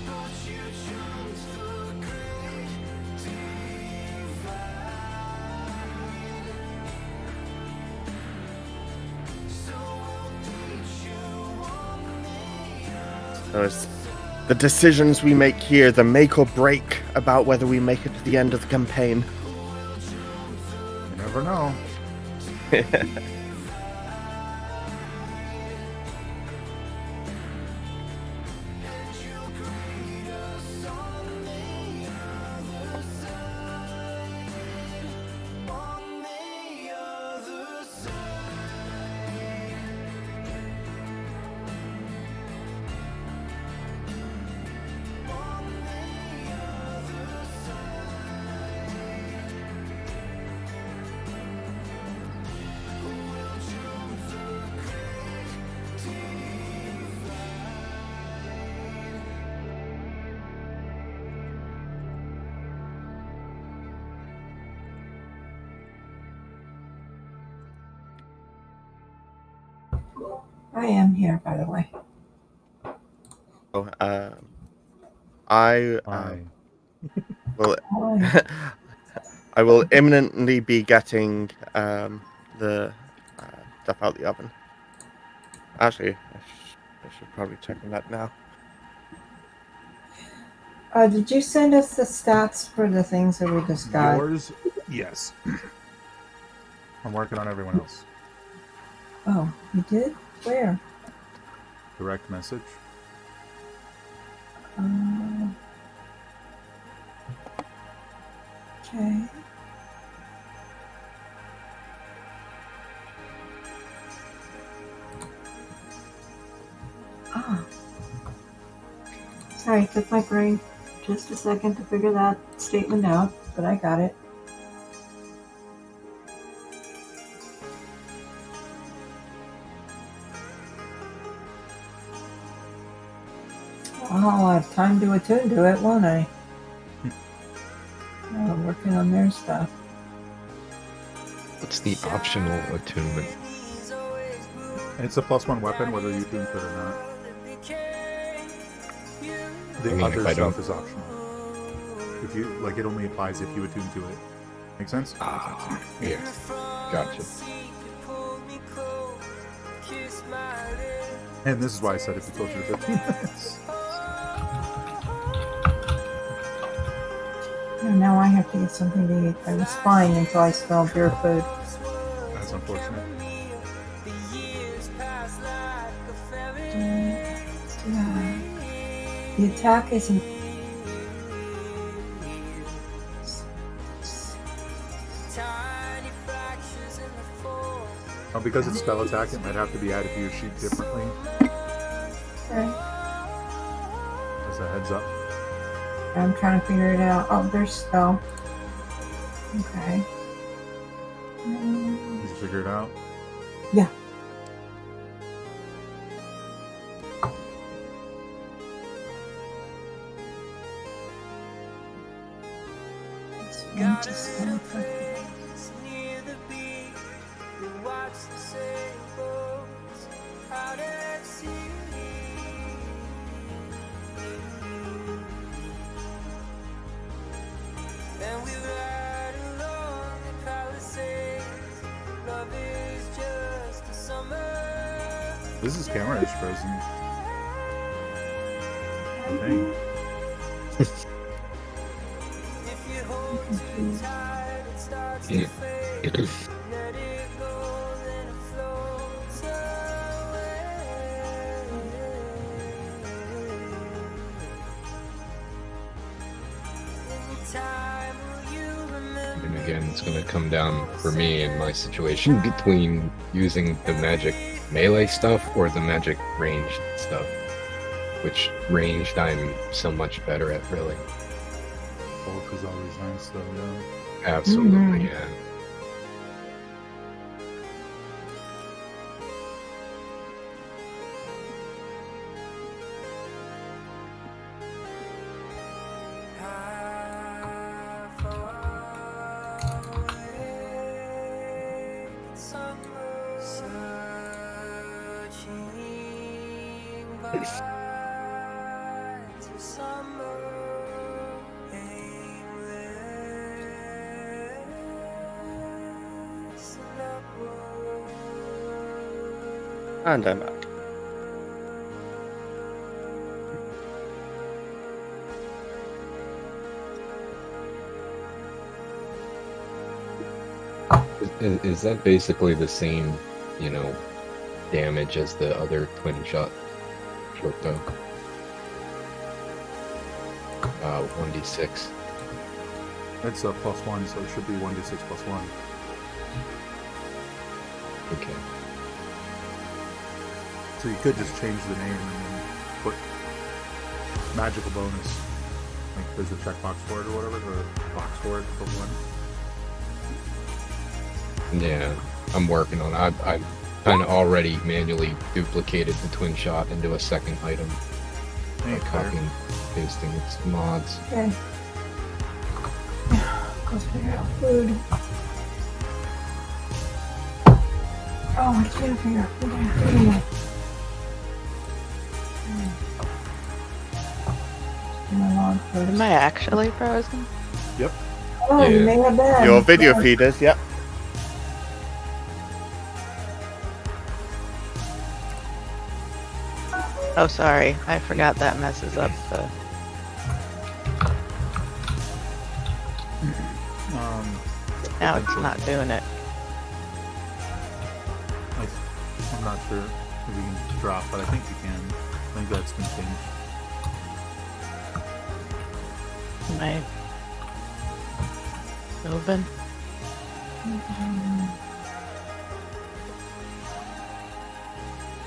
But you jumped the great divide. So we'll meet you on the other. So it's the decisions we make here, the make or break about whether we make it to the end of the campaign. You never know. I am here, by the way. So, I Fine. will Hi. I will imminently be getting the stuff out the oven. Actually, I should probably check on that now. Did you send us the stats for the things that we just got? Yours, yes. I'm working on everyone else. Oh, you did? Where? Direct message. Okay. Ah. Sorry, it took my brain just a second to figure that statement out, but I got it. I'll have time to attune to it, won't I? I'm working on their stuff. What's the optional attunement? It's a +1 weapon, whether you tune to it or not. The I mean, other if I stuff don't- is optional. If you like, it only applies if you attune to it. Make sense? Ah, yeah. Gotcha. And this is why I said it'd be closer to 15 minutes. And now I have to get something to eat. I was fine until I smelled your food. That's unfortunate. The attack isn't. Oh, because it's spell attack, it might have to be added to your sheet differently. Okay. Just a heads up. I'm trying to figure it out. Oh, there's spell. Okay. Did you figure it out? Yeah. This one just gonna put- This is camera-ish frozen. I think. And again, it's going to come down for me in my situation between using the magic melee stuff or the magic ranged stuff. Which ranged I'm so much better at, really. Both is always nice, though, yeah. Absolutely, yeah. And I'm back. Is that basically the same, damage as the other twin shot short bow? 1d6. It's a +1, so it should be 1d6 +1. Okay. So you could just change the name and then put magical bonus. Like there's a checkbox for it or whatever, the box for it for 1. Yeah, I'm working on it. I've kind of already manually duplicated the twin shot into a second item by copying and pasting its mods. Okay. Go figure out food. Oh, I can't figure out food. Am I actually frozen? Yep. Oh, you Yeah. may have been. Your video Yes. feed is, yep. Oh, sorry. I forgot that messes up the. Now it's not doing it. I'm not sure if you can drop, but I think you can. I think that's been changed. Moving.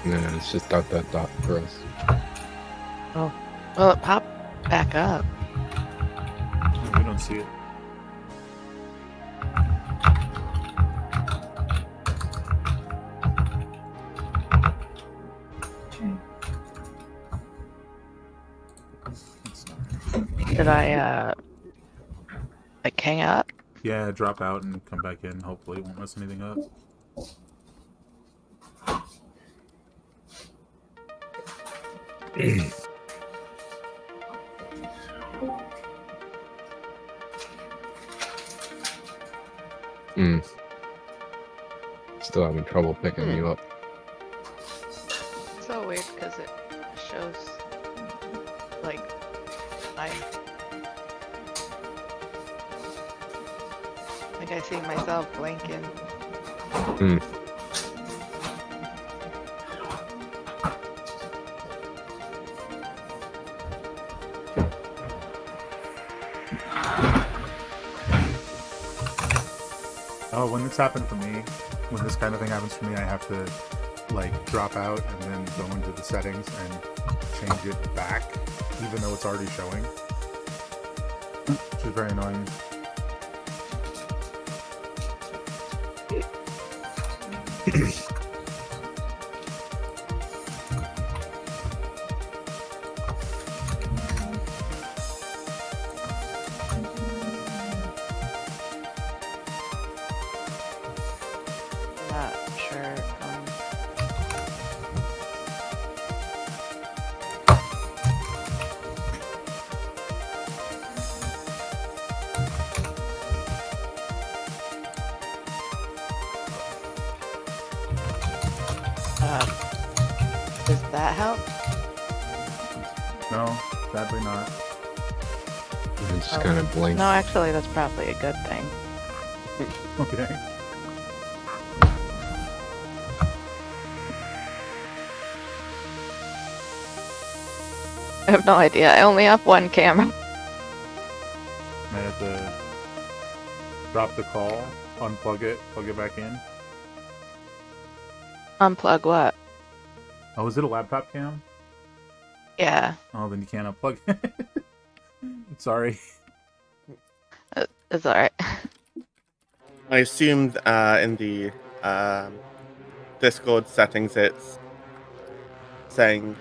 No, it's just dot dot dot for us. Oh, well, it popped back up. Oh, we don't see it. Did I like hang up? Yeah, drop out and come back in. Hopefully, it won't mess anything up. Still having trouble picking you up. So weird because it shows like I see myself blinking. Oh, when this happened for me, when this kind of thing happens for me, I have to like drop out and then go into the settings and change it back, even though it's already showing, which is very annoying. Not sure. Does that help? No, sadly not. It's just kind of blank. No, actually, that's probably a good thing. Okay. I have no idea. I only have one camera. I have to drop the call, unplug it, plug it back in. Unplug what? Oh, is it a laptop cam? Yeah, Oh, then you can't unplug it. Sorry. it's alright. I assumed in the Discord settings it's saying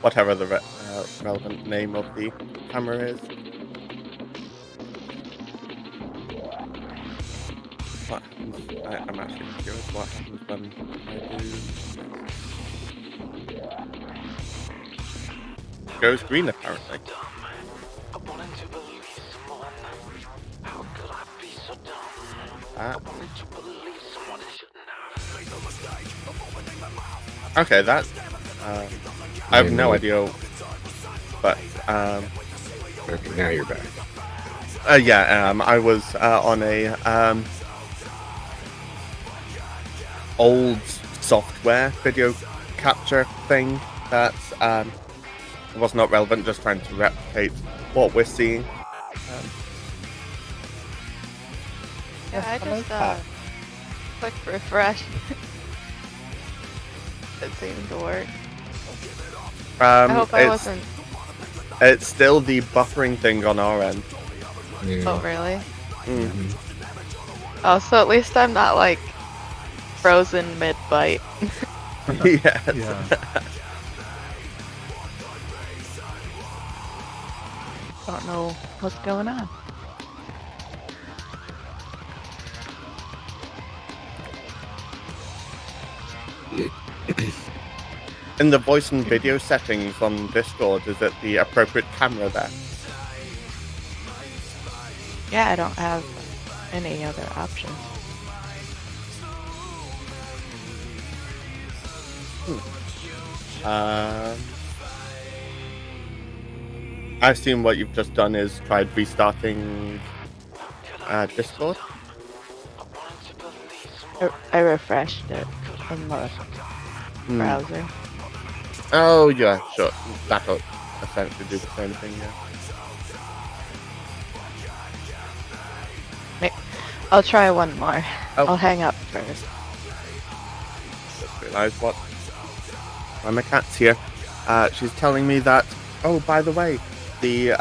whatever the relevant name of the camera is. What happens? I'm actually curious what happens when I do. Goes green apparently. Okay, that I have no idea, but Okay, now you're back. yeah, I was on a old software video capture thing that was not relevant, just trying to replicate what we're seeing. Yeah, I just clicked refresh. It seemed to work. I hope I wasn't. It's still the buffering thing on our end. Yeah. Oh, really? Mm. Oh, so at least I'm not like frozen mid-bite. Yes. Yeah. Don't know what's going on. In the voice and video settings on Discord, is it the appropriate camera there? Yeah, I don't have any other options. I assume what you've just done is tried restarting Discord? I refreshed it in the browser. Oh yeah, sure. That'll essentially do the same thing, yeah. I'll try one more. Oh. I'll hang up first. Just realised what. My cat's here. She's telling me that. Oh, by the way, the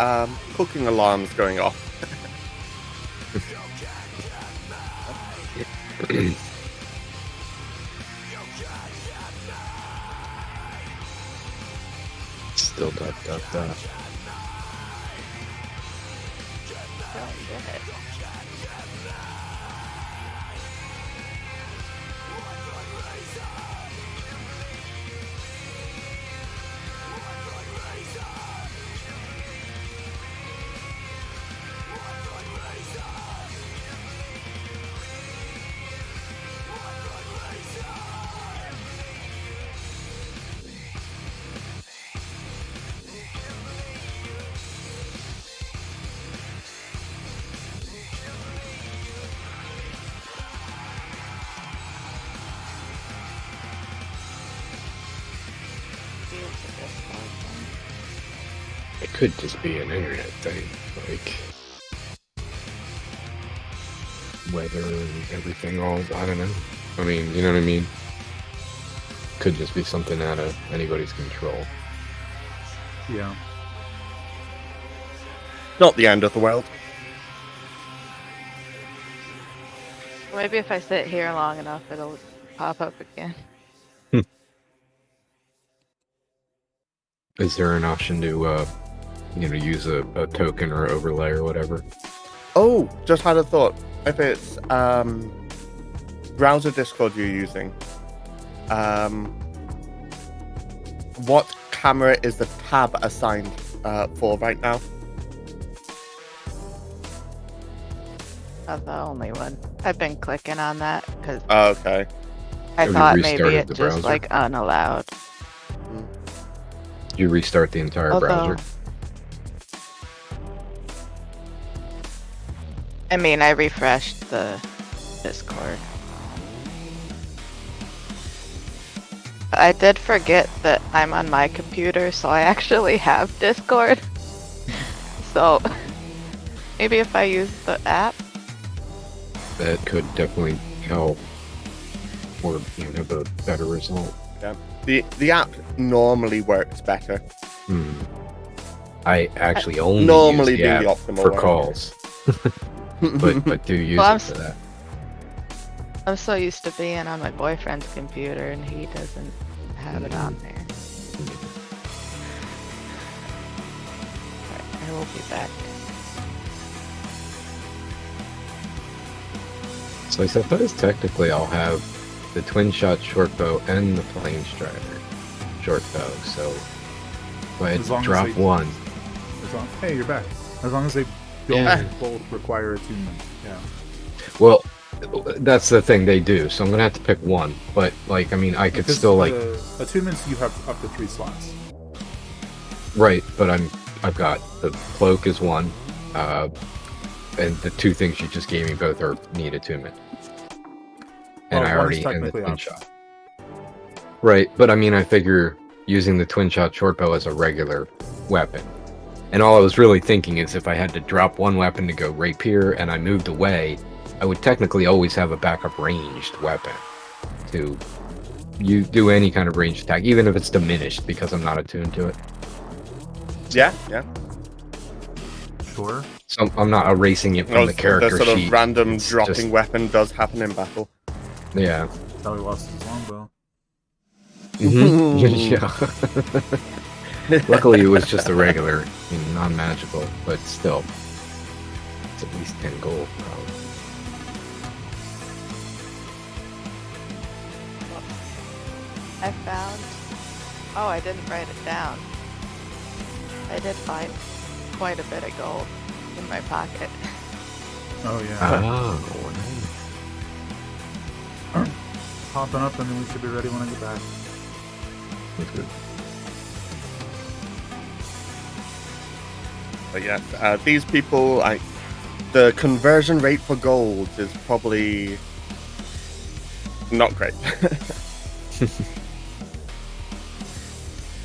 cooking alarm's going off. Still dot. Really good. It could just be an internet thing, like weather and everything. All I don't know. I mean, you know what I mean? Could just be something out of anybody's control. Yeah. Not the end of the world. Maybe if I sit here long enough, it'll pop up again. Is there an option to, use a token or overlay or whatever? Oh, just had a thought. If it's browser Discord you're using, what camera is the tab assigned for right now? Not the only one. I've been clicking on that because Oh, okay. I Have you thought maybe restarted it the just browser? like unallowed. You restart the entire browser. I mean, I refreshed the Discord. I did forget that I'm on my computer, so I actually have Discord. So maybe if I use the app. That could definitely help, or have a better result. Yeah. The app normally works better. I actually only Normally use the being app the optimal for way. calls, but do use Well, it for that. I'm so used to being on my boyfriend's computer, and he doesn't have it on there. Alright, I will be back. So I suppose technically I'll have the twin shot short bow and the flame strider short bow. So if I As long as drop they- one, Hey, you're back. As long as they don't Yeah. both require attunement. Yeah. well, that's the thing they do. So I'm gonna have to pick one. But I could Because still attunements you have up to 3 slots. right. But I've got the cloak is one, and the two things you just gave me both are need attunement. And Well, I one is already and the technically twin optional. shot. Right, but I figure using the twin shot short bow as a regular weapon. And all I was really thinking is if I had to drop one weapon to go rapier and I moved away, I would technically always have a backup ranged weapon to do any kind of ranged attack, even if it's diminished because I'm not attuned to it. Yeah. Sure. So I'm not erasing it from the character sort sheet. of random It's dropping just- weapon does happen in battle. Yeah. That's how he lost his longbow. Yeah. Luckily, it was just a regular, non-magical, but still, it's at least 10 gold, probably. I found. Oh, I didn't write it down. I did find quite a bit of gold in my pocket. Oh, yeah. Oh, Popping up, and then we should be ready when I get back. that's good. But yeah, these people, the conversion rate for gold is probably not great.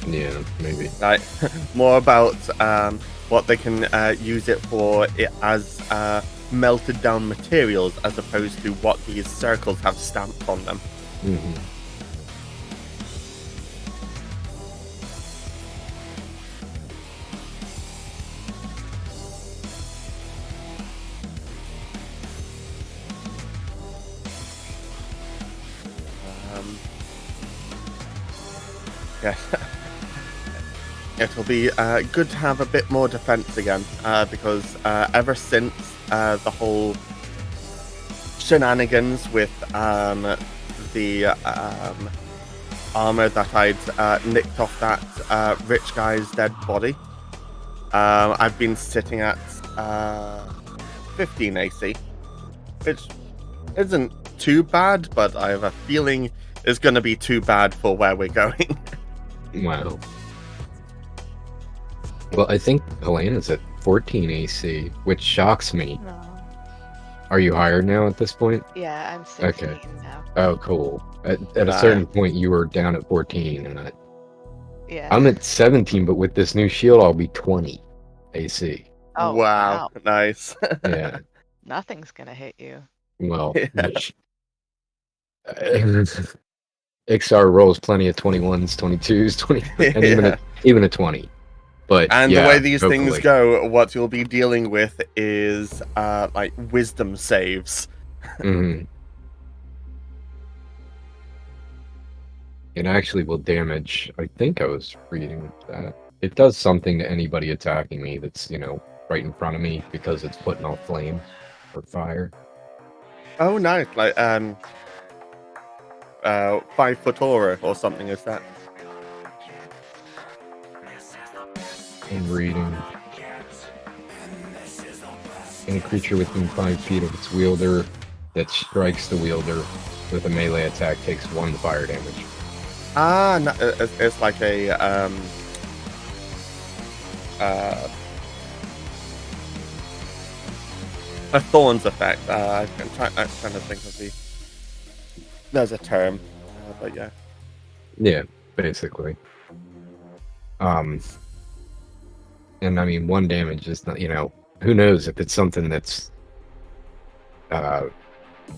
Yeah, maybe. More about what they can use it for as melted down materials as opposed to what these circles have stamped on them. Mm-hmm. Yeah. It'll be good to have a bit more defense again, because ever since the whole shenanigans with the armor that I'd nicked off that rich guy's dead body, I've been sitting at 15 AC, which isn't too bad, but I have a feeling it's going to be too bad for where we're going. Wow. Well, I think Helena's at 14 AC, which shocks me. No. Are you higher now at this point? Yeah, I'm 16 Okay. now. Oh, cool. At a certain point, you were down at 14, and Yeah. I'm at 17, but with this new shield, I'll be 20 AC. Oh, wow. Nice. Yeah. Nothing's gonna hit you. Well, Yeah. XR rolls plenty of 21s, 22s, 20, and Yeah. even a 20. But And yeah, the way these things hopefully. go, what you'll be dealing with is like wisdom saves. Mhm. It actually will damage. I think I was reading that. It does something to anybody attacking me that's, right in front of me because it's putting off flame or fire. Oh, nice. Like 5-foot aura or something is that? I'm reading. Any creature within 5 feet of its wielder that strikes the wielder with a melee attack takes 1 fire damage. Ah, no, it's like a thorns effect. I'm trying to think of the. There's a term, but yeah. Yeah, basically. And I mean, 1 damage is not, who knows if it's something that's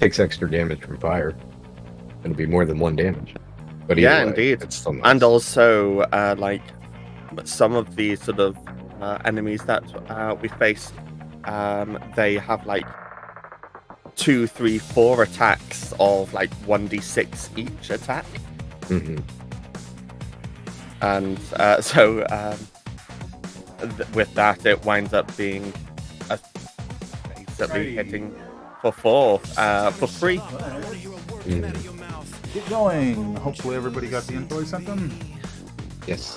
takes extra damage from fire. It'll be more than 1 damage. But Yeah, either way, indeed. it's still nice. And also, like some of the sort of enemies that we face, they have like 2, 3, 4 attacks of like 1d6 each attack. Mm-hmm. And so with that, it winds up being basically hitting for 4 for free. Mm-hmm. Get going. Hopefully everybody got the info I sent them. Yes.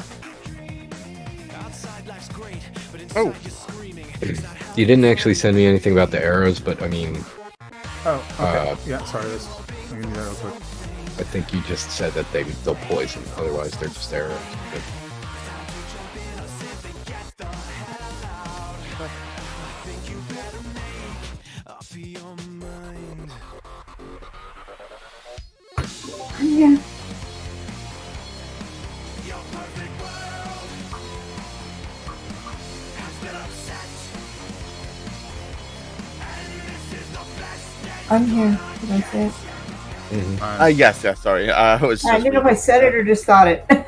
Oh, You didn't actually send me anything about the arrows, but I mean, Oh, okay. Yeah, sorry. I'm gonna do that real quick. I think you just said that they'll poison. Otherwise, they're just arrows. But Yeah. I'm here. That's it. yes, sorry. I was just I didn't know if I said it or just thought it. Come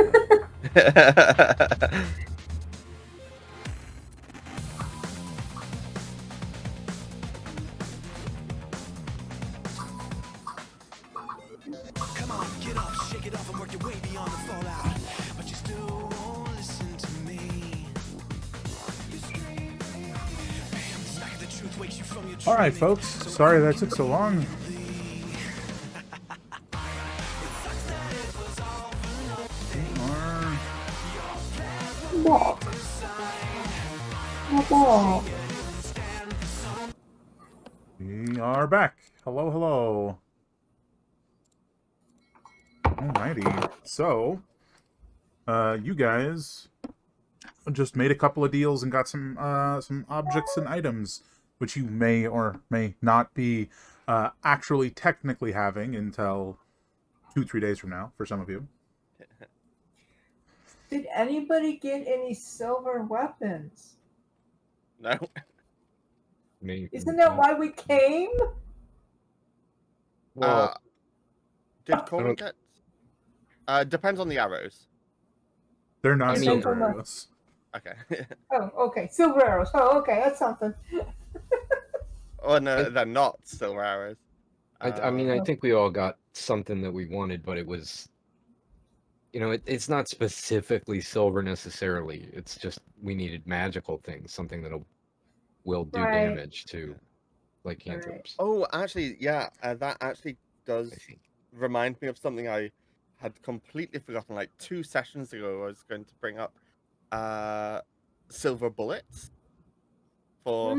on, get up, shake it off, and work your way beyond the fallout. But you still won't listen to me. Bam, the smack of the truth wakes you from your All right, folks. Sorry that took so long. Walk. Walk. We are back. Hello, hello. Alrighty. So, you guys just made a couple of deals and got some objects and items, which you may or may not be actually technically having until 2-3 days from now. For some of you. Did anybody get any silver weapons? No. Maybe. Isn't that why we came? Well, Did Corin get? Depends on the arrows. They're not I mean- silver Depends on the- arrows. Okay. Oh, okay. Silver arrows. Oh, okay. That's something. Oh no, they're not silver arrows. I mean, I think we all got something that we wanted, but it was, it's not specifically silver necessarily. It's just we needed magical things, something will do Right. damage to, like Right. cantrips. Oh, actually, yeah, that actually does I think. remind me of something I had completely forgotten. Like 2 sessions ago, I was going to bring up silver bullets for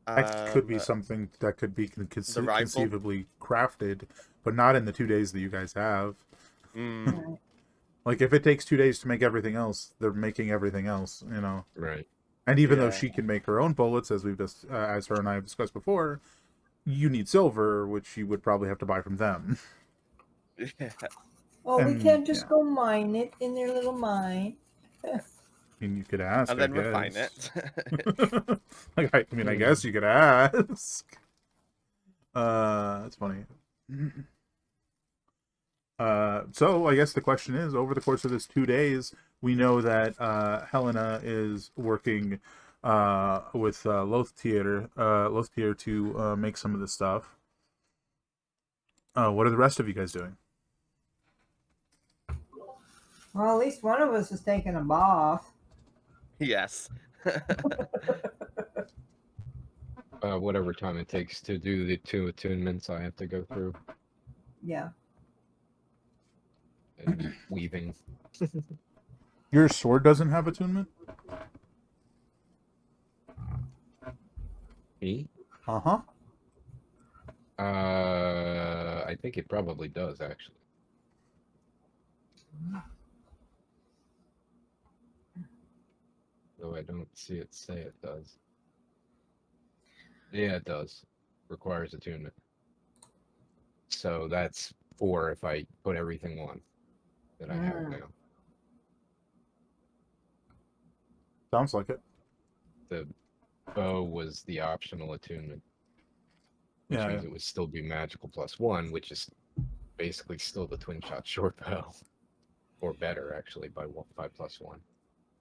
That could be something that could be rifle. conceivably crafted, but not in the 2 days that you guys have. Mm, Like, if it takes 2 days to make everything else, they're making everything else, Right. And even though Yeah. she can make her own bullets, as as her and I have discussed before, you need silver, which you would probably have to buy from them. yeah. Oh, we And, can't just yeah. go mine it in their little mine. I mean, you could ask, And then I refine guess. it. Like, I mean, I guess you could ask. That's funny. So I guess the question is, over the course of this 2 days, we know that Helena is working with Lothtier to make some of this stuff. What are the rest of you guys doing? Well, at least one of us is taking a bath. Yes. Whatever time it takes to do the 2 attunements I have to go through, Yeah. and weaving. Your sword doesn't have attunement? Me? Uh-huh. I think it probably does, actually. Though I don't see it say it does. Yeah, it does. Requires attunement. So that's 4 if I put everything on that I have now. Sounds like it. The bow was the optional attunement, which means it would still be magical +1, which is basically still the twin shot short bow, or better actually by 5+1.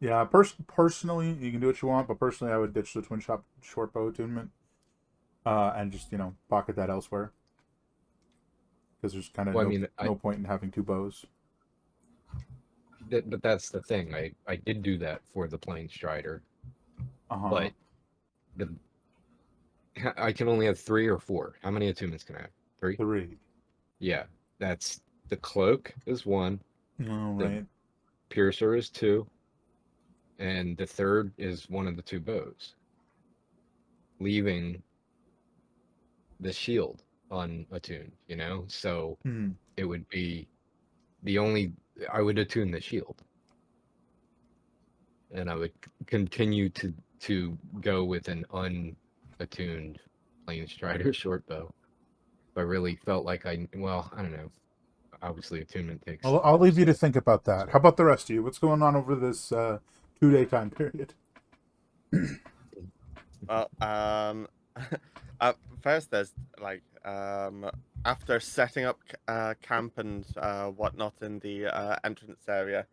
Yeah, personally, you can do what you want, but personally, I would ditch the twin short bow attunement, and just pocket that elsewhere, because there's kind of no point in having 2 bows. But that's the thing. I did do that for the Plain Strider, but I can only have 3 or 4. How many attunements can I have? 3? 3. Yeah, that's the cloak is 1. Oh, the right. piercer is 2, and the third is one of the 2 bows, leaving the shield unattuned. So it would be I would attune the shield, and I would continue to go with an unattuned Plain Strider short bow. If I really felt like I don't know. Obviously, attunement takes. I'll leave you to think about that. How about the rest of you? What's going on over this 2-day time period? Well, first there's after setting up camp and whatnot in the entrance area,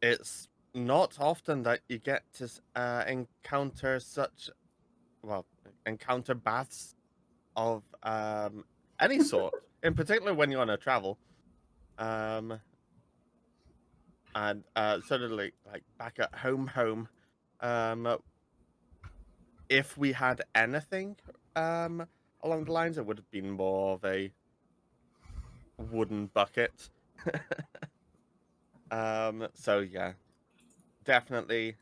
it's not often that you get to encounter baths of any sort, in particular when you're on a travel. And suddenly, like back at home, if we had anything along the lines, it would have been more of a wooden bucket. So yeah, definitely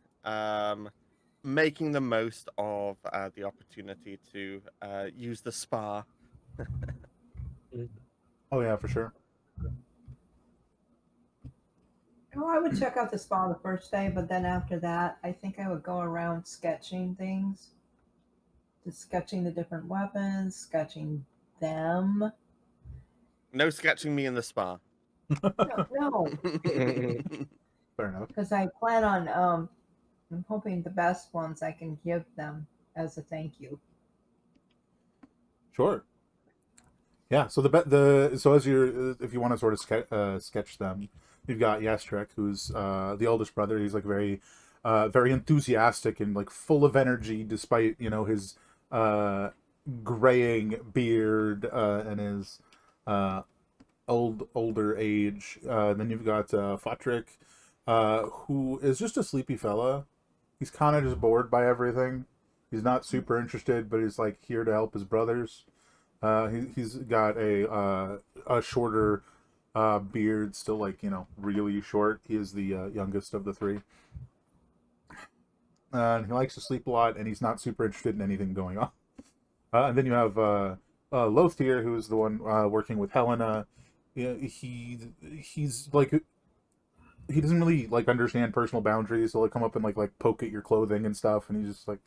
making the most of the opportunity to use the spa. Oh yeah, for sure. Well, I would check out the spa the first day, but then after that, I think I would go around sketching things. Just sketching the different weapons, sketching them. No sketching me in the spa. No. Fair enough. Because I plan on I'm hoping the best ones I can give them as a thank you. Sure. Yeah. So so as you're if you want to sort of sketch them, you've got Yastrek, who's the eldest brother. He's like very enthusiastic and like full of energy, despite his uh, graying beard and his uh, older age. Then you've got Fatrick, who is just a sleepy fella. He's kind of just bored by everything. He's not super interested, but he's like here to help his brothers. He's got a shorter beard, still like really short. He is the youngest of the three, and he likes to sleep a lot, and he's not super interested in anything going on. And then you have Lothier, who is the one working with Helena. Yeah, he's like he doesn't really like understand personal boundaries. He'll like come up and like poke at your clothing and stuff, and he's just like,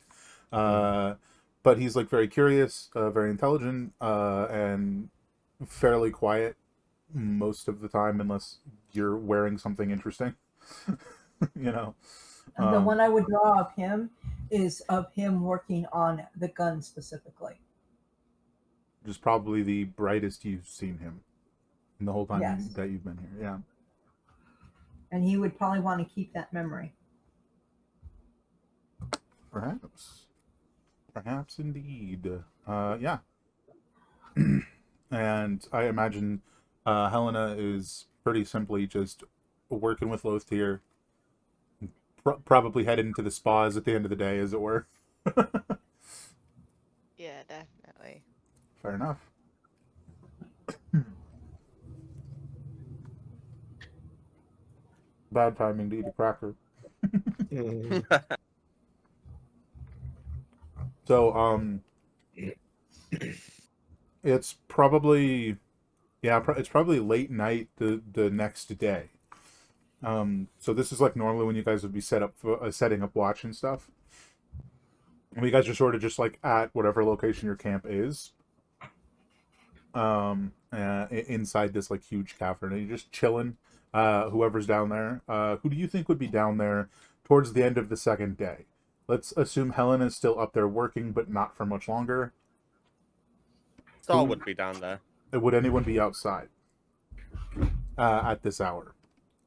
but he's like very curious, very intelligent, and fairly quiet most of the time, unless you're wearing something interesting. you know, And the one I would draw of him is of him working on the gun specifically. just probably the brightest you've seen him in the whole time Yes. that you've been here. Yeah. And he would probably want to keep that memory. Perhaps indeed. Yeah. And I imagine Helena is pretty simply just working with Lothier, probably headed into the spas at the end of the day, as it were. Yeah, definitely. Fair enough. Bad timing to eat a cracker. So, it's probably, it's probably late night the next day. So this is like normally when you guys would be setting up watch and stuff. And you guys are sort of just like at whatever location your camp is. Inside this like huge cavern, and you're just chilling. Whoever's down there. Who do you think would be down there towards the end of the second day? Let's assume Helen is still up there working, but not for much longer. Star would be down there. Would anyone be outside at this hour?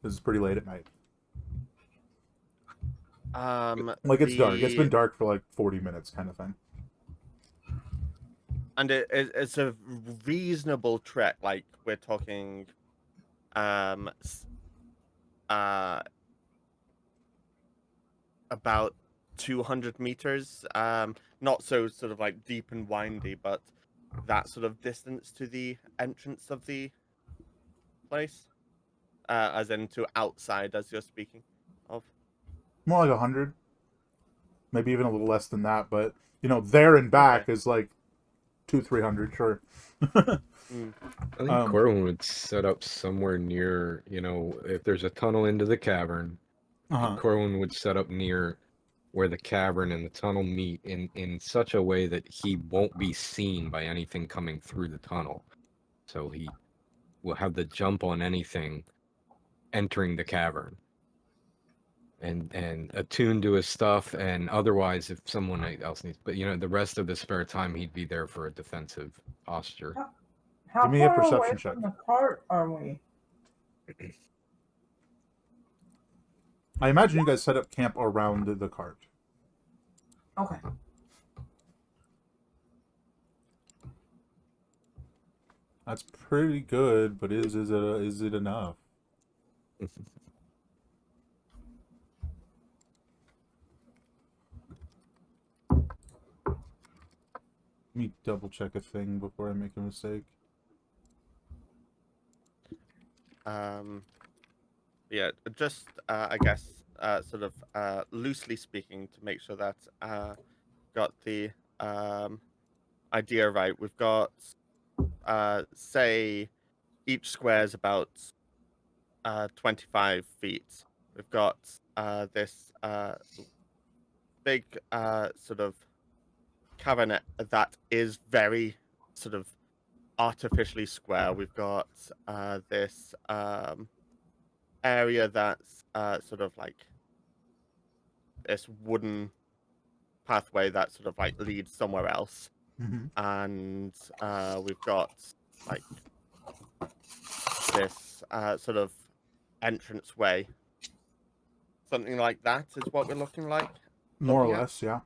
This is pretty late at night. Like it's dark. It's been dark for like 40 minutes, kind of thing. And it's a reasonable trek. Like we're talking, about 200 meters. Not so sort of like deep and windy, but that sort of distance to the entrance of the place, as in to outside, as you're speaking of. More like 100, maybe even a little less than that. But there and back is like 200-300, sure. I think Corwin would set up somewhere near, if there's a tunnel into the cavern, Corwin would set up near where the cavern and the tunnel meet in such a way that he won't be seen by anything coming through the tunnel. So he will have the jump on anything entering the cavern. And attuned to his stuff, and otherwise if someone else needs, but the rest of the spare time he'd be there for a defensive posture. How Give me a far perception away check. from the cart are we? I imagine you guys set up camp around the cart. Okay. That's pretty good, but is it enough? Let me double check a thing before I make a mistake. Yeah, just I guess sort of loosely speaking, to make sure that got the idea right. We've got say each square is about 25 feet. We've got this big sort of cavern that is very sort of artificially square. We've got this area that's sort of like this wooden pathway that sort of like leads somewhere else, Mm-hmm. and we've got like this sort of entrance way. Something like that is what we're looking like. More or Looking at. less, yeah.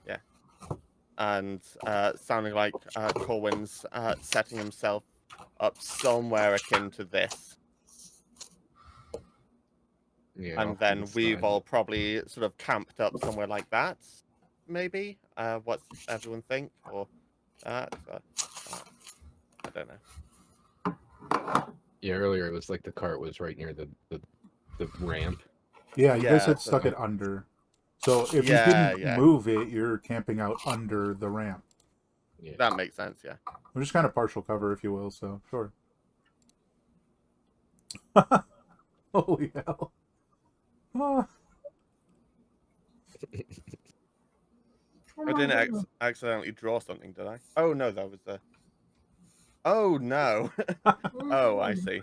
Yeah. And sounding like Corwin's setting himself up somewhere akin to this. Yeah. And off to then the we've side. all probably sort of camped up somewhere like that, maybe. What's everyone think? Or that? I don't know. Yeah, earlier it was like the cart was right near the ramp. Yeah, you guys Yeah, had so stuck it under. So if you yeah, didn't yeah. move it, you're camping out under the ramp. Yeah. That makes sense, yeah. Which is kind of partial cover, if you will, so sure. Holy hell. Ah. Oh I my didn't goodness. accidentally draw something, did I? Oh, no, that was the... Oh, no. Oh, I see.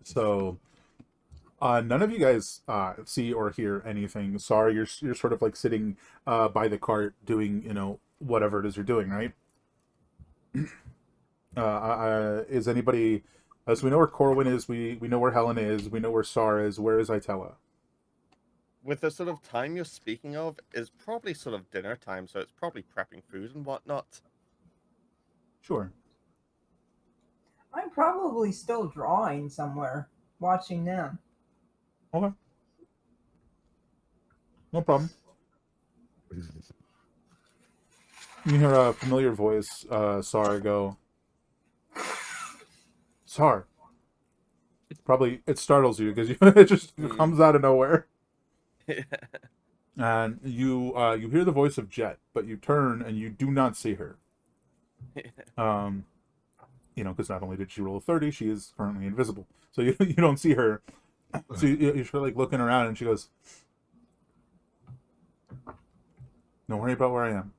So none of you guys see or hear anything. Sorry, you're sort of like sitting by the cart doing, whatever it is you're doing, right? Is anybody so we know where Corwin is, we know where Helen is, we know where Sar is. Where is Itella? With the sort of time you're speaking of is probably sort of dinner time, so it's probably prepping food and whatnot. Sure. I'm probably still drawing somewhere, watching them. Okay. No problem. You hear a familiar voice, Sar, go, Sar. Probably it startles you because it just comes out of nowhere. And you hear the voice of Jet, but you turn and you do not see her. Because not only did she roll a 30, she is currently invisible, so you don't see her. So you're sort of like looking around, and she goes, "Don't worry about where I am.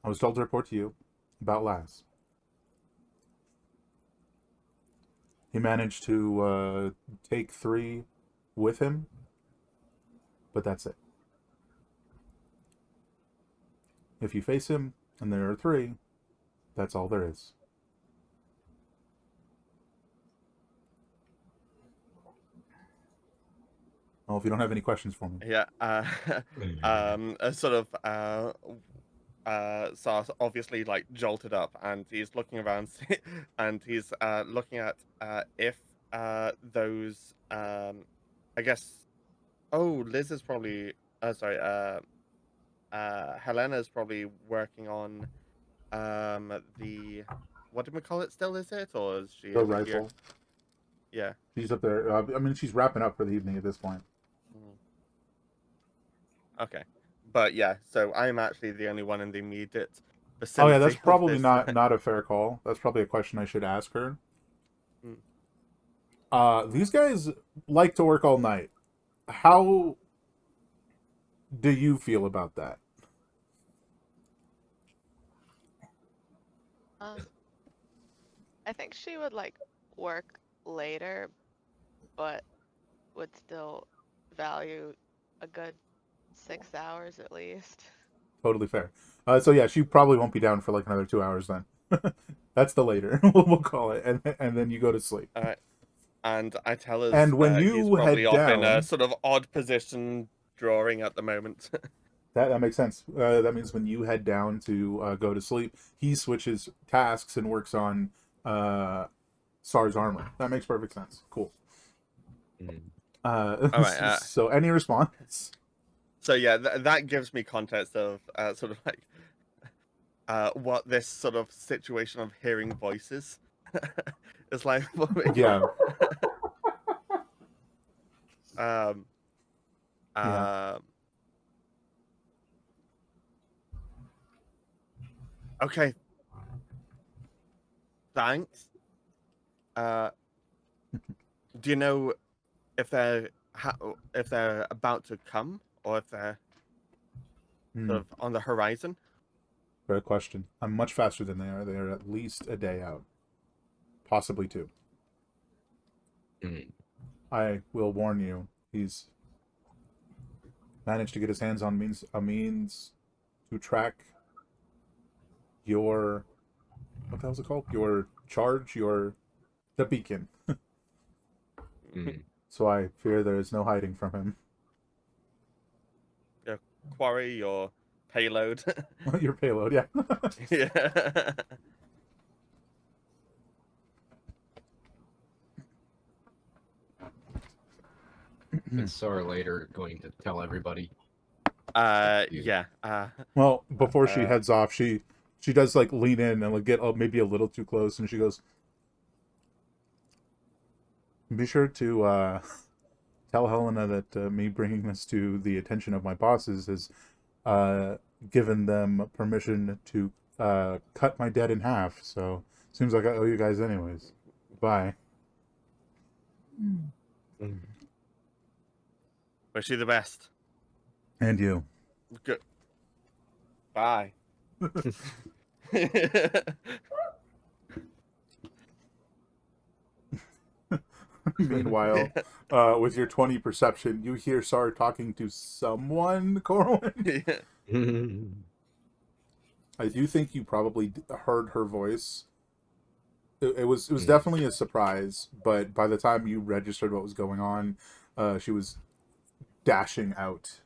I was told to report to you about Laz. He managed to take 3 with him, but that's it. If you face him and there are 3, that's all there is." Oh, if you don't have any questions for me. Yeah. Sort of Sars obviously like jolted up, and he's looking around, and he's looking at if those I guess. Oh, Liz is probably. Sorry. Helena's probably working on the. What did we call it? Still, is it, or is she The over here? rifle. Yeah. She's up there. I mean, she's wrapping up for the evening at this point. Okay, but yeah, so I'm actually the only one in the immediate Oh vicinity. yeah, that's of probably this. not a fair call. That's probably a question I should ask her. These guys like to work all night. How do you feel about that? I think she would like work later, but would still value a good 6 hours at least. Totally fair. So yeah, she probably won't be down for like another 2 hours then. That's the later. we'll call it, and then you go to sleep. All right. And I tell us And when he's you probably head off in a down, sort of odd position drawing at the moment. that makes sense. That means when you head down to go to sleep, he switches tasks and works on Sar's armor. That makes perfect sense. Cool. All right. So any response? So yeah, that gives me context of sort of like what this sort of situation of hearing voices is like for me. Yeah. Yeah. Okay. Thanks. Do you know if they're about to come, or if they're sort of on the horizon? Great question. I'm much faster than they are. They are at least a day out, possibly 2. I will warn you. he's managed to get his hands on a means to track your, what the hell's it called? Your charge, the beacon. Mm. So I fear there is no hiding from him. Your quarry, your payload. Your payload, yeah. Yeah. And Sar later going to tell everybody. Yeah. Well, before she heads off, she does like lean in and like get maybe a little too close, and she goes, "Be sure to tell Helena that me bringing this to the attention of my bosses has given them permission to cut my debt in half. So seems like I owe you guys anyways. Bye." Mm. Wish you the best. And you. Good. Bye. Meanwhile, with your 20 perception, you hear Sar talking to someone, Corwin. Yeah. I do think you probably heard her voice. It was Mm. definitely a surprise, but by the time you registered what was going on, she was dashing out.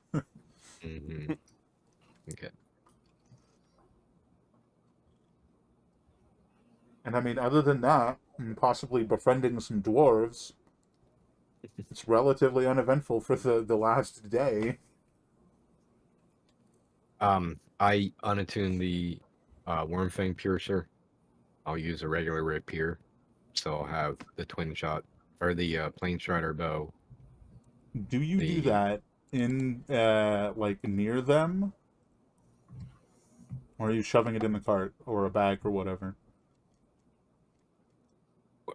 Mm-hmm. Okay. And I mean, other than that, and possibly befriending some dwarves, it's relatively uneventful for the last day. I unattune the Wormfang Piercer. I'll use a regular rapier, so I'll have the twin shot or the plain strider bow. Do you do that in like near them, or are you shoving it in the cart or a bag or whatever?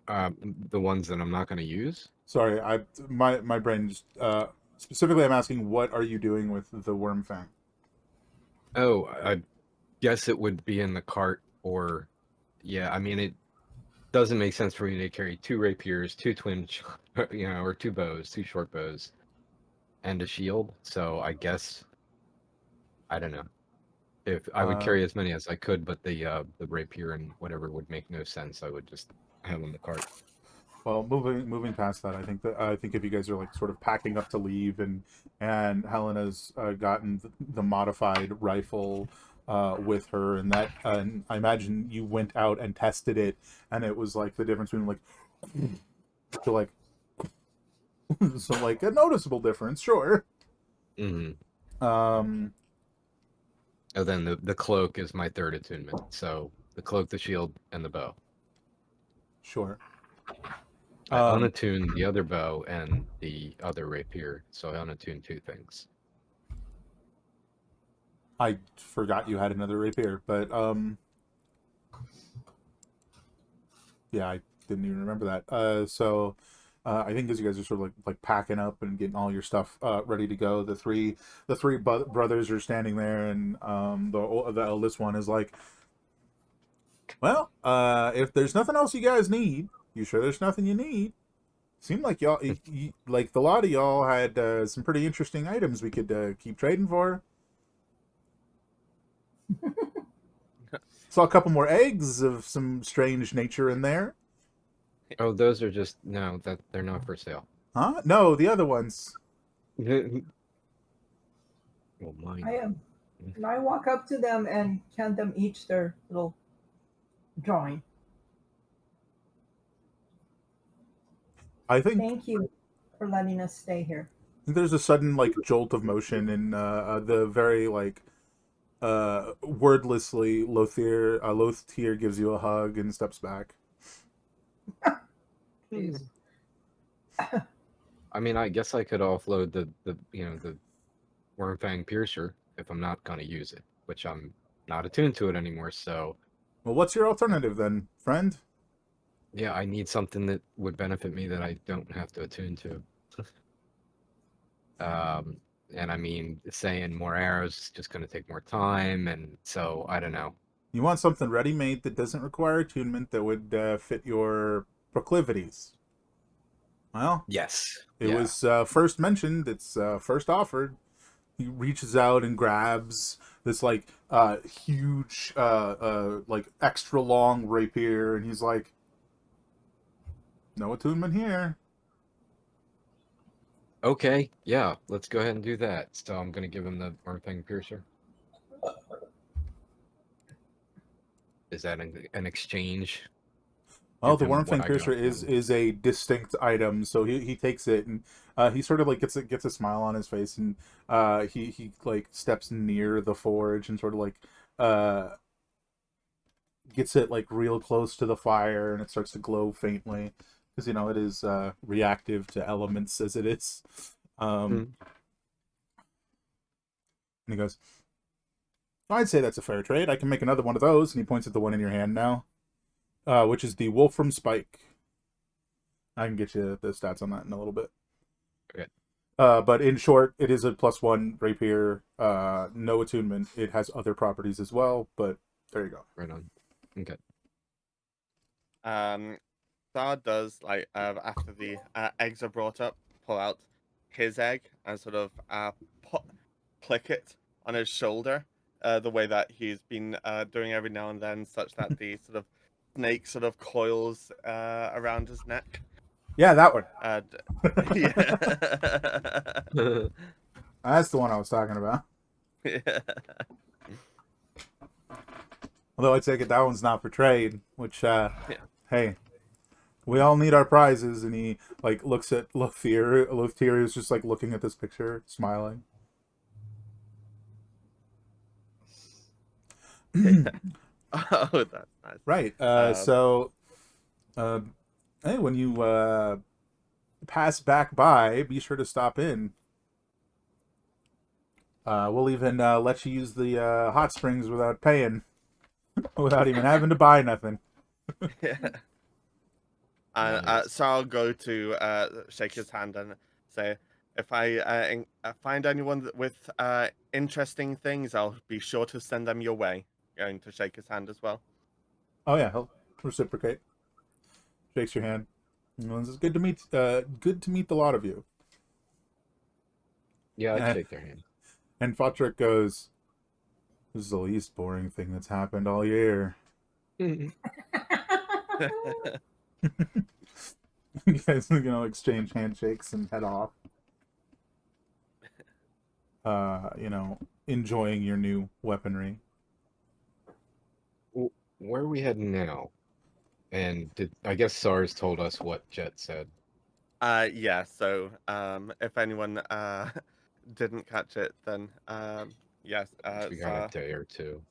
The ones that I'm not going to use. Sorry, my brain just specifically. I'm asking, what are you doing with the worm fang? Oh, I guess it would be in the cart, or yeah. I mean, it doesn't make sense for me to carry 2 rapiers, 2 twin, or 2 bows, 2 short bows, and a shield. So I guess I don't know if I would carry as many as I could, but the rapier and whatever would make no sense. I would just have in the cart. Well, moving past that, I think if you guys are like sort of packing up to leave, and Helena's gotten the modified rifle with her, and that, and I imagine you went out and tested it, and it was like the difference between like to like so like a noticeable difference, sure. Mm-hmm. Oh, then the cloak is my 3rd attunement. So the cloak, the shield, and the bow. Sure. I unattuned the other bow and the other rapier, so I unattuned 2 things. I forgot you had another rapier, but yeah, I didn't even remember that. So I think as you guys are sort of like packing up and getting all your stuff ready to go, the three brothers are standing there, and the eldest one is like, "Well, if there's nothing else you guys need, you sure there's nothing you need? Seemed like y'all, like the lot of y'all had some pretty interesting items we could keep trading for. Saw a couple more eggs of some strange nature in there. Oh, those are just no, that they're not for sale." Huh? No, the other ones. Well, mine. I walk up to them and hand them each their little drawing. I think Thank you for letting us stay here. there's a sudden like jolt of motion, and the very like wordlessly Lothier gives you a hug and steps back. Please. I mean, I guess I could offload the Wormfang Piercer if I'm not going to use it, which I'm not attuned to it anymore. So, Well, what's your alternative then, friend? yeah, I need something that would benefit me that I don't have to attune to. And I mean, saying more arrows is just going to take more time, and so I don't know. You want something ready-made that doesn't require attunement, that would fit your proclivities. Well, Yes. it Yeah. was first mentioned. It's first offered. He reaches out and grabs this like huge like extra long rapier, and he's like, "No attunement here." Okay. Yeah. Let's go ahead and do that. So I'm gonna give him the Ornthang Piercer. Is that an exchange? Well, Give the him Wormfang what I Piercer got. is a distinct item, so he takes it and he sort of like gets a smile on his face, and he like steps near the forge and sort of like uh gets it like real close to the fire, and it starts to glow faintly because it is reactive to elements as it is. And he goes, "I'd say that's a fair trade. I can make another one of those." And he points at the one in your hand now, which is the Wolfram Spike. I can get you the stats on that in a little bit. Okay. But in short, it is a +1 rapier, no attunement. It has other properties as well, but there you go. Right on. Okay. Star does like after the eggs are brought up, pull out his egg and sort of click it on his shoulder, the way that he's been doing every now and then, such that the sort of snake sort of coils around his neck. Yeah, that one. Yeah. That's the one I was talking about. Yeah. Although I take it that one's not for trade, which, Yeah. hey, we all need our prizes. And he, like, looks at Lothier. Lothier is just, like, looking at this picture, smiling. Oh, that's nice. Right. Hey, when you pass back by, be sure to stop in. We'll even let you use the hot springs without paying, without even having to buy nothing. Yeah. Nice. So I'll go to shake his hand and say, if I find anyone with interesting things, I'll be sure to send them your way. Going to shake his hand as well. Oh yeah, he'll reciprocate. Shakes your hand. Well, this is good to meet. Good to meet the lot of you. Yeah, I'd Eh. shake their hand. And Fotrick goes, "This is the least boring thing that's happened all year." You guys, exchange handshakes and head off. Enjoying your new weaponry. Where are we heading now? And I guess SARS told us what Jet said. Yeah. So if anyone didn't catch it, then yes. We got a day or two.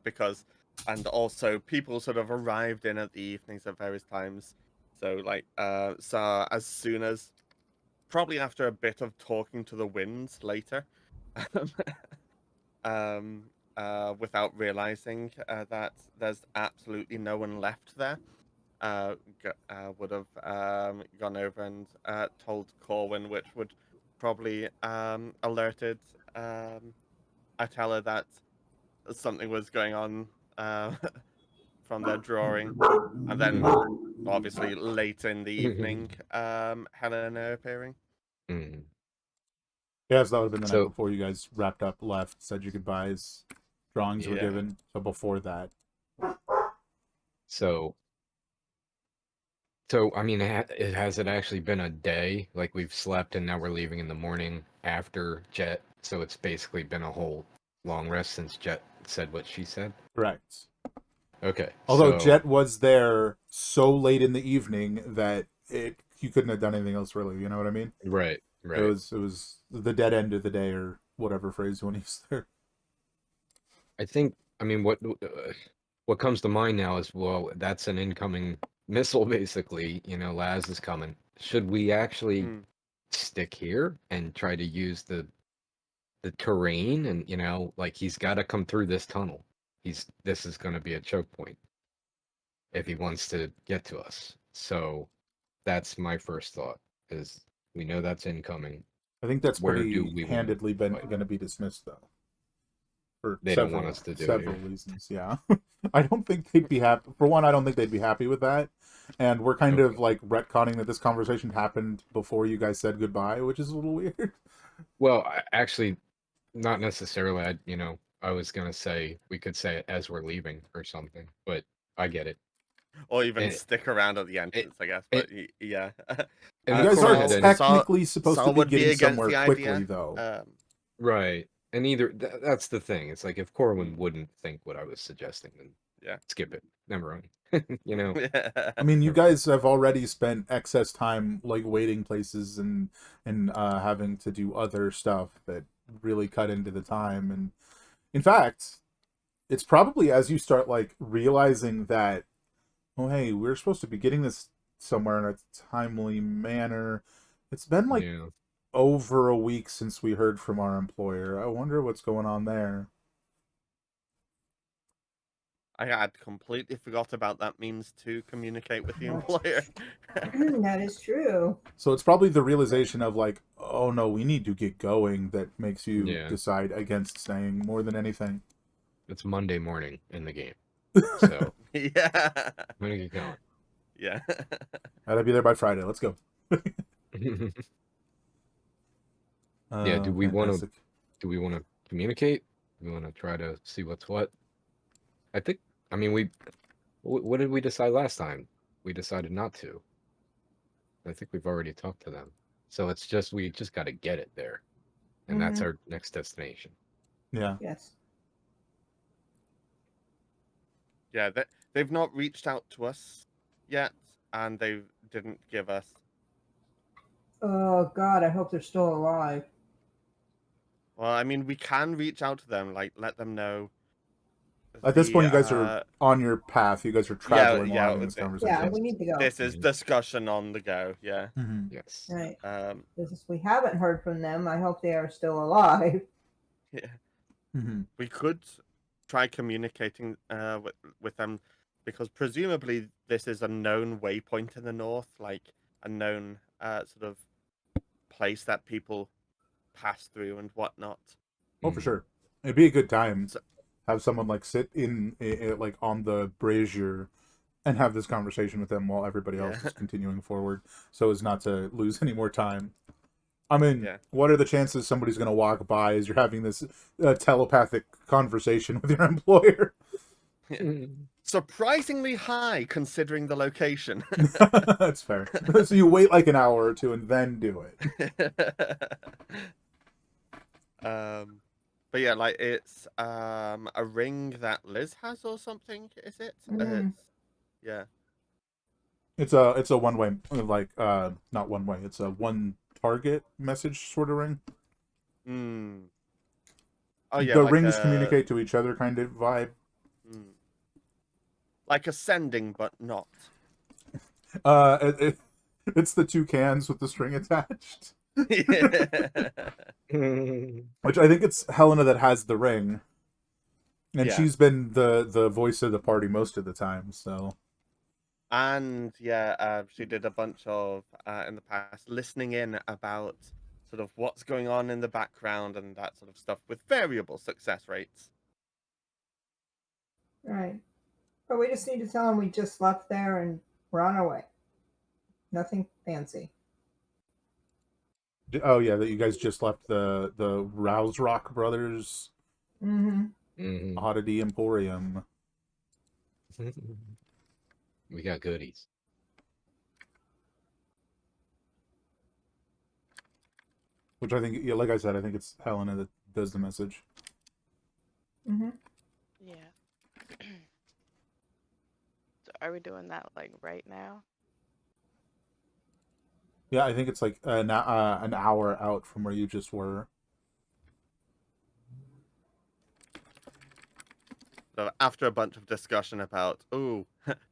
Because and also people sort of arrived in at the evenings at various times. So like so as soon as probably after a bit of talking to the winds later, without realizing that there's absolutely no one left there, would have gone over and told Corwin, which would probably alerted Atella that something was going on from their drawing, and then obviously late in the evening, Helena appearing. Mm. Yeah, so that would have been the night So- before you guys wrapped up, left, said your goodbyes. Drawings were Yeah. given. So before that. So I mean, has it actually been a day? Like we've slept and now we're leaving in the morning after Jet. So it's basically been a whole long rest since Jet said what she said. Correct. Okay. Although so, Jet was there so late in the evening that you couldn't have done anything else really. You know what I mean? Right. It was the dead end of the day, or whatever phrase you want to use there. I think. I mean, what comes to mind now is, well, that's an incoming missile, basically. Laz is coming. Should we actually stick here and try to use the terrain? And like he's got to come through this tunnel. This is going to be a choke point if he wants to get to us. So that's my first thought. Is we know that's incoming. I think that's Where pretty do we wanna handedly fight? going to be dismissed, though. for They don't want us to do it several here. reasons. Yeah, I don't think they'd be happy. For one, I don't think they'd be happy with that. And we're kind of Okay. like retconning that this conversation happened before you guys said goodbye, which is a little weird. Well, actually, not necessarily. I was gonna say we could say it as we're leaving or something, but I get it. Or even And stick around at the entrance, I guess. But yeah. and You the guys are Corwin had technically supposed to Saul be would be getting against somewhere the quickly, idea. though. right, and either that's the thing. It's like if Corwin wouldn't think what I was suggesting, then Yeah. skip it. Never mind. I mean, you guys have already spent excess time like waiting places and having to do other stuff that really cut into the time. And in fact, it's probably as you start like realizing that, oh hey, we're supposed to be getting this somewhere in a timely manner. It's been like Yeah. over a week since we heard from our employer. I wonder what's going on there. I had completely forgot about that means to communicate with the What? employer. That is true. So it's probably the realization of like, oh no, we need to get going that makes you Yeah. decide against staying more than anything. It's Monday morning in the game, so Yeah. I'm gonna get going. Yeah. I'll be there by Friday. Let's go. Yeah. Do we want Fantastic. to communicate? Do we want to try to see what's what? I think. I mean, what did we decide last time? We decided not to. I think we've already talked to them. So it's just we just got to get it there, and that's Mhm. our next destination. Yeah. Yes. Yeah, they've not reached out to us yet, and they didn't give us. Oh God, I hope they're still alive. Well, I mean, we can reach out to them, like let them know. At this point, you guys are uh, on your path. You guys are yeah, traveling yeah, along in this th- conversation. Yeah, we need to go. this is Mhm. discussion on the go. Yeah. Mhm. Yes. Right. Um. We haven't heard from them. I hope they are still alive. Yeah. Mhm. We could try communicating with them, because presumably this is a known waypoint in the north, like a known sort of place that people pass through and whatnot. Oh, for Mhm. sure. It'd be a good time. So, Have someone like sit in like on the brazier and have this conversation with them while everybody else yeah. is continuing forward, so as not to lose any more time. I mean, Yeah. what are the chances somebody's going to walk by as you're having this telepathic conversation with your employer? Surprisingly high considering the location. That's fair. So you wait like an hour or two and then do it. But yeah, like it's a ring that Liz has or something, is it? Mm. Yeah. It's a one way, like not one way. It's a one target message sort of ring. Mm. Oh yeah, The like rings communicate to each other kind of vibe. like ascending but not. It's the two cans with the string attached. Which I think it's Helena that has the ring. And Yeah. she's been the voice of the party most of the time, so. And yeah, she did a bunch of in the past listening in about sort of what's going on in the background and that sort of stuff with variable success rates. Right. But we just need to tell them we just left there and we're on our way. Nothing fancy. Oh yeah, that you guys just left the Rouse Rock Brothers Mm-hmm. Oddity Emporium. We got goodies. Which I think, yeah, like I said, I think it's Helena that does the message. Mm-hmm. Yeah. So are we doing that like right now? Yeah, I think it's like an hour out from where you just were. So after a bunch of discussion about, oh,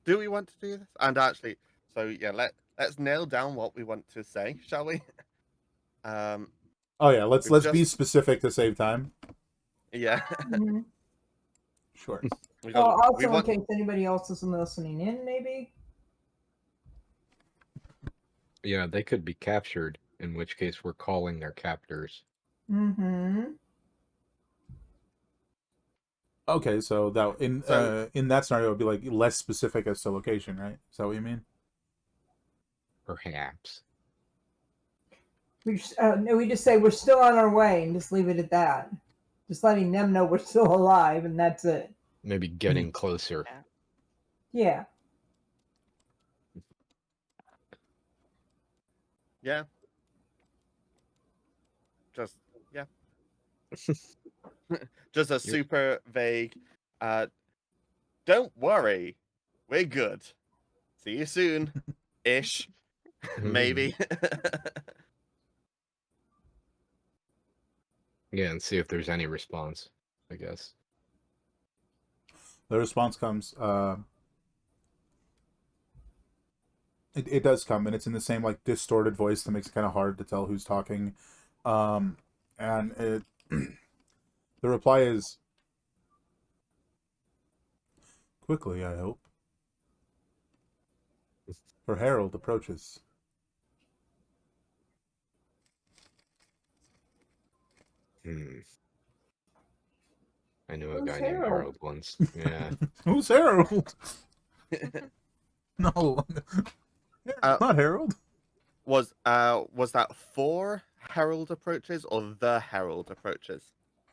do we want to do this? And actually, so yeah, let's nail down what we want to say, shall we? Oh yeah, let's We've be just- specific to save time. Yeah. Mm-hmm. Sure. we Oh, got, also we want, in case anybody else is listening in, maybe. Yeah, they could be captured, in which case we're calling their captors. Mm-hmm. Okay, so that So in that scenario, it would be like less specific as to location, right? Is that what you mean? Perhaps. No, we just say we're still on our way and just leave it at that. Just letting them know we're still alive, and that's it. Maybe getting closer. Yeah. Yeah. yeah, just yeah, just a super vague. Uh, don't worry, we're good. See you soon, ish, maybe. Yeah, and see if there's any response, I guess. The response comes. It does come, and it's in the same like distorted voice that makes it kind of hard to tell who's talking. And it, the reply is, "Quickly, I hope." Her herald approaches. Hmm. I knew a Who's guy named Harold? Harold once. Yeah. Who's Herald? No, not Harold. Was that for Herald approaches or the Herald approaches?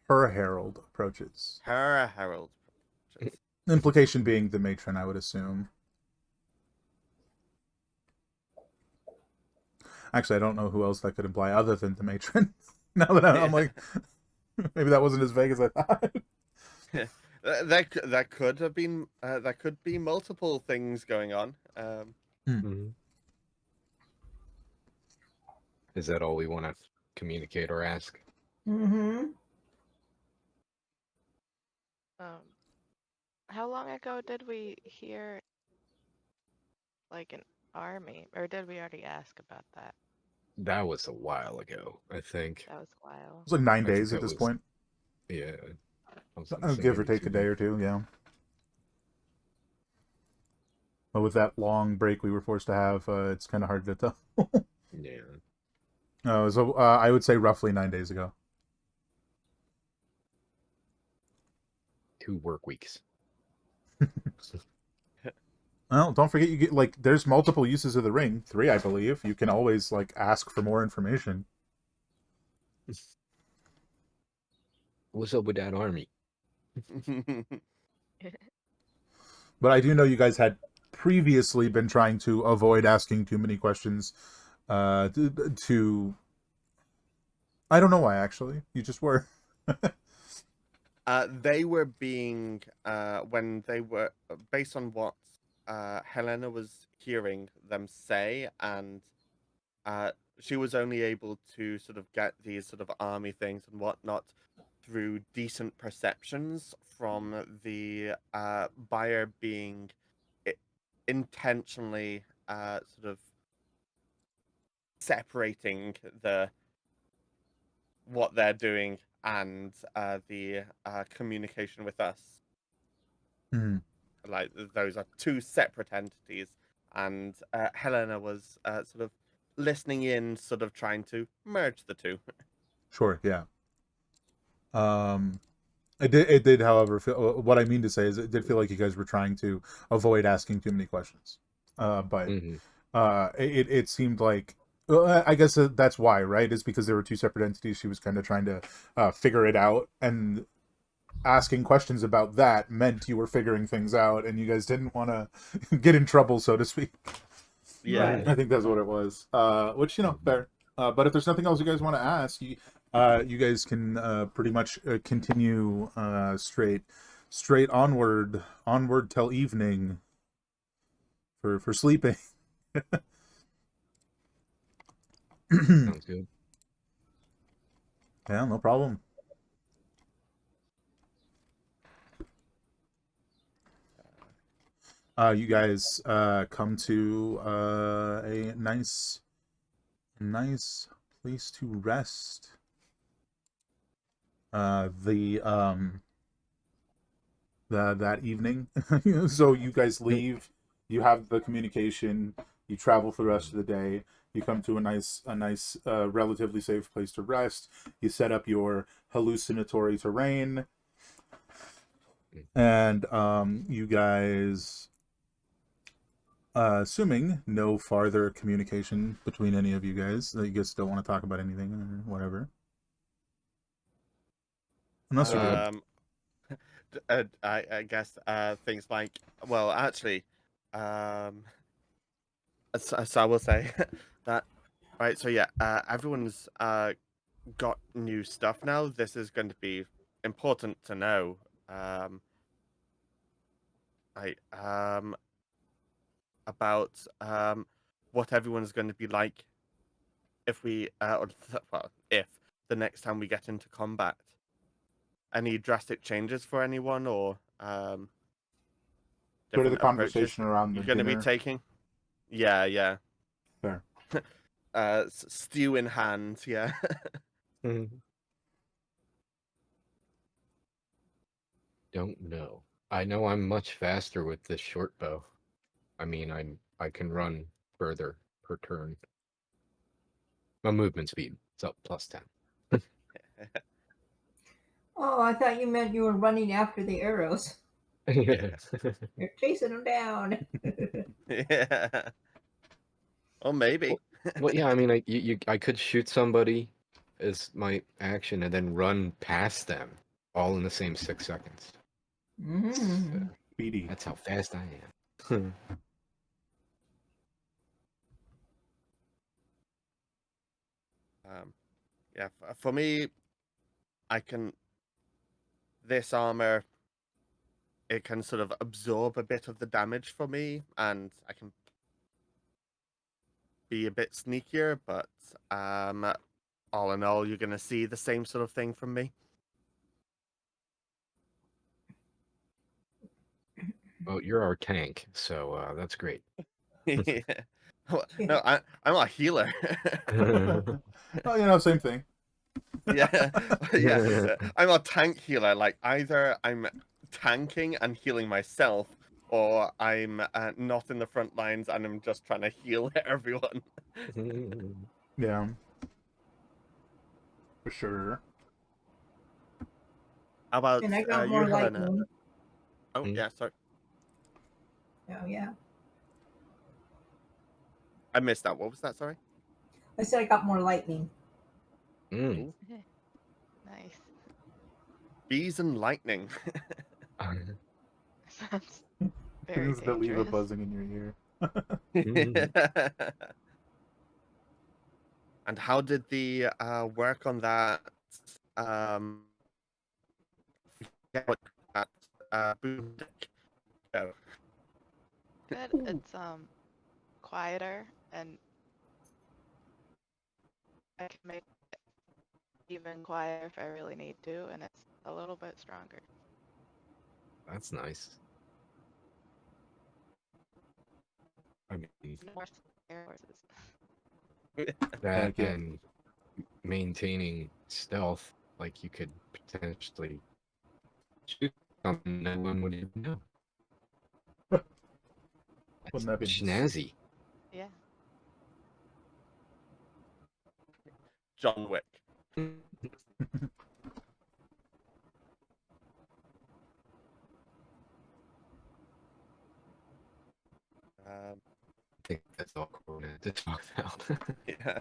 Her herald approaches. Her Herald approaches. Implication being the matron, I would assume. Actually, I don't know who else that could imply other than the matron. Now that I'm like, maybe that wasn't as vague as I thought. That could have been that could be multiple things going on. Mhm. Is that all we want to communicate or ask? Mm-hmm. How long ago did we hear like an army, or did we already ask about that? That was a while ago, I think. That was a while. It's like 9 I think days at that this was- point. Yeah. I was gonna say Give or maybe take a 2 day or two, yeah. But with that long break we were forced to have, it's kind of hard to tell. Yeah. So I would say roughly 9 days ago. 2 work weeks. Well, don't forget you get like there's multiple uses of the ring. 3, I believe. You can always like ask for more information. What's up with that army? But I do know you guys had previously been trying to avoid asking too many questions. To I don't know why actually. You just were. They were being when they were based on what Helena was hearing them say, and she was only able to sort of get these sort of army things and whatnot through decent perceptions from the buyer being intentionally sort of separating the what they're doing and the communication with us. Mhm. Like those are 2 separate entities, and Helena was sort of listening in, sort of trying to merge the 2. Sure, yeah. It did, however, feel, what I mean to say is it did feel like you guys were trying to avoid asking too many questions. But Mm-hmm. it seemed like, I guess that's why, right? Is because there were 2 separate entities. She was kind of trying to figure it out, and asking questions about that meant you were figuring things out, and you guys didn't want to get in trouble, so to speak. Yeah. I think that's what it was. Which fair. But if there's nothing else you guys want to ask, you guys can pretty much continue straight onward till evening for sleeping. Sounds good. Yeah, no problem. You guys come to a nice place to rest. That evening. So you guys leave. You have the communication. You travel for the rest of the day. You come to a nice, relatively safe place to rest. You set up your hallucinatory terrain. And you guys, assuming no farther communication between any of you guys, that you guys don't want to talk about anything or whatever. Unless you do. I guess things like, well, actually, so I will say that, right? So yeah, everyone's got new stuff now. This is going to be important to know. I about what everyone's going to be like if we, well, if the next time we get into combat. Any drastic changes for anyone, or Go to the different approaches conversation around the you're going to be dinner. taking? Yeah. Fair. Stew in hand, yeah. Don't know. I know I'm much faster with this short bow. I mean, I can run further per turn. My movement speed is up +10. Oh, I thought you meant you were running after the arrows. Yeah. You're chasing them down. Yeah. Or maybe. Well, yeah. I mean, I could shoot somebody as my action and then run past them, all in the same 6 seconds. Mm-hmm. BD. That's how fast I am. Yeah. For me, I can. This armor, it can sort of absorb a bit of the damage for me, and I can be a bit sneakier. But all in all, you're gonna see the same sort of thing from me. Well, you're our tank, so that's great. Yeah. No, I'm a healer. Oh, same thing. Yeah. I'm a tank healer. Like, either I'm tanking and healing myself, or I'm not in the front lines and I'm just trying to heal everyone. Yeah. For sure. How about And I got you, more Helena? lightning. Oh, yeah, sorry. Oh, yeah. I missed that. What was that? Sorry. I said I got more lightning. Mm. Nice. Bees and lightning. Sounds very Things that leave a dangerous. buzzing in your Mhm. And how did the work on that boom deck go? Good. It's quieter, and I can make it even quieter if I really need to, and it's a little bit stronger. That's nice. I mean, No more air horses. that Heck yeah. and maintaining stealth, like you could potentially shoot something no one would even know. Wouldn't that be That's nice? snazzy. Yeah. John Wick. I think that's all cool to talk about. Yeah.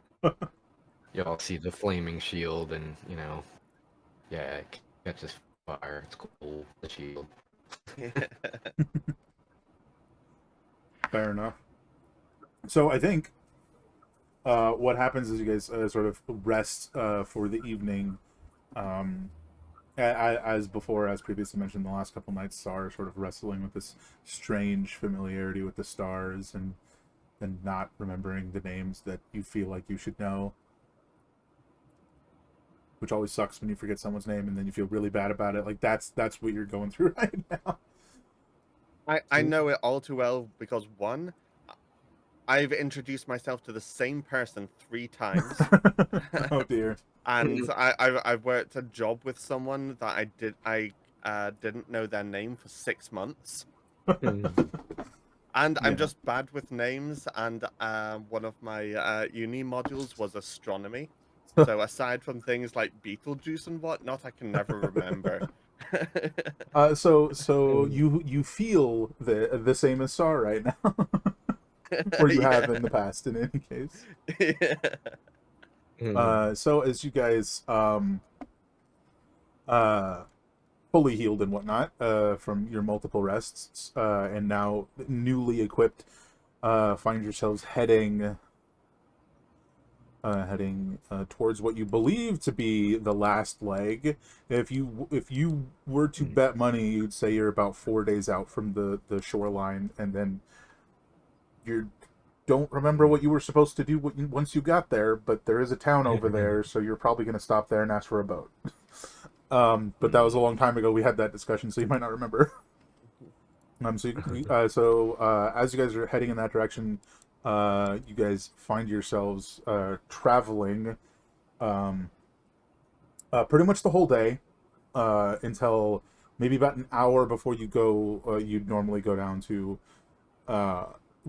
Y'all see the flaming shield, and yeah, it catches fire. It's cool. The shield. Fair enough. So I think what happens is you guys sort of rest for the evening. As before, as previously mentioned, the last couple nights, Sar sort of wrestling with this strange familiarity with the stars and not remembering the names that you feel like you should know. Which always sucks when you forget someone's name and then you feel really bad about it. Like that's what you're going through right now. I know it all too well because, one, I've introduced myself to the same person 3 times. Oh dear. And I've worked a job with someone that I didn't know their name for 6 months. And I'm Yeah. just bad with names, and one of my uni modules was astronomy. So aside from things like Beetlejuice and whatnot, I can never remember So you feel the same as Sar right now, or you have in the past, in any case. So as you guys fully healed and whatnot from your multiple rests, and now newly equipped, find yourselves heading towards what you believe to be the last leg. If you were to bet money, you'd say you're about 4 days out from the shoreline, and then you don't remember what you were supposed to do once you got there. But there is a town over there, so you're probably going to stop there and ask for a boat. But that was a long time ago. We had that discussion, so you might not remember. So as you guys are heading in that direction, you guys find yourselves traveling pretty much the whole day until maybe about an hour before you go. You'd normally go down to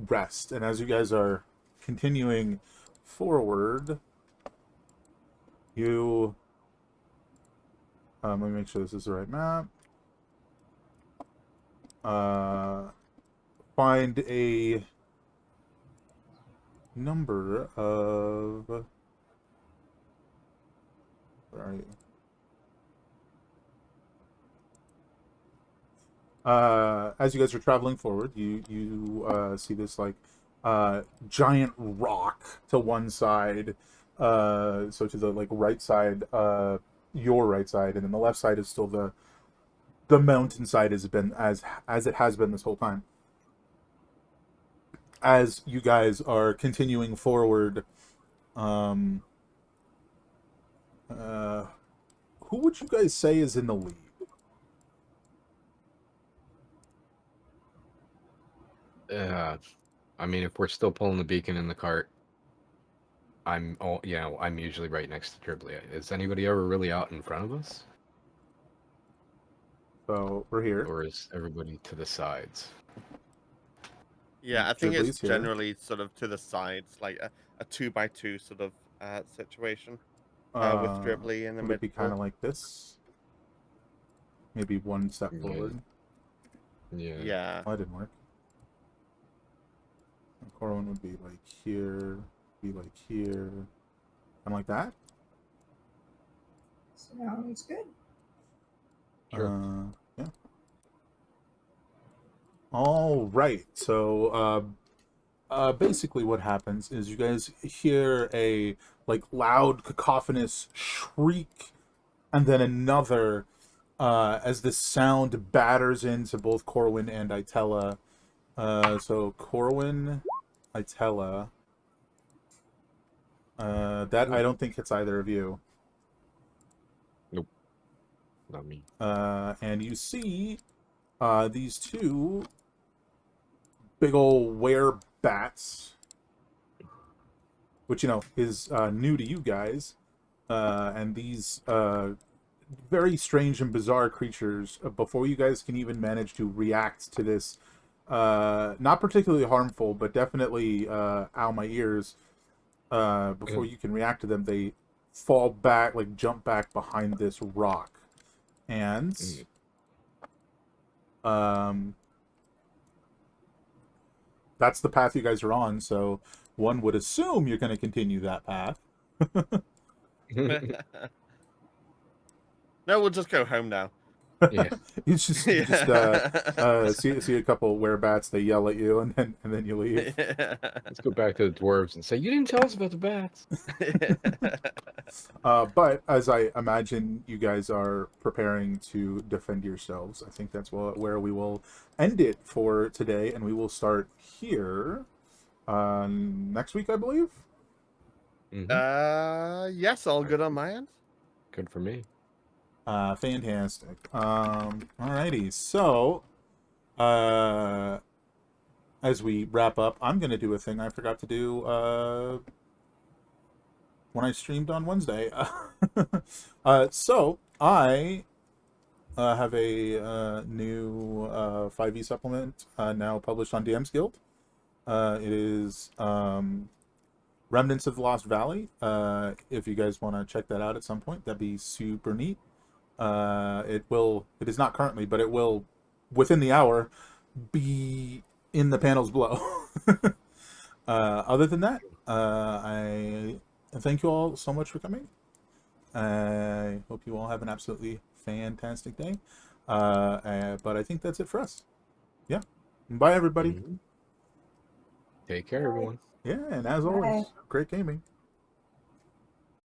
rest, and as you guys are continuing forward, you let me make sure this is the right map. Find a number of... Where are you? As you guys are traveling forward, you see this like giant rock to one side. So to the like right side, your right side, and then the left side is still the mountainside has been as it has been this whole time. As you guys are continuing forward, who would you guys say is in the lead? I mean, if we're still pulling the beacon in the cart, I'm usually right next to Dribbly. Is anybody ever really out in front of us? So we're here. Or is everybody to the sides? Yeah, I think Dribbly's it's here. generally sort of to the sides, like a 2x2 sort of situation with Dribbly in the would it be middle. kind of like this? Maybe one step Yeah. forward. Yeah. Oh, that didn't work. Corwin would be like here, and like that. Sounds good. Sure. Yeah. All right. So, basically, what happens is you guys hear a like loud, cacophonous shriek, and then another as the sound batters into both Corwin and Itella. So Corwin, Itella. That I don't think it's either of you. Nope. Not me. And you see these two big old were-bats, which, is new to you guys. And these very strange and bizarre creatures, before you guys can even manage to react to this, not particularly harmful, but definitely ow my ears, before you can react to them, they fall back, like jump back behind this rock. And that's the path you guys are on, so one would assume you're going to continue that path. No, we'll just go home now. Yeah. you just see a couple werebats, they yell at you, and then you leave. Let's go back to the dwarves and say, you didn't tell us about the bats. But as I imagine you guys are preparing to defend yourselves, I think that's where we will end it for today, and we will start here next week, I believe. Yes, all good on my end. Good for me. Fantastic. Alrighty, so as we wrap up, I'm gonna do a thing I forgot to do when I streamed on Wednesday. So I have a new 5e supplement now published on DM's Guild. It is Remnants of the Lost Valley. If you guys want to check that out at some point, that'd be super neat. It is not currently, but it will within the hour be in the panels below. Other than that, I thank you all so much for coming. I hope you all have an absolutely fantastic day. But I think that's it for us. Yeah. Bye, everybody. Take care, everyone. Yeah, and as always, great gaming.